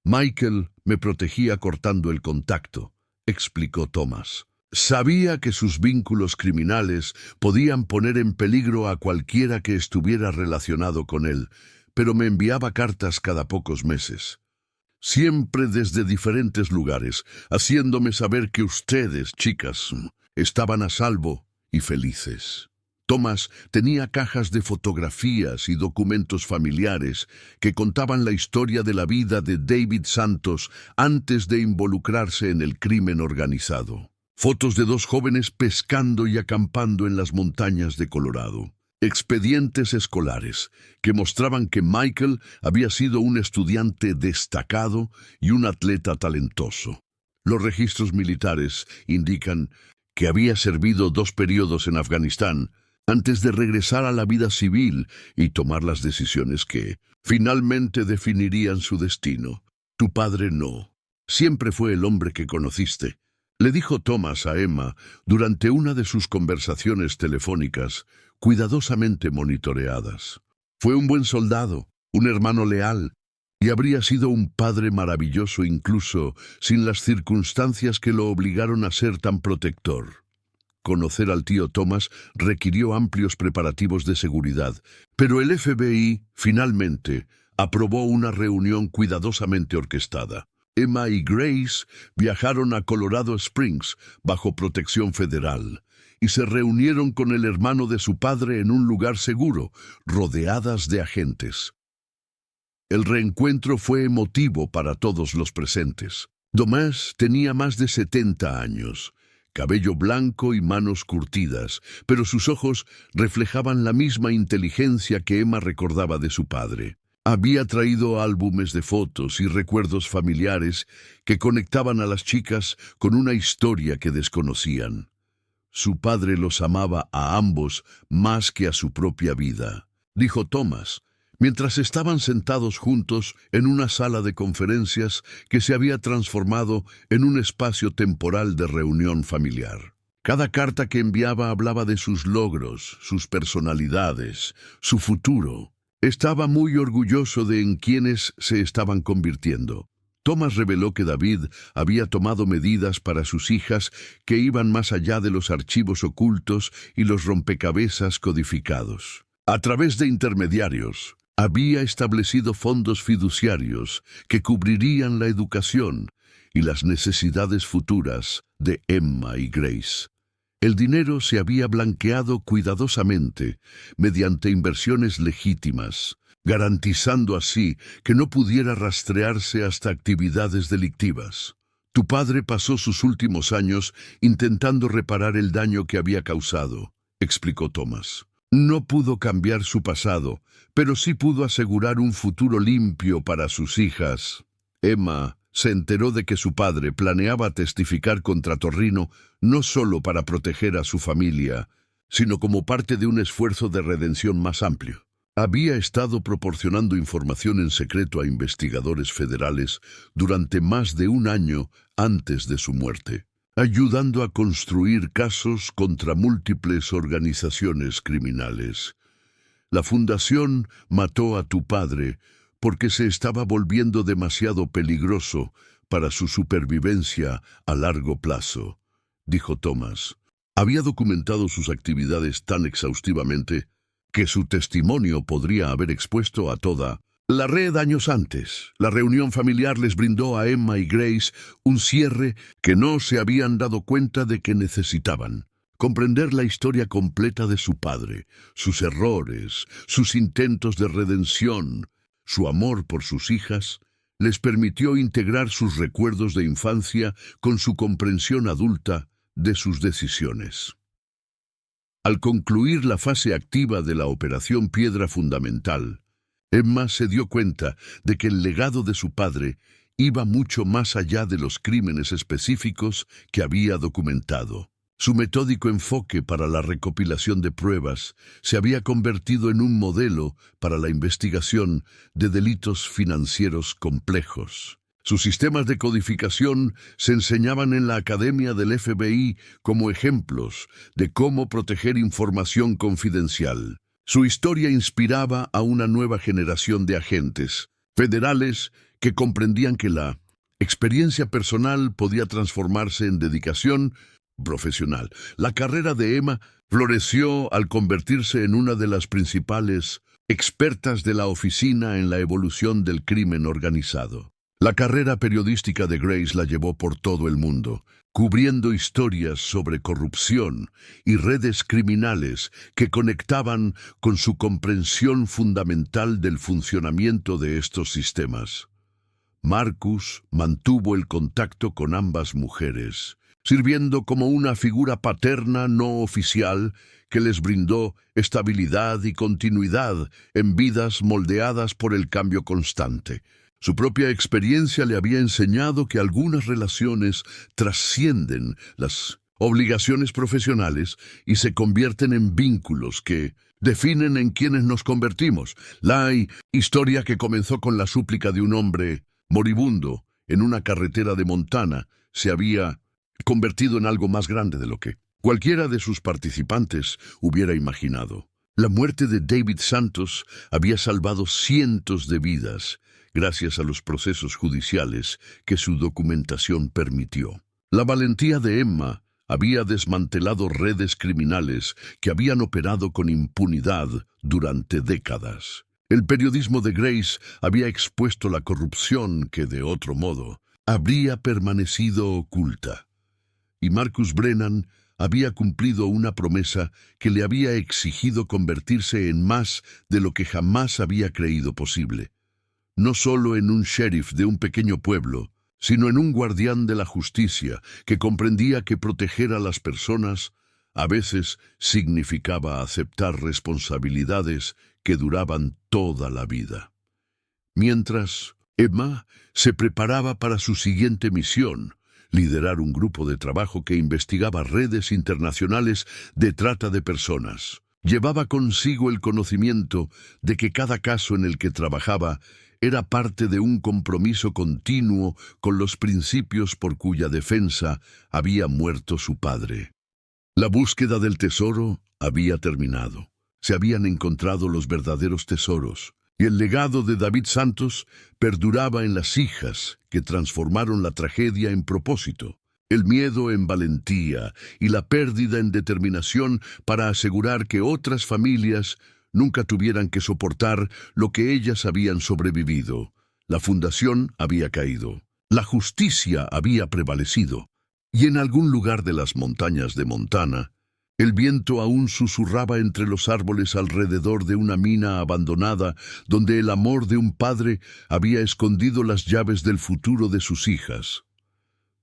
«Michael me protegía cortando el contacto», explicó Thomas. «Sabía que sus vínculos criminales podían poner en peligro a cualquiera que estuviera relacionado con él, pero me enviaba cartas cada pocos meses. Siempre desde diferentes lugares, haciéndome saber que ustedes, chicas, estaban a salvo y felices». Thomas tenía cajas de fotografías y documentos familiares que contaban la historia de la vida de David Santos antes de involucrarse en el crimen organizado. Fotos de 2 jóvenes pescando y acampando en las montañas de Colorado. Expedientes escolares que mostraban que Michael había sido un estudiante destacado y un atleta talentoso. Los registros militares indican que había servido 2 periodos en Afganistán antes de regresar a la vida civil y tomar las decisiones que finalmente definirían su destino. «Tu padre no. Siempre fue el hombre que conociste», le dijo Thomas a Emma durante una de sus conversaciones telefónicas, cuidadosamente monitoreadas. «Fue un buen soldado, un hermano leal, y habría sido un padre maravilloso incluso sin las circunstancias que lo obligaron a ser tan protector». Conocer al tío Thomas requirió amplios preparativos de seguridad, pero el FBI, finalmente, aprobó una reunión cuidadosamente orquestada. Emma y Grace viajaron a Colorado Springs bajo protección federal y se reunieron con el hermano de su padre en un lugar seguro, rodeadas de agentes. El reencuentro fue emotivo para todos los presentes. Thomas tenía más de 70 años. Cabello blanco y manos curtidas, pero sus ojos reflejaban la misma inteligencia que Emma recordaba de su padre. Había traído álbumes de fotos y recuerdos familiares que conectaban a las chicas con una historia que desconocían. Su padre los amaba a ambos más que a su propia vida, dijo Thomas, mientras estaban sentados juntos en una sala de conferencias que se había transformado en un espacio temporal de reunión familiar. Cada carta que enviaba hablaba de sus logros, sus personalidades, su futuro. Estaba muy orgulloso de en quienes se estaban convirtiendo. Thomas reveló que David había tomado medidas para sus hijas que iban más allá de los archivos ocultos y los rompecabezas codificados. A través de intermediarios, había establecido fondos fiduciarios que cubrirían la educación y las necesidades futuras de Emma y Grace. El dinero se había blanqueado cuidadosamente mediante inversiones legítimas, garantizando así que no pudiera rastrearse hasta actividades delictivas. Tu padre pasó sus últimos años intentando reparar el daño que había causado, explicó Thomas. No pudo cambiar su pasado, pero sí pudo asegurar un futuro limpio para sus hijas. Emma se enteró de que su padre planeaba testificar contra Torrino no solo para proteger a su familia, sino como parte de un esfuerzo de redención más amplio. Había estado proporcionando información en secreto a investigadores federales durante más de 1 año antes de su muerte, ayudando a construir casos contra múltiples organizaciones criminales. La fundación mató a tu padre porque se estaba volviendo demasiado peligroso para su supervivencia a largo plazo, dijo Thomas. Había documentado sus actividades tan exhaustivamente que su testimonio podría haber expuesto a toda la red años antes. La reunión familiar les brindó a Emma y Grace un cierre que no se habían dado cuenta de que necesitaban. Comprender la historia completa de su padre, sus errores, sus intentos de redención, su amor por sus hijas, les permitió integrar sus recuerdos de infancia con su comprensión adulta de sus decisiones. Al concluir la fase activa de la Operación Piedra Fundamental, Emma se dio cuenta de que el legado de su padre iba mucho más allá de los crímenes específicos que había documentado. Su metódico enfoque para la recopilación de pruebas se había convertido en un modelo para la investigación de delitos financieros complejos. Sus sistemas de codificación se enseñaban en la Academia del FBI como ejemplos de cómo proteger información confidencial. Su historia inspiraba a una nueva generación de agentes federales que comprendían que la experiencia personal podía transformarse en dedicación profesional. La carrera de Emma floreció al convertirse en una de las principales expertas de la oficina en la evolución del crimen organizado. La carrera periodística de Grace la llevó por todo el mundo, cubriendo historias sobre corrupción y redes criminales que conectaban con su comprensión fundamental del funcionamiento de estos sistemas. Marcus mantuvo el contacto con ambas mujeres, sirviendo como una figura paterna no oficial que les brindó estabilidad y continuidad en vidas moldeadas por el cambio constante. Su propia experiencia le había enseñado que algunas relaciones trascienden las obligaciones profesionales y se convierten en vínculos que definen en quienes nos convertimos. La historia que comenzó con la súplica de un hombre moribundo en una carretera de Montana se había convertido en algo más grande de lo que cualquiera de sus participantes hubiera imaginado. La muerte de David Santos había salvado cientos de vidas gracias a los procesos judiciales que su documentación permitió. La valentía de Emma había desmantelado redes criminales que habían operado con impunidad durante décadas. El periodismo de Grace había expuesto la corrupción que, de otro modo, habría permanecido oculta. Y Marcus Brennan había cumplido una promesa que le había exigido convertirse en más de lo que jamás había creído posible. No solo en un sheriff de un pequeño pueblo, sino en un guardián de la justicia que comprendía que proteger a las personas a veces significaba aceptar responsabilidades que duraban toda la vida. Mientras, Emma se preparaba para su siguiente misión, liderar un grupo de trabajo que investigaba redes internacionales de trata de personas. Llevaba consigo el conocimiento de que cada caso en el que trabajaba era parte de un compromiso continuo con los principios por cuya defensa había muerto su padre. La búsqueda del tesoro había terminado. Se habían encontrado los verdaderos tesoros, y el legado de David Santos perduraba en las hijas que transformaron la tragedia en propósito, el miedo en valentía y la pérdida en determinación para asegurar que otras familias nunca tuvieran que soportar lo que ellas habían sobrevivido. La fundación había caído, la justicia había prevalecido, y en algún lugar de las montañas de Montana, el viento aún susurraba entre los árboles alrededor de una mina abandonada donde el amor de un padre había escondido las llaves del futuro de sus hijas.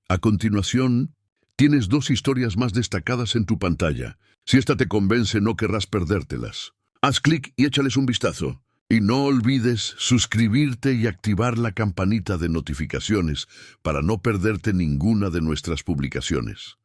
A continuación, tienes 2 historias más destacadas en tu pantalla. Si esta te convence, no querrás perdértelas. Haz clic y échales un vistazo. Y no olvides suscribirte y activar la campanita de notificaciones para no perderte ninguna de nuestras publicaciones.